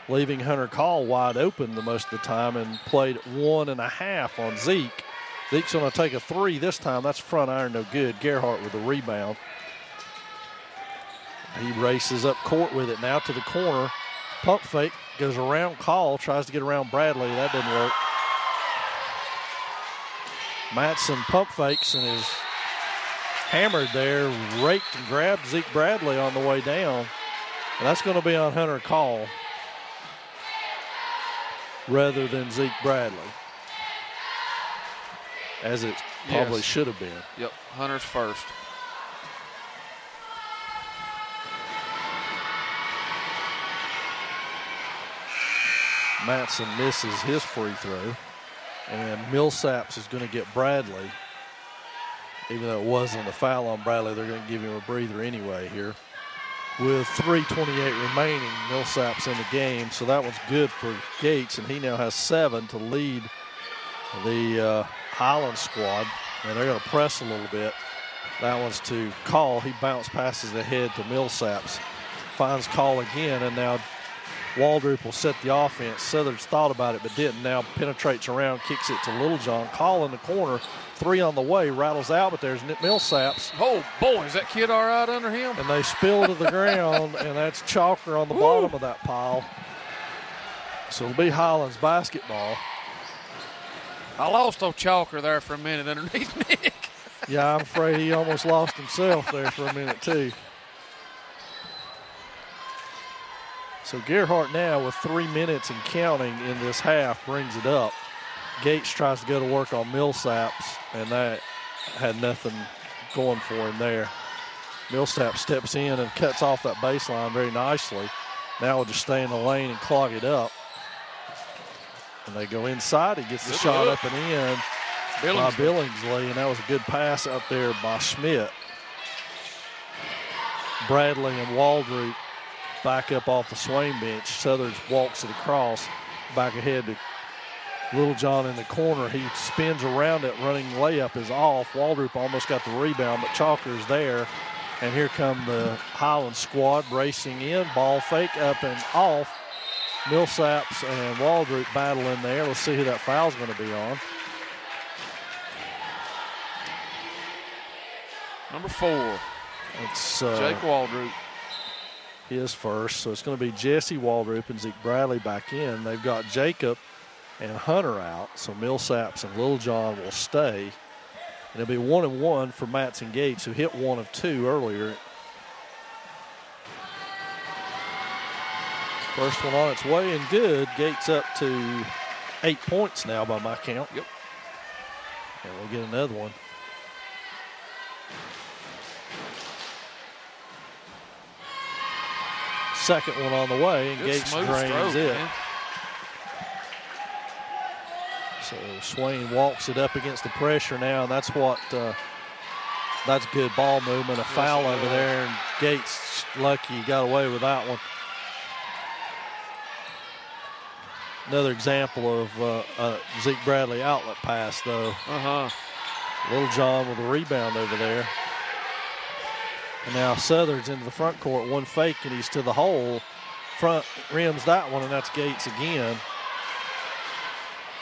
leaving Hunter Call wide open the most of the time and played 1.5 on Zeke. Zeke's going to take a 3 this time. That's front iron, no good. Gerhardt with a rebound. He races up court with it now to the corner. Pump fake, goes around Call, tries to get around Bradley. That didn't work. Matson pump fakes and is hammered there, raked and grabbed Zeke Bradley on the way down. And that's going to be on Hunter Call rather than Zeke Bradley, as it probably should have been. Yep, Hunter's first. Matson misses his free throw. And Millsaps is going to get Bradley. Even though it wasn't a foul on Bradley, they're going to give him a breather anyway here. With 3:28 remaining, Millsaps in the game. So that one's good for Gates, and he now has 7 to lead the Highlands squad. And they're going to press a little bit. That one's to Call. He bounce passes ahead to Millsaps. Finds Call again, and now Waldrop will set the offense. Southard's thought about it but didn't. Now penetrates around, kicks it to Littlejohn. Call in the corner, 3 on the way, rattles out, but there's Millsaps. Oh, boy, is that kid all right under him? And they spill to the ground, and that's Chalker on the bottom of that pile. So it'll be Highlands basketball. I lost old Chalker there for a minute underneath Nick. Yeah, I'm afraid he almost lost himself there for a minute too. So Gerhardt now with 3 minutes and counting in this half brings it up. Gates tries to go to work on Millsaps, and that had nothing going for him there. Millsap steps in and cuts off that baseline very nicely. Now we'll just stay in the lane and clog it up. And they go inside. He gets the shot up and in by Billingsley, and that was a good pass out there by Schmidt. Bradley and Waldrop back up off the Swain bench. Southern walks it across, back ahead to Littlejohn in the corner. He spins around it, running layup is off. Waldrop almost got the rebound, but Chalker's there. And here come the Highlands squad racing in. Ball fake up and off. Millsaps and Waldrop battle in there. Let's see who that foul's going to be on. Number 4. It's Jake Waldrop. His first. So it's going to be Jesse Waldrop and Zeke Bradley back in. They've got Jacob and Hunter out. So Millsaps and Littlejohn will stay. And it'll be 1-1 for Matson Gates, who hit 1 of 2 earlier. First one on its way and good. Gates up to 8 points now by my count. Yep. And we'll get another one. Second one on the way, and Gates drains it. Man. So Swain walks it up against the pressure now, and that's what that's good ball movement. A foul over there, and Gates lucky he got away with that one. Another example of Zeke Bradley outlet pass, though. Little John with a rebound over there. And now Southern's into the front court, one fake, and he's to the hole. Front rims that one, and that's Gates again.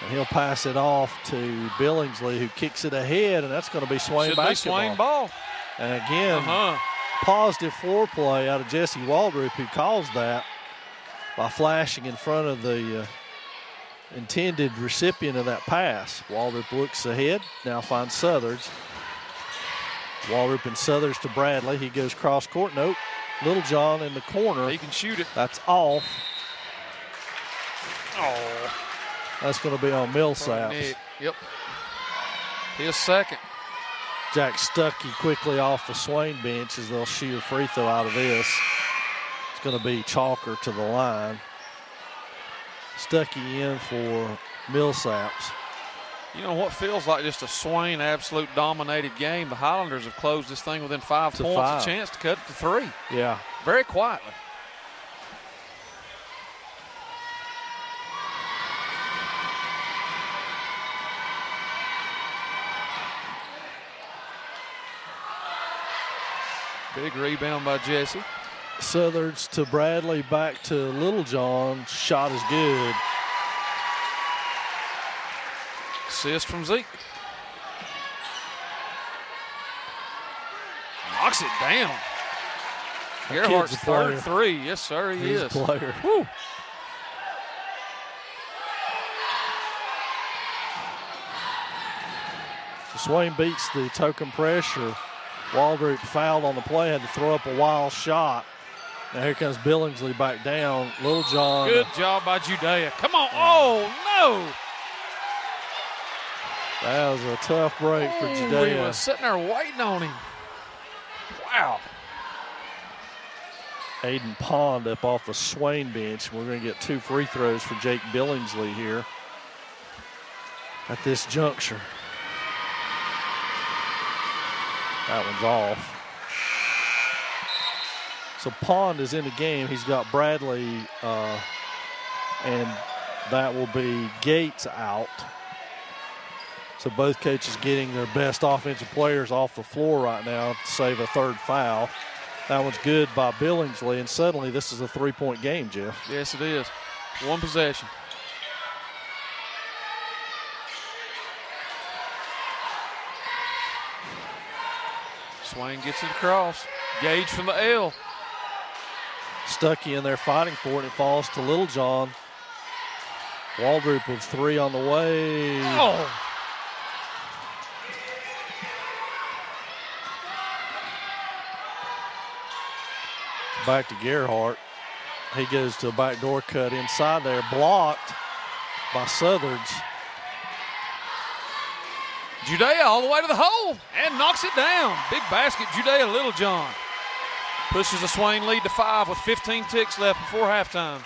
And he'll pass it off to Billingsley, who kicks it ahead, and that's going to be Swain basketball. Should be Swain ball. And again, positive floor play out of Jesse Waldrop, who caused that by flashing in front of the intended recipient of that pass. Waldrop looks ahead, now finds Southers. Waldrop and Southers to Bradley. He goes cross court. Nope. Little John in the corner. He can shoot it. That's off. Oh. That's going to be on Millsaps. Yep. His second. Jack Stuckey quickly off the Swain bench as they'll shoot a free throw out of this. It's going to be Chalker to the line. Stuckey in for Millsaps. You know what feels like just a Swain absolute dominated game. The Highlanders have closed this thing within 5 points. A chance to cut it to 3. Yeah. Very quietly. Big rebound by Jesse. Southerns to Bradley, back to Littlejohn. Shot is good. Assist from Zeke. Knocks it down. Gerhardt's third three. Yes, sir, he is. He's a player. Woo. So Swain beats the token pressure. Waldrop fouled on the play, had to throw up a wild shot. Now here comes Billingsley back down. Littlejohn. Good job by Judea. Come on. Oh, no. That was a tough break for Judea. He was sitting there waiting on him. Wow. Aiden Pond up off the Swain bench. We're going to get 2 free throws for Jake Billingsley here at this juncture. That one's off. So Pond is in the game. He's got Bradley, and that will be Gates out. So both coaches getting their best offensive players off the floor right now to save a third foul. That one's good by Billingsley, and suddenly this is a 3-point game, Jeff. Yes, it is. One possession. Swain gets it across. Gage from the L. Stuckey in there fighting for it. It falls to Littlejohn. Waldrop with 3 on the way. Oh. Back to Gerhardt. He goes to a backdoor cut inside there. Blocked by Southerns. Judea all the way to the hole and knocks it down. Big basket, Judea Littlejohn. Pushes the Swain lead to 5 with 15 ticks left before halftime.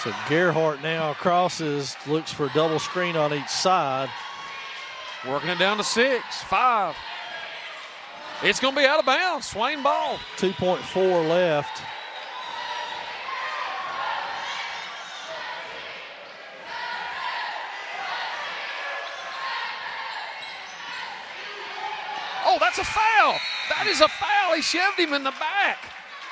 So Gerhardt now crosses, looks for a double screen on each side. Working it down to 6, 5. It's going to be out of bounds. Swain ball. 2.4 left. Oh, that's a foul. That is a foul. He shoved him in the back.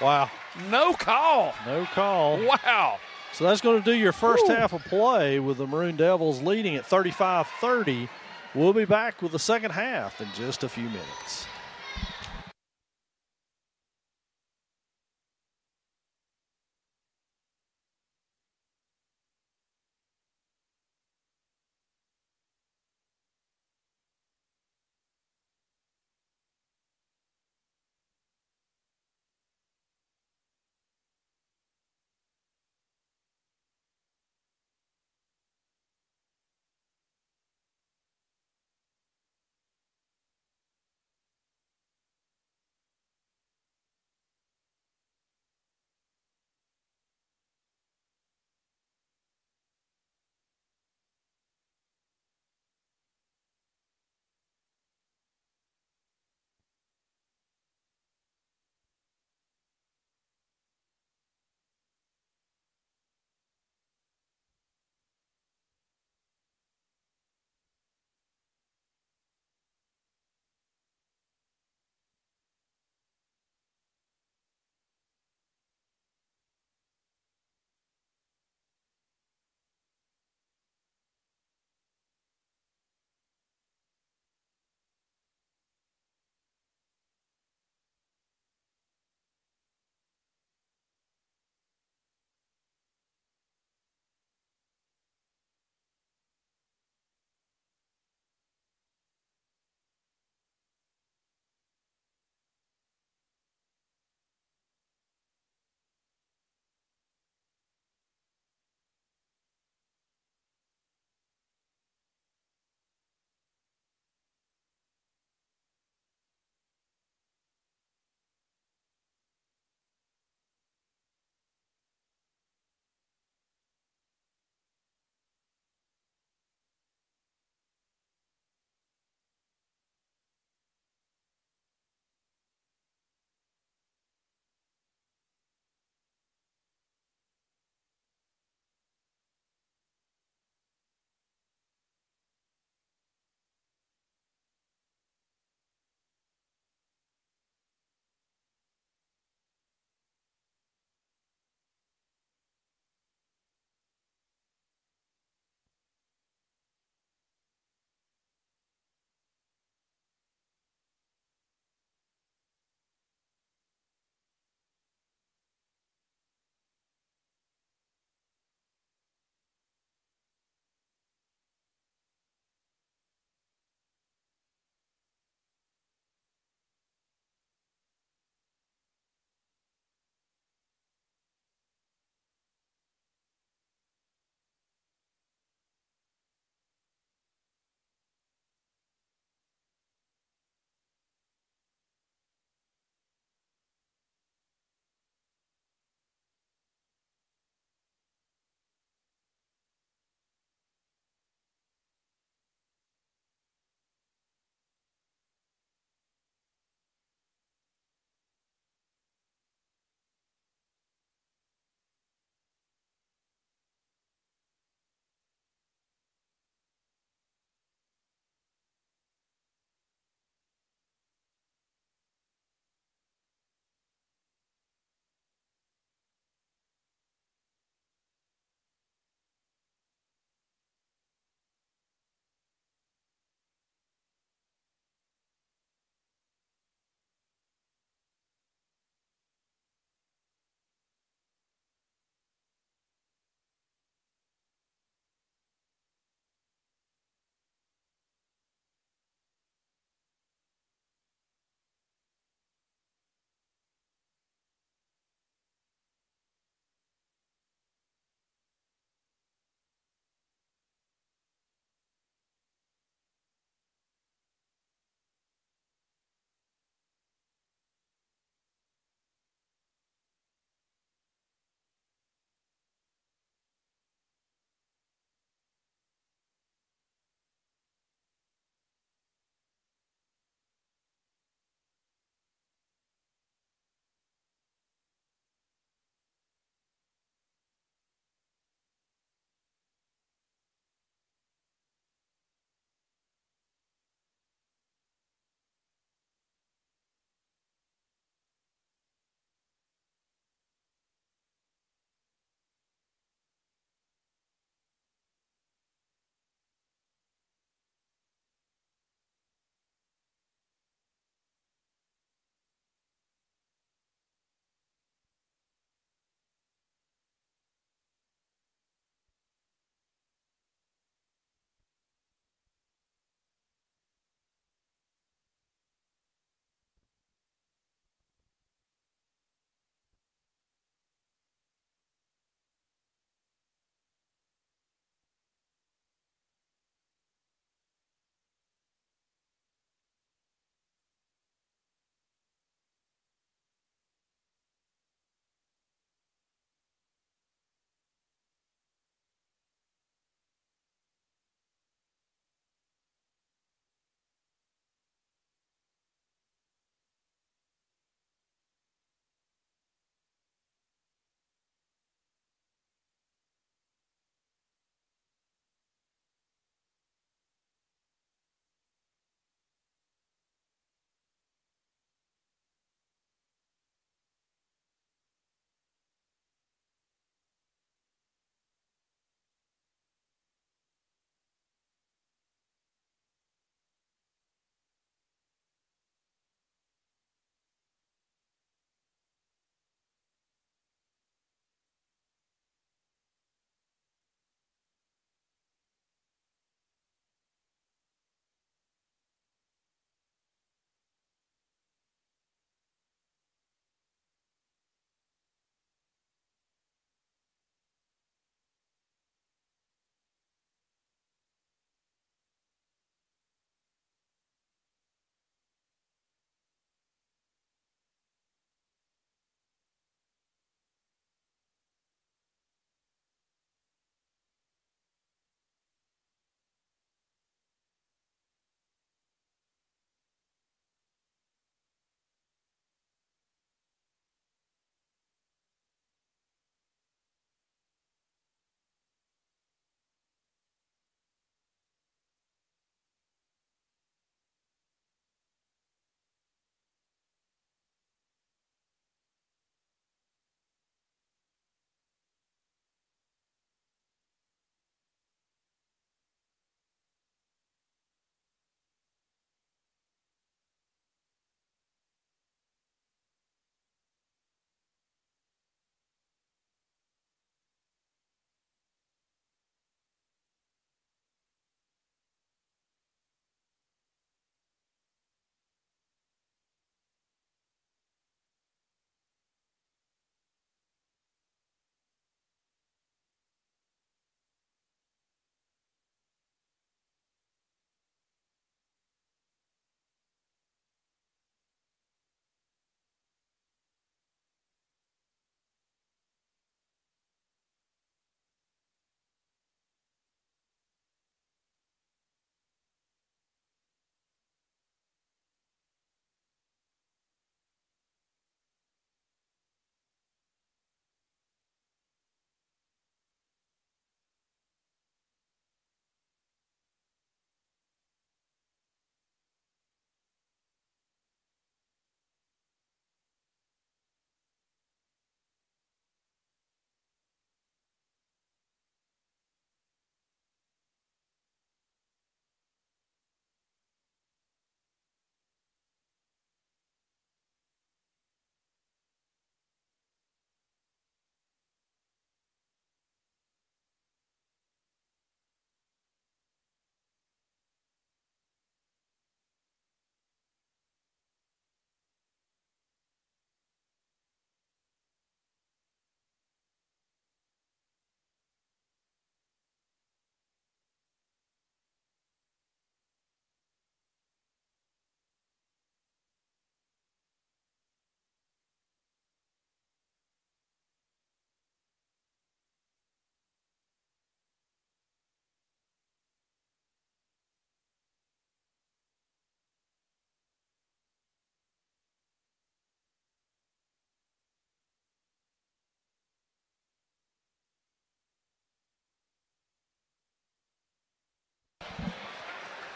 Wow. No call. No call. Wow. So that's going to do your first half of play with the Maroon Devils leading at 35-30. We'll be back with the second half in just a few minutes.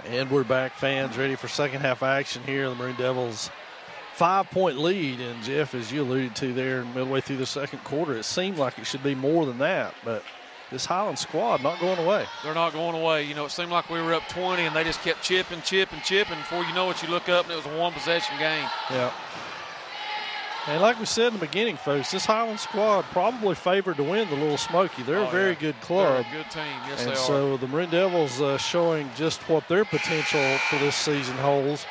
And we're back, fans, ready for second half action here. The Maroon Devils 5-point lead. And, Jeff, as you alluded to there, midway through the second quarter, it seemed like it should be more than that. But this Highlands squad not going away. They're not going away. You know, it seemed like we were up 20, and they just kept chipping. Before you know it, you look up, and it was a one-possession game. Yeah. And like we said in the beginning, folks, this Highlands squad probably favored to win the Little Smoky. They're a very good club. They're a good team, yes, they are. And so the Maroon Devils showing just what their potential for this season holds.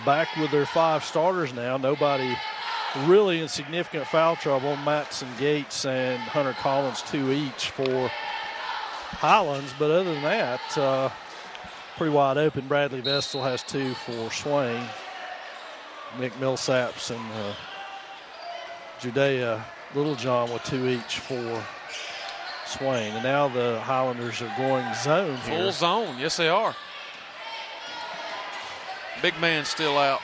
Back with their 5 starters now. Nobody really in significant foul trouble. Matson Gates and Hunter Collins 2 each for Highlands. But other than that, pretty wide open. Bradley Vestal has 2 for Swain. Nick Millsaps and Judea Littlejohn with 2 each for Swain. And now the Highlanders are going zone here. Full zone, yes they are. Big man still out.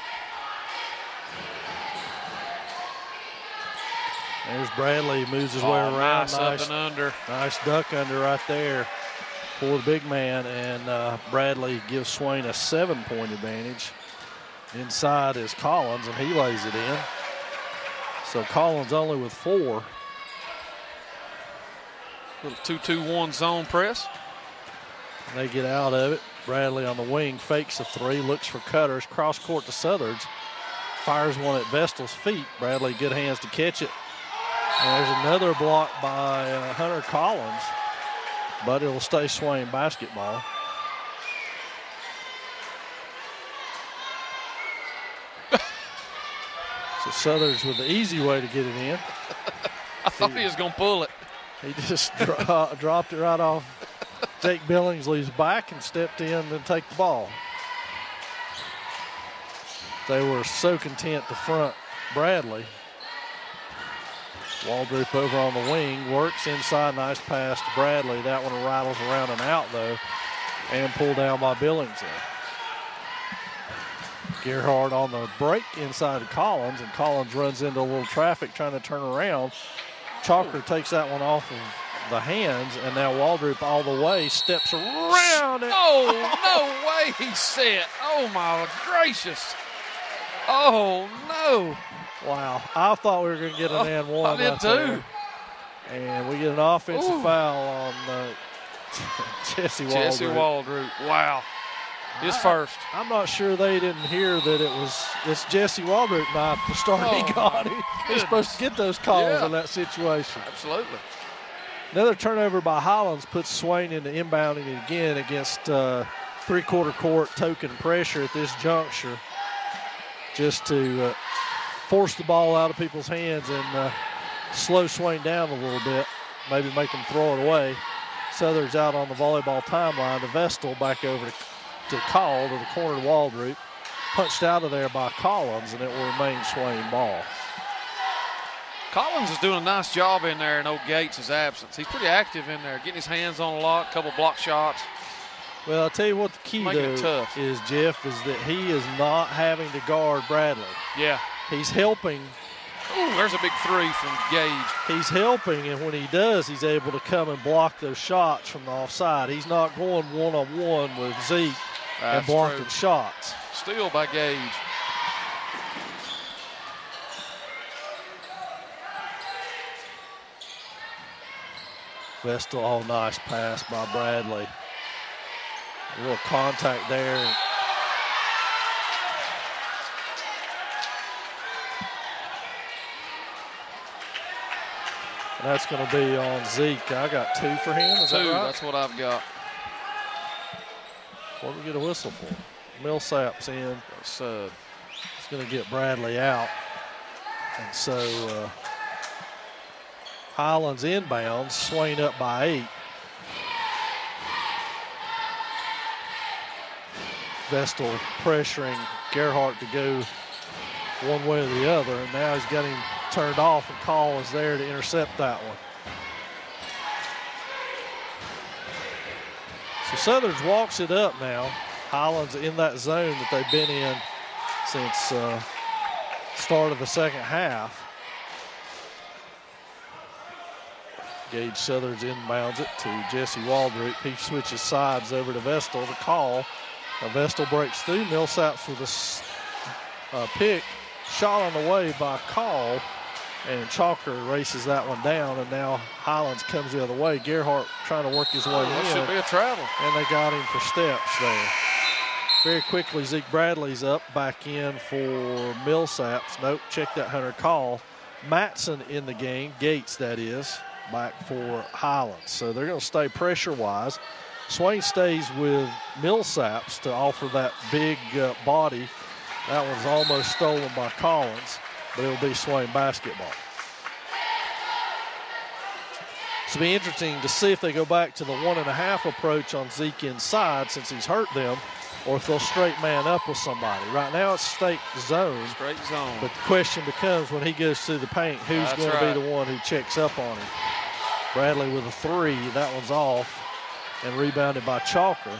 There's Bradley, moves his way around. Nice up and under. Nice duck under right there for the big man. And Bradley gives Swain a 7-point advantage. Inside is Collins, and he lays it in. So Collins only with 4. Little 2-2-1 zone press. And they get out of it. Bradley on the wing fakes a 3, looks for cutters, cross court to Southards. Fires one at Vestal's feet. Bradley, good hands to catch it. And there's another block by Hunter Collins, but it'll stay Swain basketball. So Southards with the easy way to get it in. I thought he was going to pull it. He just dropped it right off Jake Billingsley's back and stepped in and take the ball. They were so content to front Bradley. Waldrop over on the wing, works inside, nice pass to Bradley. That one rattles around and out though, and pulled down by Billingsley. Gerhardt on the break inside of Collins, and Collins runs into a little traffic trying to turn around. Chalker takes that one off of the hands, and now Waldrop all the way steps around it. Oh, no way he set. Oh, my gracious. Oh, no. Wow. I thought we were going to get an and one. I did too. And we get an offensive foul on Jesse Waldrop. Jesse Waldrop. Wow. His first. I'm not sure they didn't hear that it's Jesse Waldrop not the start he got. He's supposed to get those calls in that situation. Absolutely. Another turnover by Highlands puts Swain into inbounding again against three-quarter court token pressure at this juncture, just to force the ball out of people's hands and slow Swain down a little bit, maybe make them throw it away. Southards out on the volleyball timeline. The Vestal back over to Call to the corner to Waldrop. Punched out of there by Collins, and it will remain Swain ball. Collins is doing a nice job in there in old Gates' absence. He's pretty active in there, getting his hands on a lot, a couple block shots. Well, I'll tell you what the key though is, Jeff, is that he is not having to guard Bradley. Yeah. He's helping. Ooh, there's a big 3 from Gage. He's helping, and when he does, he's able to come and block those shots from the offside. He's not going one-on-one with Zeke and blocking shots. Steal by Gage. Vestal, oh, nice pass by Bradley. A little contact there. And that's going to be on Zeke. I got 2 for him. Is 2, that right? That's what I've got. What did we get a whistle for? Millsap's in. So it's going to get Bradley out. And so Highlands inbounds, Swain up by 8. Vestal pressuring Gerhardt to go one way or the other, and now he's got him turned off, and Call is there to intercept that one. So Southards walks it up now. Highlands in that zone that they've been in since start of the second half. Gage Southers inbounds it to Jesse Waldrop. He switches sides over to Vestal to call. Now Vestal breaks through. Millsaps with a pick. Shot on the way by Call. And Chalker races that one down. And now Highlands comes the other way. Gerhardt trying to work his way in. That should be a travel. And they got him for steps there. Very quickly, Zeke Bradley's up, back in for Millsaps. Nope, check that Hunter call. Matson in the game, Gates that is, back for Highlands. So they're going to stay pressure-wise. Swain stays with Millsaps to offer that big body. That one's almost stolen by Collins, but it'll be Swain basketball. So it'll be interesting to see if they go back to the 1.5 approach on Zeke inside since he's hurt them, or if they'll straight man up with somebody. Right now it's straight zone. Straight zone. But the question becomes when he goes through the paint, who's going to be the one who checks up on him? Bradley with a 3. That one's off and rebounded by Chalker.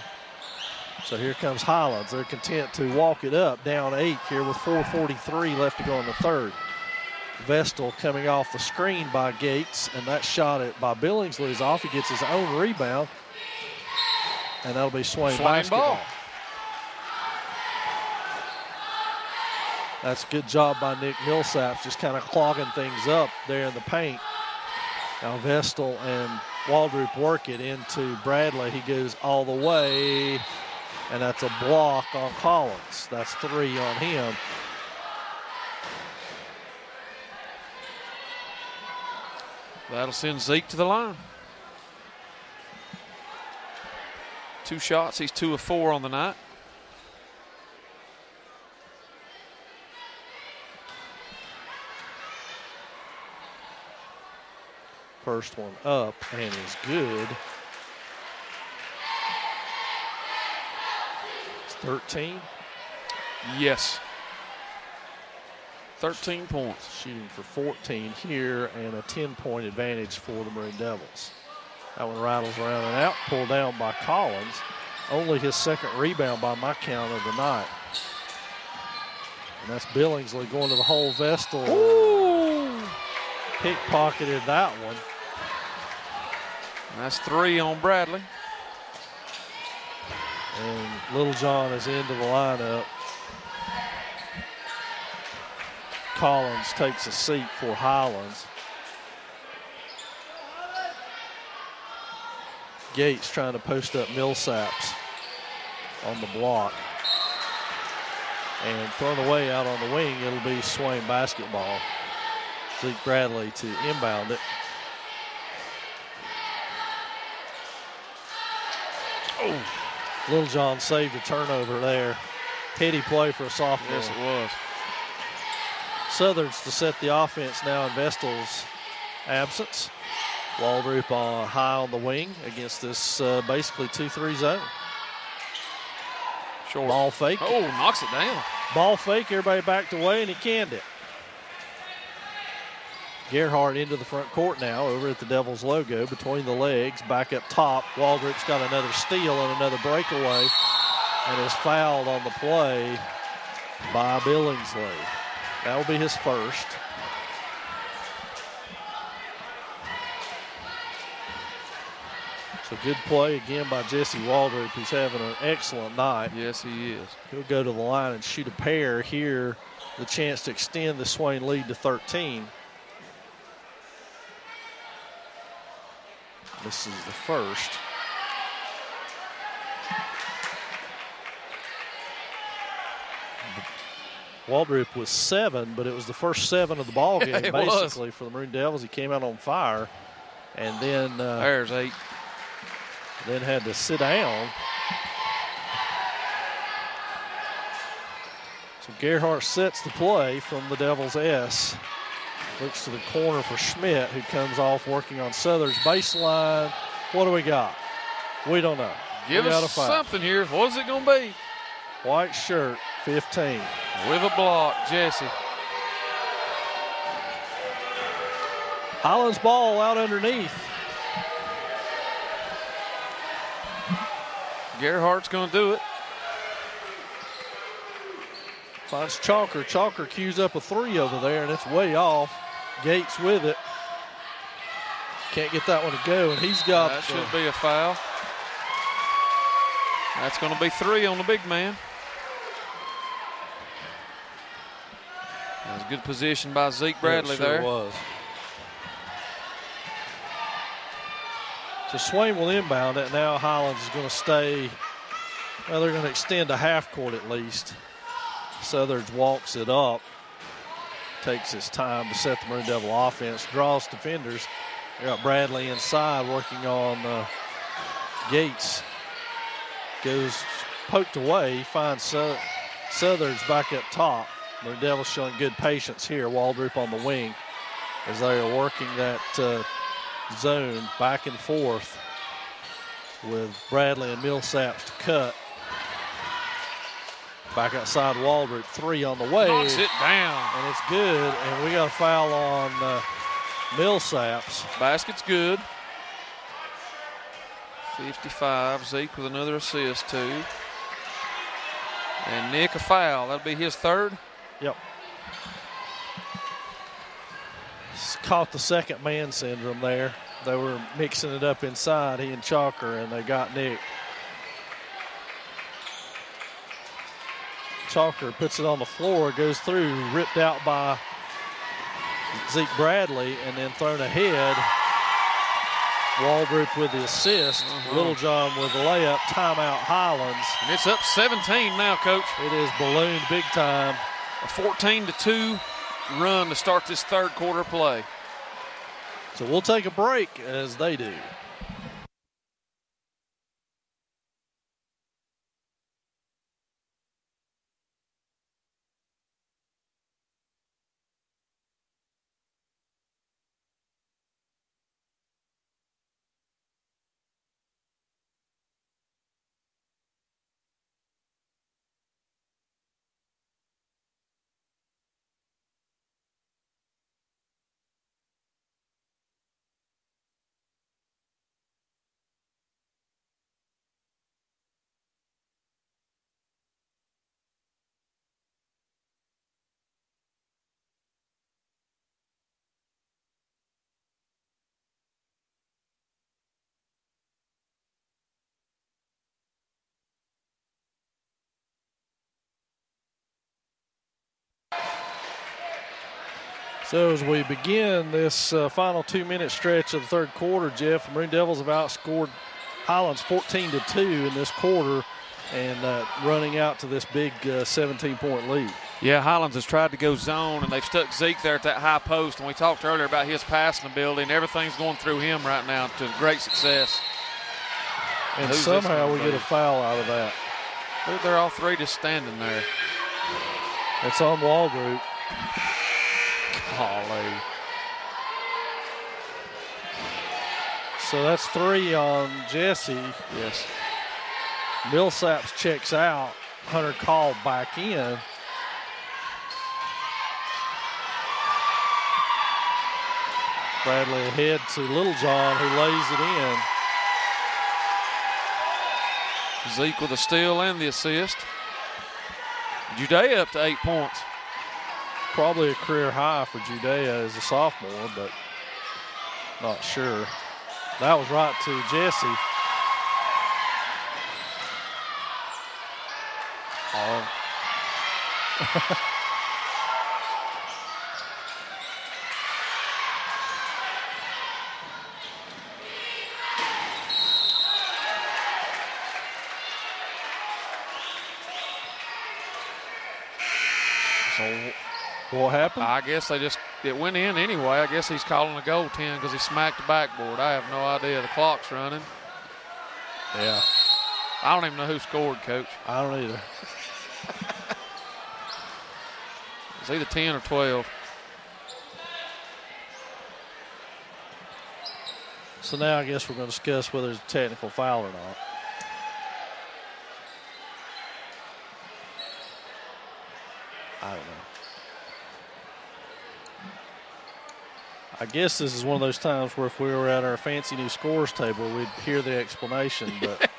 So here comes Highlands. They're content to walk it up, down 8 here with 4:43 left to go in the third. Vestal coming off the screen by Gates, and that shot by Billingsley is off. He gets his own rebound, and that'll be Swain basketball. Ball. That's a good job by Nick Millsaps, just kind of clogging things up there in the paint. Now Vestal and Waldrop work it into Bradley. He goes all the way, and that's a block on Collins. That's 3 on him. That'll send Zeke to the line. 2 shots. He's 2 of 4 on the night. First one up and is good. It's 13. Yes. 13 points. Shooting for 14 here and a 10-point advantage for the Maroon Devils. That one rattles around and out, pulled down by Collins. Only his second rebound by my count of the night. And that's Billingsley going to the hole. Vestal pickpocketed that one. That's 3 on Bradley. And Littlejohn is into the lineup. Collins takes a seat for Highlands. Gates trying to post up Millsaps on the block. And thrown away out on the wing, it'll be Swain basketball. Zeke Bradley to inbound it. Oh, Littlejohn saved a turnover there. Heady play for a sophomore. Yes, it was. Southern's to set the offense now in Vestal's absence. Waldrop high on the wing against this basically 2-3 zone. Short. Ball fake. Oh, knocks it down. Ball fake, everybody backed away, and he canned it. Gerhardt into the front court now, over at the Devils logo, between the legs, back up top. Waldrop's got another steal and another breakaway, and is fouled on the play by Billingsley. That will be his first. So good play again by Jesse Waldrop, who's having an excellent night. Yes, he is. He'll go to the line and shoot a pair here, the chance to extend the Swain lead to 13. This is the first. Waldrop was 7, but it was the first 7 of the ball game, basically, for the Maroon Devils. He came out on fire, and then there's 8. Then had to sit down. So Gerhardt sets the play from the Devils' S. Looks to the corner for Schmidt, who comes off working on Southern's baseline. What do we got? We don't know. Give us something here. What is it going to be? White shirt, 15. With a block, Jesse. Highlands ball out underneath. Gerhardt's going to do it. Finds Chalker. Chalker cues up a 3 over there, and it's way off. Gates with it. Can't get that one to go, and he's got. That should be a foul. That's going to be 3 on the big man. That was good position by Zeke Bradley there. It was. So Swain will inbound it. Now Highlands is going to stay. Well, they're going to extend a half court at least. Southers walks it up. Takes his time to set the Maroon Devil offense. Draws defenders. They got Bradley inside working on Gates. Goes poked away. Finds Southers back up top. Maroon Devil showing good patience here. Waldrop on the wing as they are working that zone back and forth with Bradley and Millsaps to cut. Back outside Waldrop, 3 on the way. Knocks it down. And it's good, and we got a foul on Millsaps. Basket's good. 55, Zeke with another assist too. And Nick a foul, that'll be his 3rd. Yep. Caught the second man syndrome there. They were mixing it up inside, he and Chalker, and they got Nick. Chalker puts it on the floor, goes through, ripped out by Zeke Bradley, and then thrown ahead. Waldrop with the assist. Littlejohn with the layup. Timeout Highlands. And it's up 17 now, Coach. It is ballooned big time. A 14-2 run to start this 3rd quarter play. So we'll take a break as they do. So as we begin this final 2-minute stretch of the 3rd quarter, Jeff, the Maroon Devils have outscored Highlands 14-2 in this quarter and running out to this big 17-point lead. Yeah, Highlands has tried to go zone, and they've stuck Zeke there at that high post. And we talked earlier about his passing ability, and everything's going through him right now to great success. And somehow we get a foul out of that. They're all 3 just standing there. It's on Waldrop. Golly. So that's 3 on Jesse. Yes. Millsaps checks out. Hunter called back in. Bradley ahead to Littlejohn, who lays it in. Zeke with a steal and the assist. Judea up to 8 points. Probably a career high for Judea as a sophomore, but not sure. That was right to Jesse. Oh. So what happened? I guess it went in anyway. I guess he's calling a goaltend because he smacked the backboard. I have no idea. The clock's running. Yeah. I don't even know who scored, Coach. I don't either. It's either 10 or 12. So now I guess we're going to discuss whether it's a technical foul or not. I don't know. I guess this is one of those times where if we were at our fancy new scores table, we'd hear the explanation, but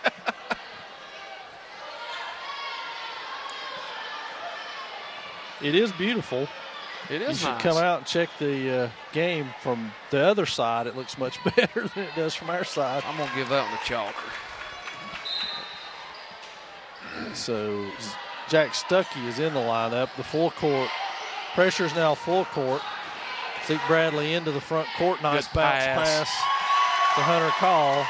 it is beautiful. It is You should nice. come out and check the game from the other side. It looks much better than it does from our side. I'm going to give that one a chalker. So Jack Stuckey is in the lineup. The full court. Pressure is now full court. Zeke Bradley into the front court. Nice bounce pass to Hunter Call.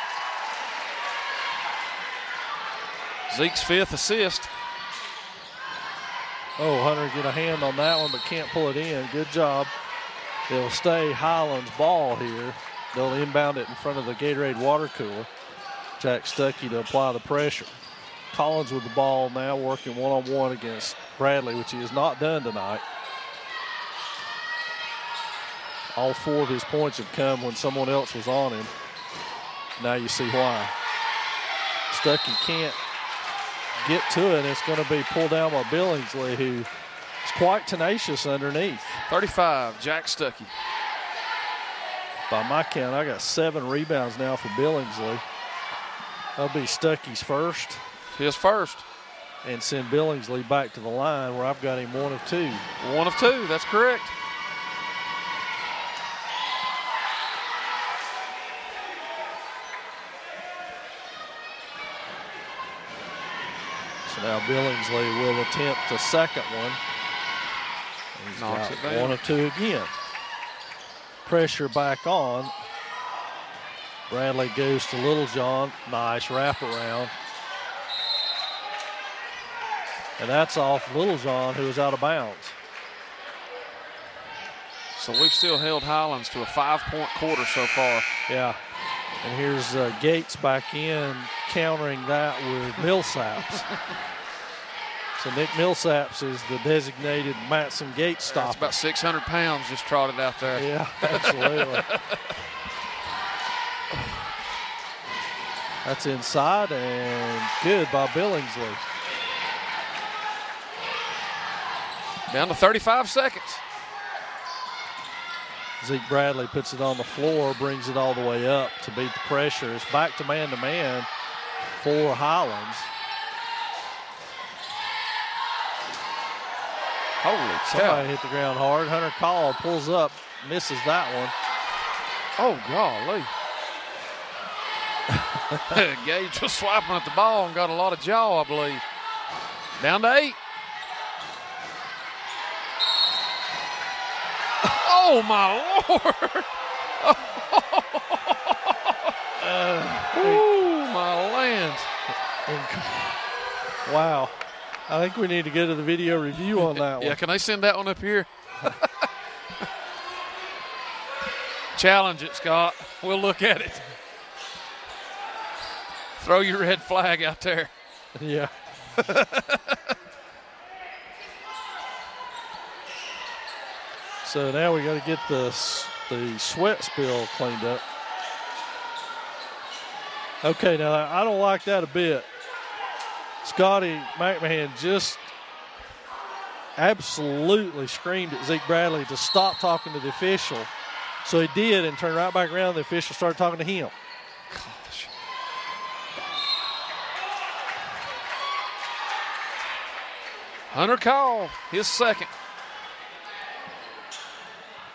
Zeke's 5th assist. Oh, Hunter get a hand on that one, but can't pull it in. Good job. It'll stay Highlands ball here. They'll inbound it in front of the Gatorade water cooler. Jack Stuckey to apply the pressure. Collins with the ball now, working one-on-one against Bradley, which he has not done tonight. All 4 of his points have come when someone else was on him. Now you see why. Stuckey can't get to it. It's going to be pulled down by Billingsley, who is quite tenacious underneath. 35, Jack Stuckey. By my count, I got 7 rebounds now for Billingsley. That'll be Stuckey's first. His first. And send Billingsley back to the line where I've got him 1 of 2. 1 of 2, that's correct. So now Billingsley will attempt the second one. He's Knocks got it down. 1 of 2 again. Pressure back on. Bradley goes to Littlejohn. Nice wraparound. And that's off Littlejohn, who is out of bounds. So we've still held Highlands to a 5-point quarter so far. Yeah. And here's Gates back in, countering that with Millsaps. So Nick Millsaps is the designated Matson Gates stopper. That's about 600 pounds just trotted out there. Yeah, absolutely. That's inside and good by Billingsley. Down to 35 seconds. Zeke Bradley puts it on the floor, brings it all the way up to beat the pressure. It's back to man for Highlands. Holy Somebody cow. hit the ground hard. Hunter Call pulls up, misses that one. Oh, golly. Gage was swiping at the ball and got a lot of jaw, I believe. Down to 8. Oh, my Lord. Ooh, my lands. Wow. I think we need to go to the video review on that one. Yeah, can they send that one up here? Challenge it, Scott. We'll look at it. Throw your red flag out there. Yeah. So now we got to get the sweat spill cleaned up. Okay, now I don't like that a bit. Scotty McMahon just absolutely screamed at Zeke Bradley to stop talking to the official. So he did and turned right back around. The official started talking to him. Gosh. Hunter Call, his second.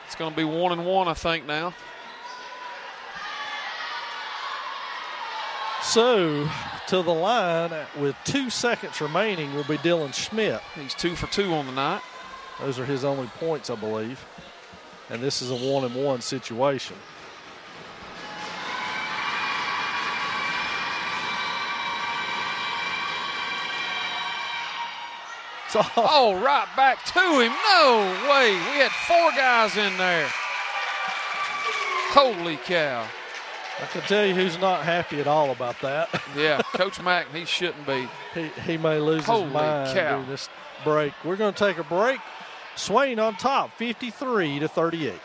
It's going to be 1-1, I think, now. So to the line with 2 seconds remaining will be Dylan Schmidt. He's 2 for 2 on the night. Those are his only points, I believe. And this is a 1-1 situation. Oh, right back to him. No way. We had 4 guys in there. Holy cow. I can tell you who's not happy at all about that. Yeah, Coach Mack, he shouldn't be. He may lose Holy his mind cow. during this break. We're going to take a break. Swain on top, 53-38.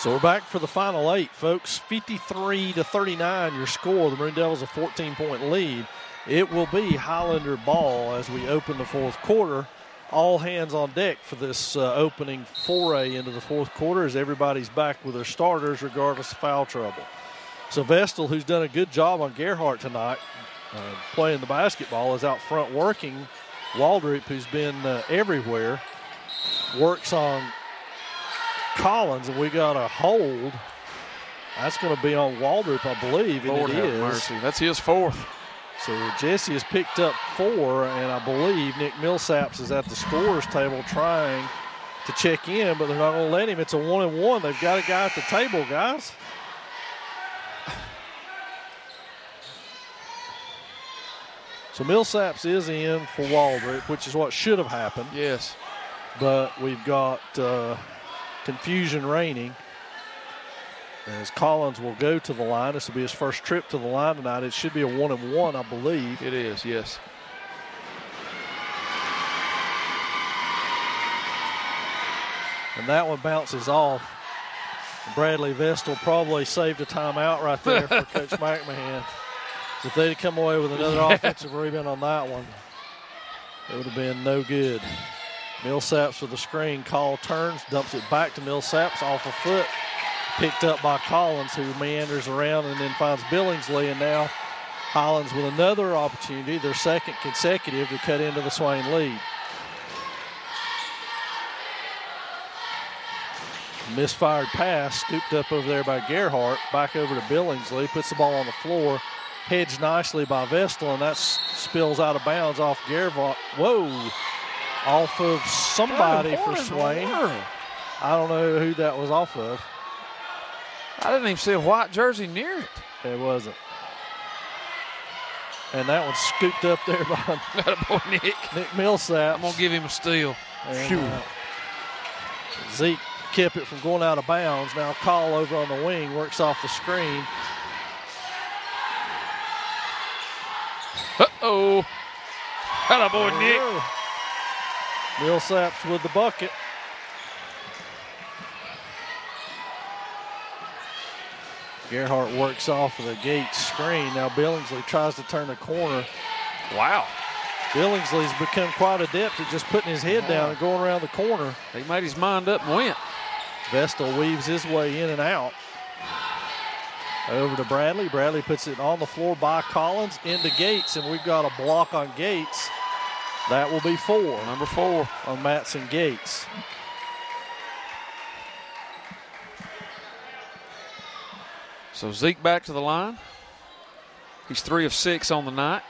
So we're back for the final 8, folks. 53-39 your score. The Maroon Devils a 14-point lead. It will be Highlander ball as we open the fourth quarter. All hands on deck for this opening foray into the fourth quarter as everybody's back with their starters regardless of foul trouble. So Vestal, who's done a good job on Gerhardt tonight, playing the basketball, is out front working. Waldrop, who's been everywhere, works on Collins, and we got a hold. That's going to be on Waldrop, I believe, and Lord it have is. mercy. That's his 4th. So Jesse has picked up 4, and I believe Nick Millsaps is at the scorer's table trying to check in, but they're not going to let him. It's a 1-and-1. They've got a guy at the table, guys. So Millsaps is in for Waldrop, which is what should have happened. Yes. But we've got confusion reigning as Collins will go to the line. This will be his first trip to the line tonight. It should be a 1-and-1, I believe. It is, yes. And that one bounces off. Bradley Vestal probably saved a timeout right there for Coach McMahon. So if they'd come away with another offensive rebound on that one, it would have been no good. Millsaps with the screen. Call turns, dumps it back to Millsaps off a foot. Picked up by Collins, who meanders around and then finds Billingsley. And now Highlands with another opportunity, their second consecutive, to cut into the Swain lead. Misfired pass, scooped up over there by Gerhardt. Back over to Billingsley, puts the ball on the floor. Hedged nicely by Vestal, and that spills out of bounds off Gerhardt. Whoa! Off of somebody for Swain. I don't know who that was off of. I didn't even see a white jersey near it. It wasn't. And that one's scooped up there by Nick Millsap. I'm going to give him a steal. And, Zeke kept it from going out of bounds. Now Call over on the wing, works off the screen. Uh-oh. Hello, boy, Nick. Millsaps with the bucket. Gerhardt works off of the Gates screen. Now Billingsley tries to turn the corner. Wow. Billingsley's become quite adept at just putting his head down and going around the corner. He made his mind up and went. Vestal weaves his way in and out. Over to Bradley. Bradley puts it on the floor by Collins into Gates, and we've got a block on Gates. That will be 4. Number 4 on Matson Gates. So Zeke back to the line. He's 3 of 6 on the night.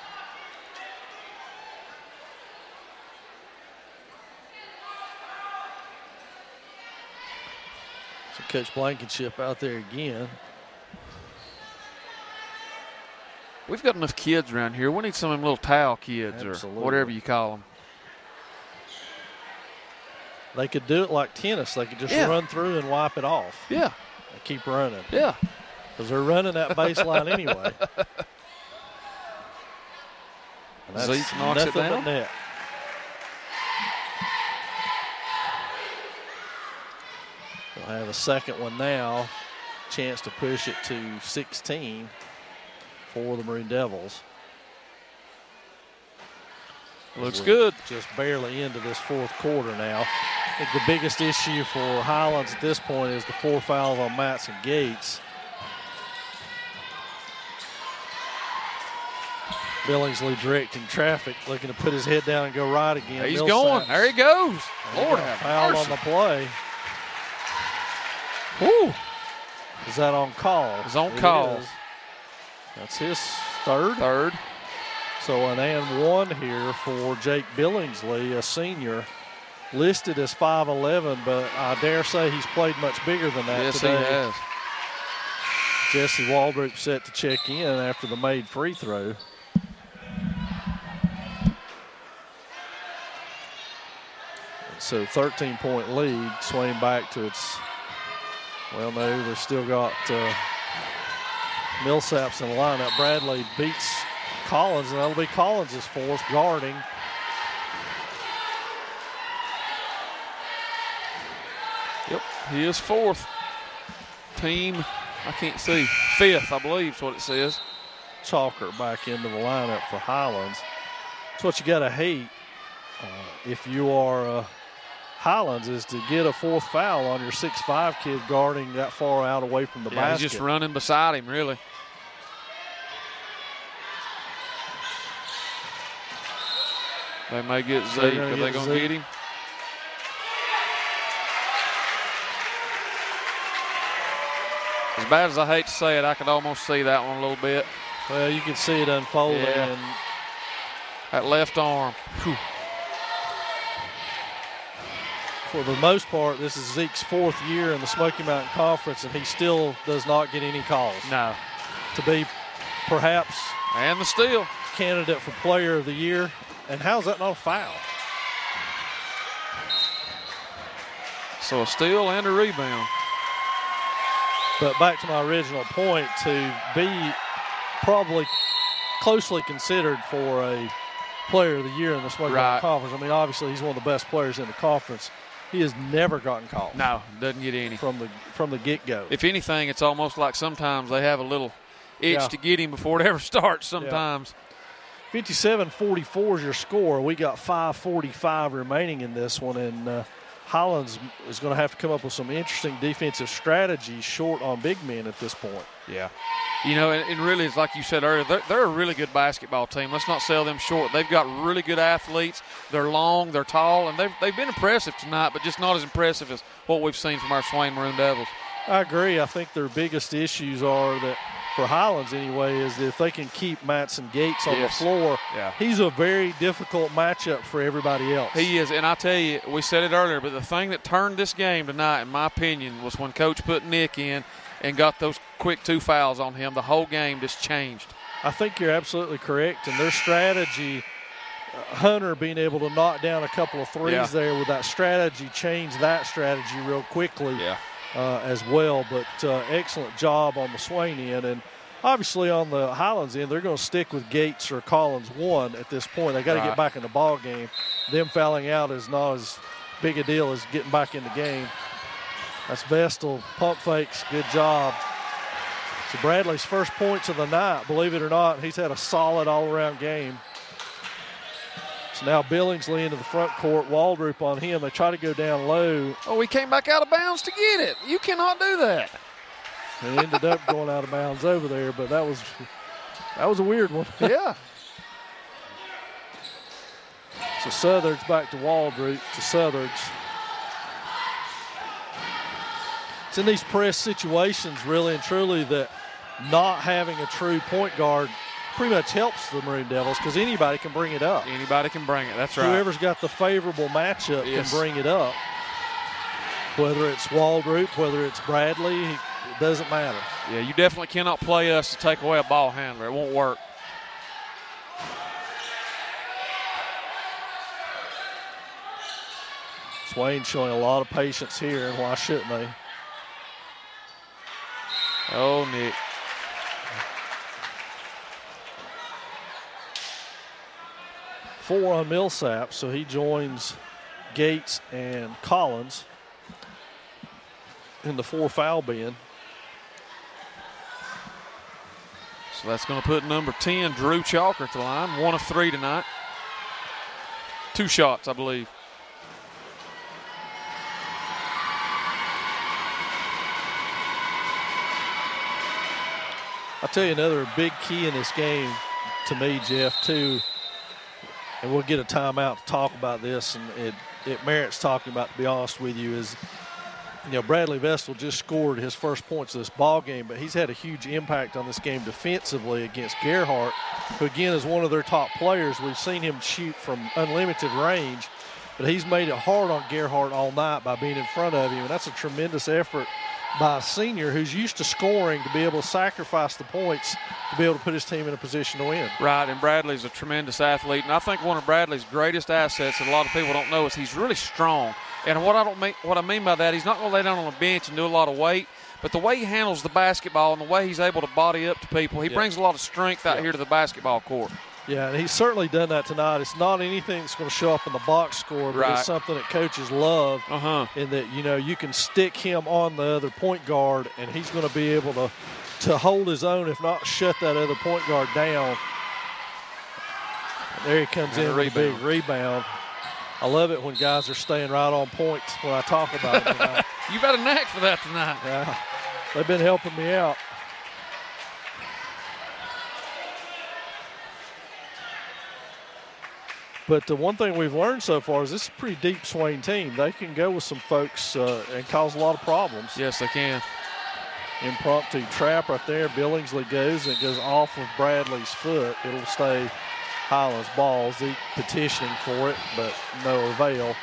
So Coach Blankenship out there again. We've got enough kids around here. We need some of them little towel kids Absolutely. or whatever you call them. They could do it like tennis. They could just run through and wipe it off. Yeah. And keep running. Yeah. Because they're running that baseline anyway. And that's Zeke knocks it nothing down. but net. They'll have a second one now. Chance to push it to 16 for the Maroon Devils. Looks good. Just barely into this fourth quarter now. I think the biggest issue for Highlands at this point is the 4 fouls on Matson Gates. Billingsley directing traffic, looking to put his head down and go right again. He's going. There he goes. Lord have foul mercy. on the play. Woo. Is that on call? It's on call. Is. That's his third. Third. So an and 1 here for Jake Billingsley, a senior, listed as 5'11", but I dare say he's played much bigger than that yes, today. Yes, he has. Jesse Waldrop set to check in after the made free throw. So 13-point lead, swaying back to its, well, no, they've still got Millsaps in the lineup. Bradley beats Collins, and that'll be Collins' 4th guarding. Yep, he is 4th. team, I can't see, 5th, I believe is what it says. Chalker back into the lineup for Highlands. That's what you got to hate if you are Highlands, is to get a 4th foul on your 6'5" kid guarding that far out away from the basket. He's just running beside him, really. They may get Zeke. Are they going to get him? As bad as I hate to say it, I could almost see that one a little bit. Well, you can see it unfolding. Yeah. And that left arm. Whew. For the most part, this is Zeke's 4th year in the Smoky Mountain Conference, and he still does not get any calls. No. To be perhaps and the steal candidate for Player of the Year. And how is that not a foul? So a steal and a rebound. But back to my original point, to be probably closely considered for a Player of the Year in the Smoky Mountain Conference. I mean, obviously he's one of the best players in the conference. He has never gotten called. No, doesn't get any. From the get-go. If anything, it's almost like sometimes they have a little itch to get him before it ever starts sometimes. 57-44 is your score. We got 5:45 remaining in this one, and Highlands is going to have to come up with some interesting defensive strategies short on big men at this point. Yeah. You know, and really, it's like you said earlier, they're a really good basketball team. Let's not sell them short. They've got really good athletes. They're long, they're tall, and they've been impressive tonight, but just not as impressive as what we've seen from our Swain Maroon Devils. I agree. I think their biggest issues are that, for Highlands anyway, is that if they can keep Matson Gates on the floor, he's a very difficult matchup for everybody else. He is, and I tell you, we said it earlier, but the thing that turned this game tonight, in my opinion, was when Coach put Nick in and got those quick 2 fouls on him. The whole game just changed. I think you're absolutely correct, and their strategy, Hunter being able to knock down a couple of threes there with that strategy, changed that strategy real quickly. As well, but excellent job on the Swain end. And obviously on the Highlands end, they're going to stick with Gates or Collins 1 at this point. They got to get back in the ball game. Them fouling out is not as big a deal as getting back in the game. That's Vestal, pump fakes, good job. So Bradley's first points of the night, believe it or not, he's had a solid all-around game. So now Billingsley into the front court, Waldrop on him. They try to go down low. Oh, he came back out of bounds to get it. You cannot do that. He ended up going out of bounds over there, but that was a weird one. Yeah. So Southard's back to Waldrop, to Southard's. It's in these press situations, really and truly, that not having a true point guard pretty much helps the Maroon Devils, because anybody can bring it up. Anybody can bring it, that's right. Whoever's got the favorable matchup can bring it up. Whether it's Waldrop, whether it's Bradley, it doesn't matter. Yeah, you definitely cannot play us to take away a ball handler. It won't work. Swain showing a lot of patience here, and why shouldn't they? Oh, Nick. Four on Millsap, so he joins Gates and Collins in the 4 foul bin. So that's going to put number 10, Drew Chalker, at the line. 1 of 3 tonight. 2 shots, I believe. I'll tell you another big key in this game to me, Jeff, too, and we'll get a timeout to talk about this, and it merits talking about, to be honest with you, is, you know, Bradley Vestal just scored his first points of this ball game, but he's had a huge impact on this game defensively against Gerhardt, who again is one of their top players. We've seen him shoot from unlimited range, but he's made it hard on Gerhardt all night by being in front of him, and that's a tremendous effort by a senior who's used to scoring to be able to sacrifice the points to be able to put his team in a position to win. Right, and Bradley's a tremendous athlete, and I think one of Bradley's greatest assets that a lot of people don't know is he's really strong. And what I mean by that, he's not going to lay down on a bench and do a lot of weight, but the way he handles the basketball and the way he's able to body up to people, he brings a lot of strength out here to the basketball court. Yeah, and he's certainly done that tonight. It's not anything that's going to show up in the box score, but it's something that coaches love in that, you can stick him on the other point guard, and he's going to be able to hold his own, if not shut that other point guard down. And there he comes in with a big rebound. I love it when guys are staying right on point when I talk about it tonight. You've got a knack for that tonight. Yeah, they've been helping me out. But the one thing we've learned so far is this is a pretty deep Swain team. They can go with some folks and cause a lot of problems. Yes, they can. Impromptu trap right there. Billingsley goes, and it goes off of Bradley's foot. It'll stay Highlands ball. Zeke petitioning for it, but no avail.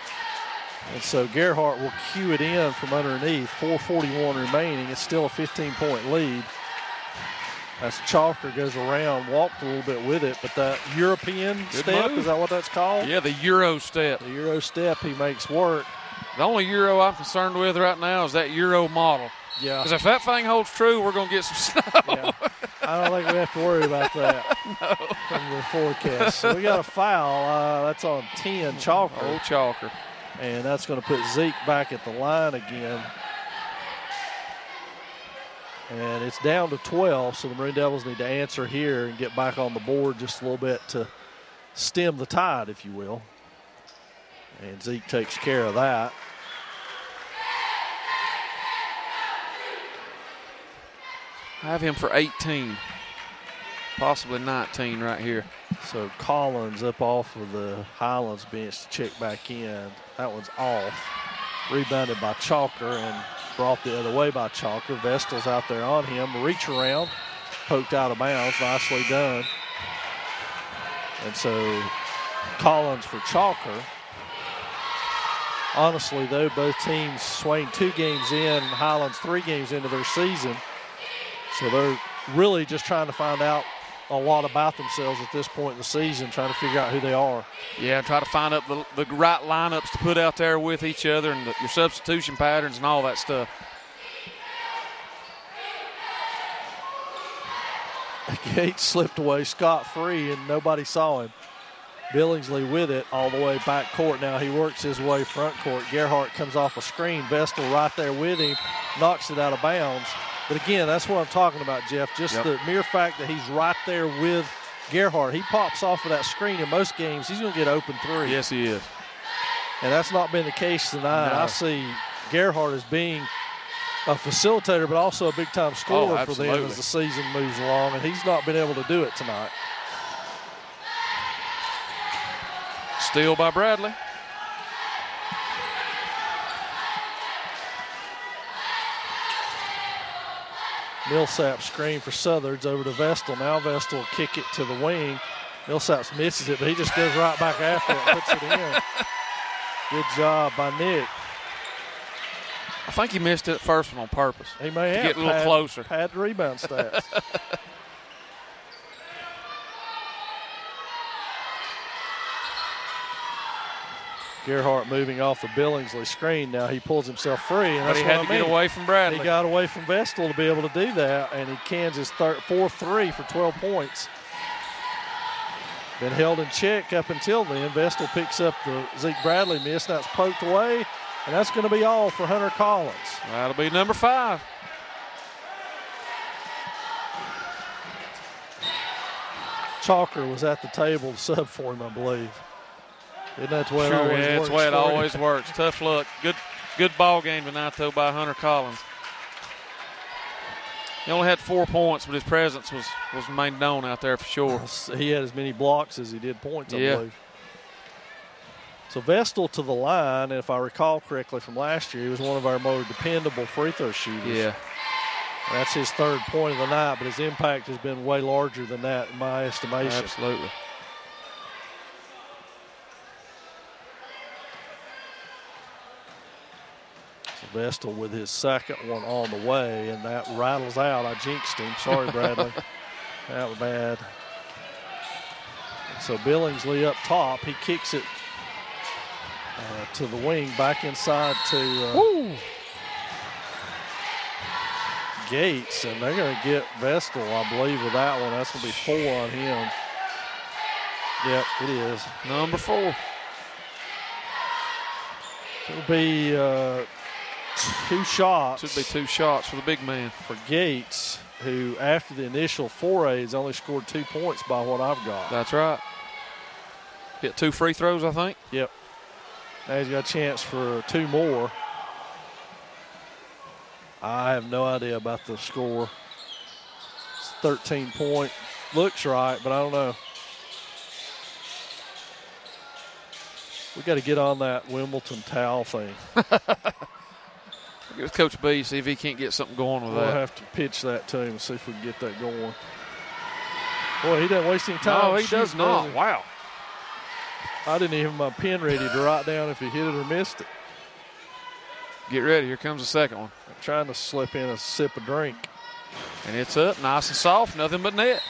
And so Gerhardt will cue it in from underneath. 4:41 remaining. It's still a 15-point lead. As Chalker goes around, walked a little bit with it, but that European step, is that what that's called? Yeah, the Euro step. The Euro step he makes work. The only Euro I'm concerned with right now is that Euro model. Yeah. Because if that thing holds true, we're going to get some snow. Yeah. I don't think we have to worry about that from the forecast. So we got a foul. That's on 10, Chalker. Old Chalker. And that's going to put Zeke back at the line again. And it's down to 12, so the Maroon Devils need to answer here and get back on the board just a little bit to stem the tide, if you will. And Zeke takes care of that. I have him for 18, possibly 19 right here. So Collins up off of the Highlands bench to check back in. That one's off. Rebounded by Chalker and brought the other way by Chalker. Vestal's out there on him. Reach around, poked out of bounds. Nicely done. And so Collins for Chalker. Honestly, though, both teams Swain 2 games in, Highlands 3 games into their season. So they're really just trying to find out a lot about themselves at this point in the season, trying to figure out who they are. Yeah, try to find up the right lineups to put out there with each other and your substitution patterns and all that stuff. Gates slipped away scot-free, and nobody saw him. Billingsley with it all the way back court. Now he works his way front court. Gerhardt comes off a screen. Vestal right there with him, knocks it out of bounds. But again, that's what I'm talking about, Jeff. Just the mere fact that he's right there with Gerhardt. He pops off of that screen in most games. He's going to get open three. Yes, he is. And that's not been the case tonight. No. I see Gerhardt as being a facilitator, but also a big-time scorer for them as the season moves along, and he's not been able to do it tonight. Steal by Bradley. Millsap screen for Southards over to Vestal. Now Vestal will kick it to the wing. Millsap misses it, but he just goes right back after it and puts it in. Good job by Nick. I think he missed it first one on purpose. He may have. Get a little closer. Pad the rebound stats. Gerhardt moving off the Billingsley screen. Now he pulls himself free. And but he had to get away from Bradley. He got away from Vestal to be able to do that, and he cans his 4-3 for 12 points. Been held in check up until then. Vestal picks up the Zeke Bradley miss. That's poked away, and that's going to be all for Hunter Collins. That'll be number 5. Chalker was at the table to sub for him, I believe. Isn't that the way it always works? That's the way it always works. Tough luck. Good ball game tonight, though, by Hunter Collins. He only had 4 points, but his presence was made known out there for sure. He had as many blocks as he did points, I believe. So Vestal to the line, and if I recall correctly from last year, he was one of our more dependable free throw shooters. Yeah. And that's his 3rd point of the night, but his impact has been way larger than that in my estimation. Absolutely. Vestal with his 2nd one on the way, and that rattles out. I jinxed him. Sorry, Bradley. That was bad. So Billingsley up top. He kicks it to the wing, back inside to Gates, and they're going to get Vestal, I believe, with that one. That's going to be 4 on him. Yep, it is. Number 4. It'll be 2 shots. Should be 2 shots for the big man. For Gates, who after the initial foray has only scored 2 points by what I've got. That's right. Hit 2 free throws, I think. Yep. Now he's got a chance for 2 more. I have no idea about the score. It's 13 point. Looks right, but I don't know. We got to get on that Wimbledon towel thing. Get with Coach B, see if he can't get something going with that. We'll have to pitch that to him and see if we can get that going. Boy, he doesn't waste any time. No, he does not. Wow. I didn't even have my pen ready to write down if he hit it or missed it. Get ready. Here comes the second one. I'm trying to slip in a sip of drink. And it's up, nice and soft, nothing but net.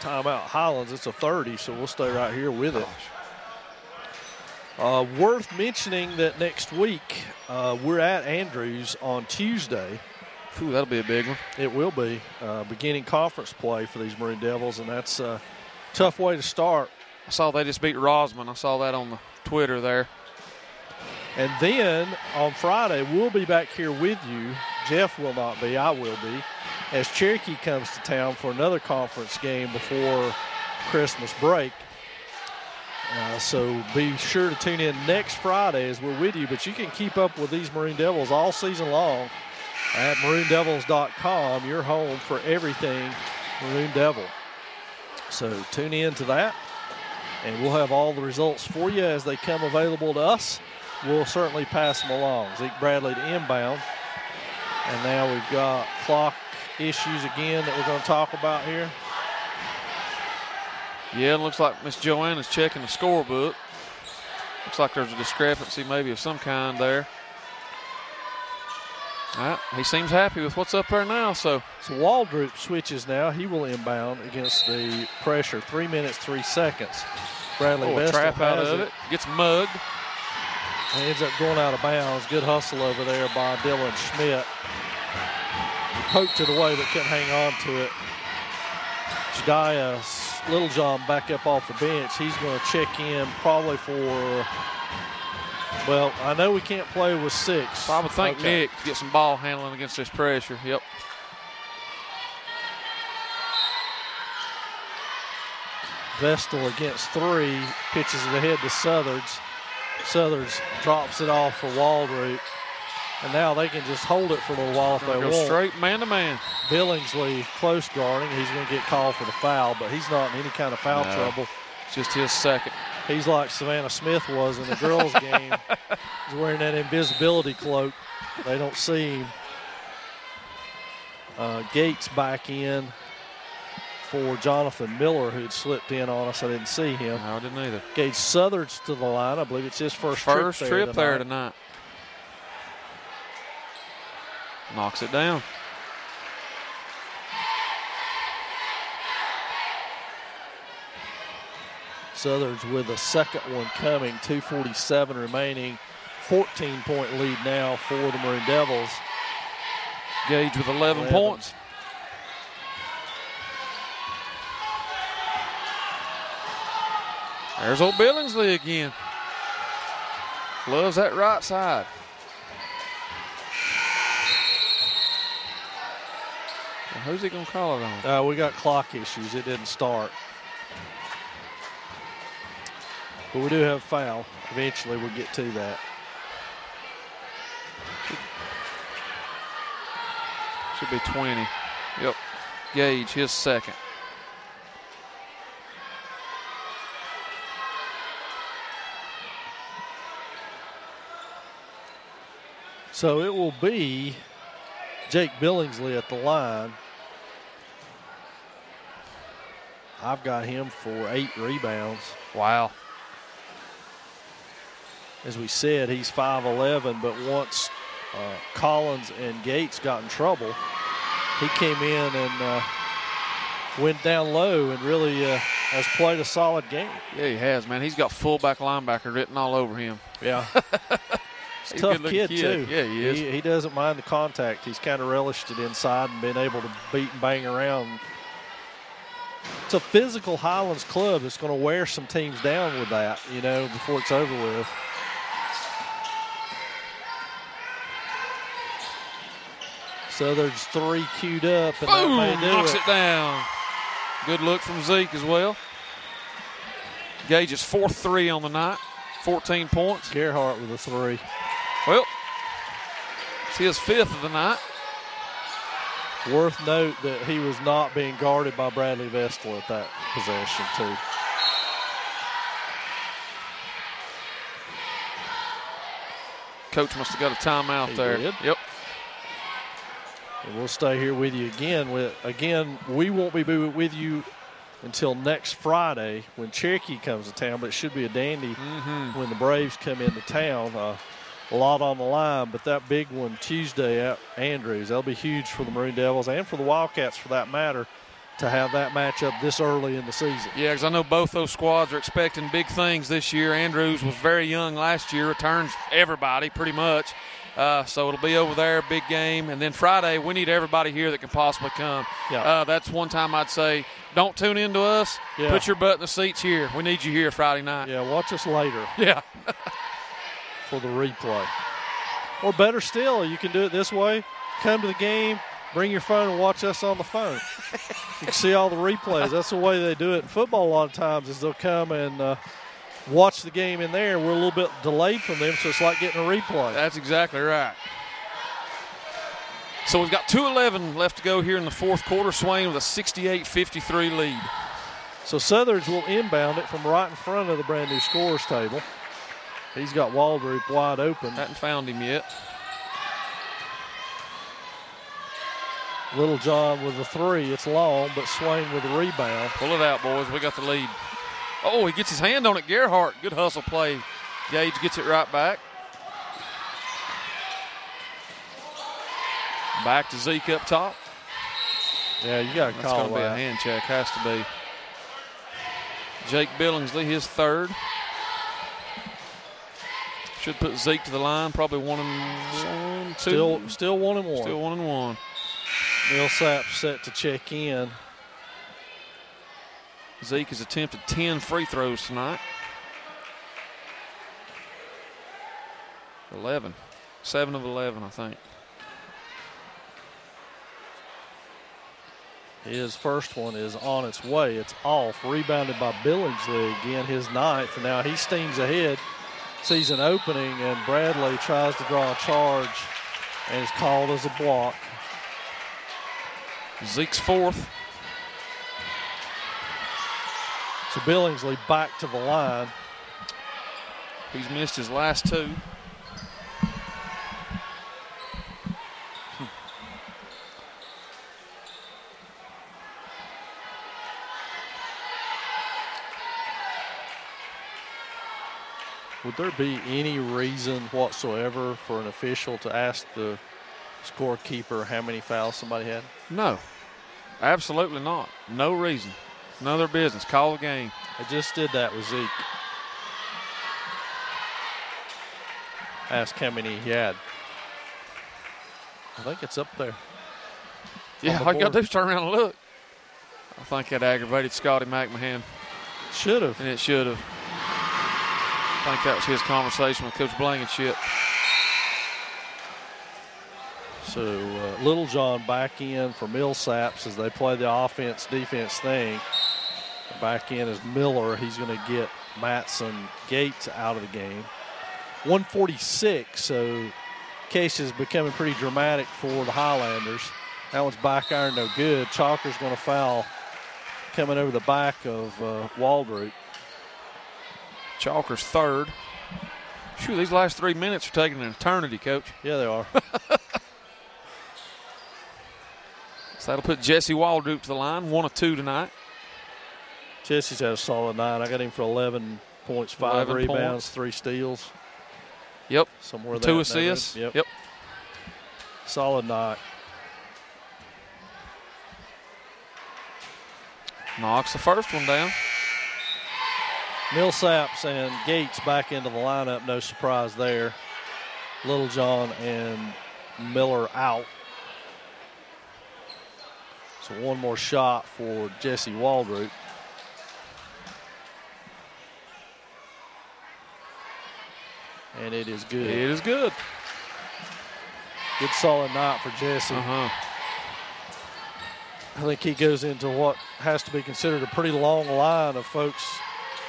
Timeout Highlands. It's a 30, so we'll stay right here with it. Worth mentioning that next week we're at Andrews on Tuesday. Ooh, that'll be a big one. It will be beginning conference play for these Maroon Devils, and that's a tough way to start. I saw they just beat Rosman. I saw that on the Twitter there. And then on Friday, we'll be back here with you. Jeff will not be. I will be. As Cherokee comes to town for another conference game before Christmas break. So be sure to tune in next Friday as we're with you. But you can keep up with these Maroon Devils all season long at maroondevils.com, your home for everything Maroon Devil. So tune in to that, and we'll have all the results for you as they come available to us. We'll certainly pass them along. Zeke Bradley to inbound. And now we've got clock issues again that we're going to talk about here. Yeah, it looks like Miss Joanna's checking the scorebook. Looks like there's a discrepancy maybe of some kind there. All right, he seems happy with what's up there now. So Waldrop switches now. He will inbound against the pressure. 3 minutes, 3 seconds. Bradley a Vestal trap out has of it. Gets mugged. And ends up going out of bounds. Good hustle over there by Dylan Schmidt. He poked it away but couldn't hang on to it. Jediah Littlejohn back up off the bench. He's going to check in probably for, well, I know we can't play with 6. I would think Nick to get some ball handling against this pressure. Yep. Vestal against 3. Pitches it ahead to Southards. Southards drops it off for Waldrop. And now they can just hold it for a little while if they want. Go straight man-to-man. Billingsley close guarding. He's going to get called for the foul, but he's not in any kind of foul trouble. It's just his second. He's like Savannah Smith was in the girls' game. He's wearing that invisibility cloak. They don't see him. Gates back in for Jonathan Miller, who had slipped in on us. I didn't see him. No, I didn't either. Gage Southards to the line. I believe it's his first trip there tonight. Knocks it down. Southards with a second one coming. 2:47 remaining. 14-point lead now for the Maroon Devils. Gage with 11 points. There's old Billingsley again. Loves that right side. Well, who's he going to call it on? We got clock issues. It didn't start. But we do have a foul. Eventually we'll get to that. Should be 20. Yep. Gage, his second. So it will be Jake Billingsley at the line. I've got him for 8 rebounds. Wow. As we said, he's 5'11", but once Collins and Gates got in trouble, he came in and went down low and really has played a solid game. Yeah, he has, man. He's got fullback linebacker written all over him. Yeah. He's a tough kid, too. Yeah, he is. He doesn't mind the contact. He's kind of relished it inside and been able to beat and bang around. It's a physical Highlands club that's going to wear some teams down with that, before it's over with. So there's 3 queued up, and boom, that may do knocks it down. Good look from Zeke as well. Gage's 4th 3 on the night, 14 points. Gerhardt with a 3. Well, it's his 5th of the night. Worth note that he was not being guarded by Bradley Vestal at that possession, too. Coach must have got a timeout there. Did. Yep. And we'll stay here with you again. We won't be with you until next Friday when Cherokee comes to town, but it should be a dandy when the Braves come into town. A lot on the line, but that big one Tuesday at Andrews, that'll be huge for the Maroon Devils and for the Wildcats for that matter to have that matchup this early in the season. Yeah, because I know both those squads are expecting big things this year. Andrews was very young last year, returns everybody pretty much. So it'll be over there, big game. And then Friday, we need everybody here that can possibly come. Yeah. That's one time I'd say, don't tune in to us. Yeah. Put your butt in the seats here. We need you here Friday night. Yeah, watch us later. Yeah. For the replay. Or better still, you can do it this way. Come to the game, bring your phone and watch us on the phone. You can see all the replays. That's the way they do it in football a lot of times is they'll come and watch the game in there. We're a little bit delayed from them, so it's like getting a replay. That's exactly right. So we've got 2:11 left to go here in the 4th quarter. Swain with a 68-53 lead. So Southers will inbound it from right in front of the brand new scores table. He's got Waldrop wide open. Hadn't found him yet. Little John with the 3. It's long, but Swain with the rebound. Pull it out, boys. We got the lead. Oh, he gets his hand on it. Gerhardt, good hustle play. Gage gets it right back. Back to Zeke up top. Yeah, you got to call that. That's going to be a hand check. Has to be. Jake Billingsley, his 3rd. Should put Zeke to the line. Probably 1-1, 2. Still 1-1. Still 1-1. Millsap set to check in. Zeke has attempted 10 free throws tonight. 11. 7 of 11, I think. His first one is on its way. It's off. Rebounded by Billingsley again, his 9th. And now he steams ahead. Sees an opening, and Bradley tries to draw a charge and is called as a block. Zeke's 4th. So Billingsley back to the line. He's missed his last 2. Would there be any reason whatsoever for an official to ask the scorekeeper how many fouls somebody had? No, absolutely not. No reason. None of their business. Call the game. They just did that with Zeke. Ask how many he had. I think it's up there. Yeah, all you got to do is turn around and look. I think that aggravated Scotty McMahon. Should have. And it should have. I think that was his conversation with Coach Blankenship. So Little John back in for Millsaps as they play the offense-defense thing. Back in is Miller. He's going to get Matson Gates out of the game. 146, so case is becoming pretty dramatic for the Highlanders. That one's back iron, no good. Chalker's going to foul coming over the back of Waldrop. Chalker's 3rd. Shoot, these last 3 minutes are taking an eternity, Coach. Yeah, they are. So that'll put Jesse Waldrop to the line, 1 of 2 tonight. Jesse's had a solid night. I got him for 11 points, 5 rebounds, points. 3 steals. Yep. Somewhere 2 assists. Yep. Solid night. Knocks the first one down. Millsaps and Gates back into the lineup. No surprise there. Littlejohn and Miller out. So one more shot for Jesse Waldroot. And it is good. It is good. Good solid night for Jesse. I think he goes into what has to be considered a pretty long line of folks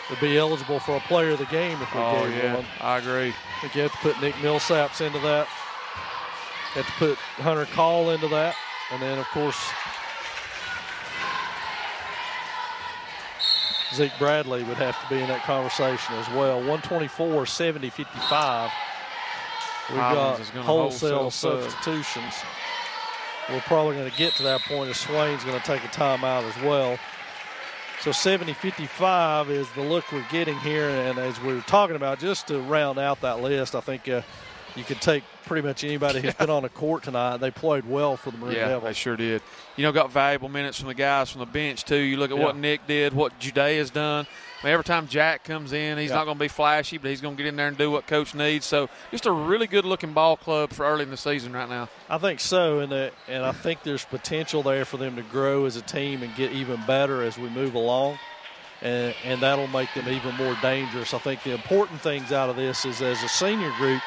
to be eligible for a player of the game if we gave one. I agree. I think you have to put Nick Millsaps into that. You have to put Hunter Call into that. And then, of course, Zeke Bradley would have to be in that conversation as well. 124, 70, 55. We've got wholesale substitutions. We're probably going to get to that point as Swain's going to take a timeout as well. So 70-55 is the look we're getting here. And as we were talking about, just to round out that list, I think you could take pretty much anybody who's been on the court tonight. They played well for the Maroon Devils. Yeah, they sure did. Got valuable minutes from the guys from the bench, too. You look at what Nick did, what Judea's done. I mean, every time Jack comes in, he's not going to be flashy, but he's going to get in there and do what Coach needs. So just a really good-looking ball club for early in the season right now. I think so, and I think there's potential there for them to grow as a team and get even better as we move along, and that'll make them even more dangerous. I think the important things out of this is as a senior group,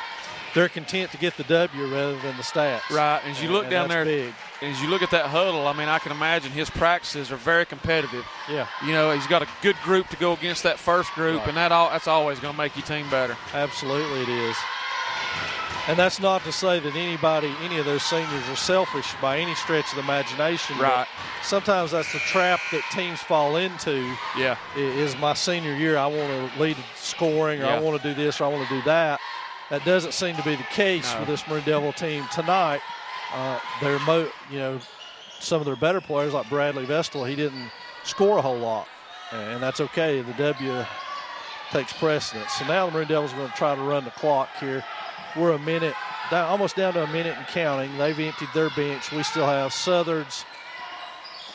they're content to get the W rather than the stats. Right, and as you look down there, big. And as you look at that huddle, I mean, I can imagine his practices are very competitive. Yeah. He's got a good group to go against that first group, and that's always going to make your team better. Absolutely it is. And that's not to say that any of those seniors are selfish by any stretch of the imagination. Right. Sometimes that's the trap that teams fall into. Yeah. Is my senior year, I want to lead scoring, or I want to do this, or I want to do that. That doesn't seem to be the case for this Maroon Devil team tonight. Some of their better players like Bradley Vestal, he didn't score a whole lot, and that's okay. The W takes precedence. So now the Maroon Devils are going to try to run the clock here. We're a minute, almost down to a minute and counting. They've emptied their bench. We still have Southards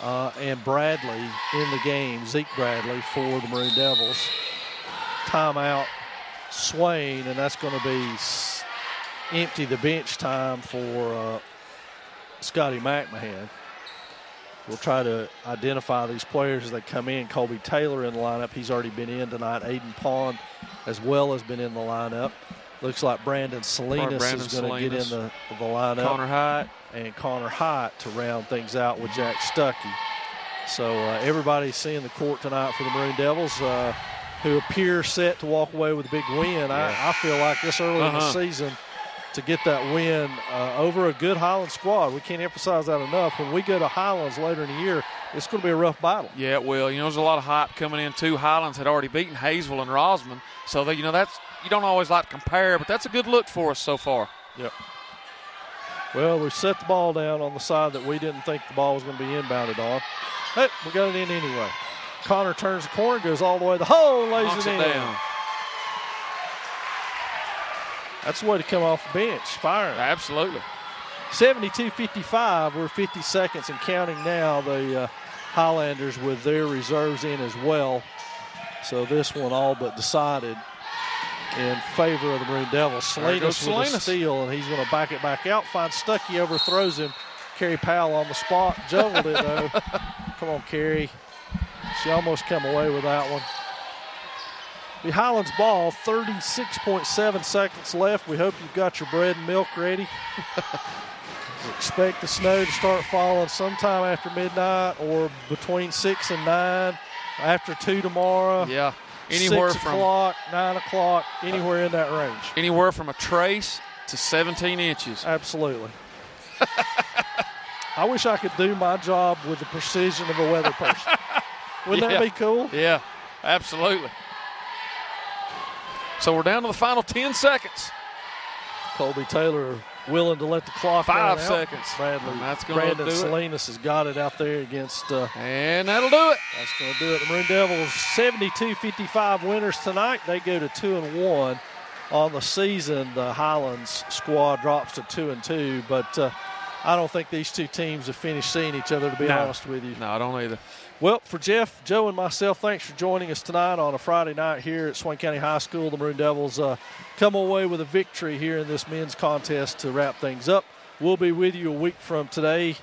and Bradley in the game, Zeke Bradley for the Maroon Devils. Timeout. Swain, and that's going to be empty the bench time for Scotty McMahon. We'll try to identify these players as they come in. Colby Taylor in the lineup. He's already been in tonight. Aiden Pond as well has been in the lineup. Looks like Brandon Salinas is going to get in the lineup. Connor Hyatt to round things out with Jack Stuckey. So everybody's seeing the court tonight for the Maroon Devils. Who appear set to walk away with a big win. I feel like this early in the season to get that win over a good Highlands squad. We can't emphasize that enough. When we go to Highlands later in the year, it's going to be a rough battle. Yeah, it will. There's a lot of hype coming in, too. Highlands had already beaten Hayesville and Rosman. So, that's you don't always like to compare, but that's a good look for us so far. Yep. Well, we set the ball down on the side that we didn't think the ball was going to be inbounded on. Hey, we got it in anyway. Connor turns the corner, goes all the way to the hole, and lays it in. Down. That's the way to come off the bench, firing. Absolutely. 72-55. We're 50 seconds and counting now. The Highlanders with their reserves in as well. So this one all but decided in favor of the Maroon Devils. Salinas with a steal, and he's going to back it back out. Finds Stuckey, overthrows him. Kerry Powell on the spot. Juggled it, though. Come on, Kerry. She almost come away with that one. The Highlands ball, 36.7 seconds left. We hope you've got your bread and milk ready. Expect the snow to start falling sometime after midnight or between 6 and 9, after 2 tomorrow. Yeah. Anywhere 6 o'clock, 9 o'clock, anywhere in that range. Anywhere from a trace to 17 inches. Absolutely. I wish I could do my job with the precision of a weather person. Wouldn't that be cool? Yeah, absolutely. So we're down to the final 10 seconds. Colby Taylor willing to let the clock run out. 5 seconds. Brandon Salinas has got it out there against. And that'll do it. That's going to do it. The Maroon Devils 72-55 winners tonight. They go to 2-1 on the season. The Highlands squad drops to 2-2, but I don't think these two teams have finished seeing each other, to be honest with you. No, I don't either. Well, for Jeff, Joe, and myself, thanks for joining us tonight on a Friday night here at Swain County High School. The Maroon Devils come away with a victory here in this men's contest to wrap things up. We'll be with you a week from today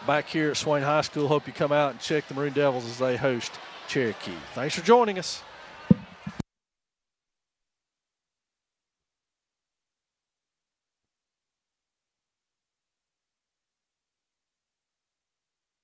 back here at Swain High School. Hope you come out and check the Maroon Devils as they host Cherokee. Thanks for joining us.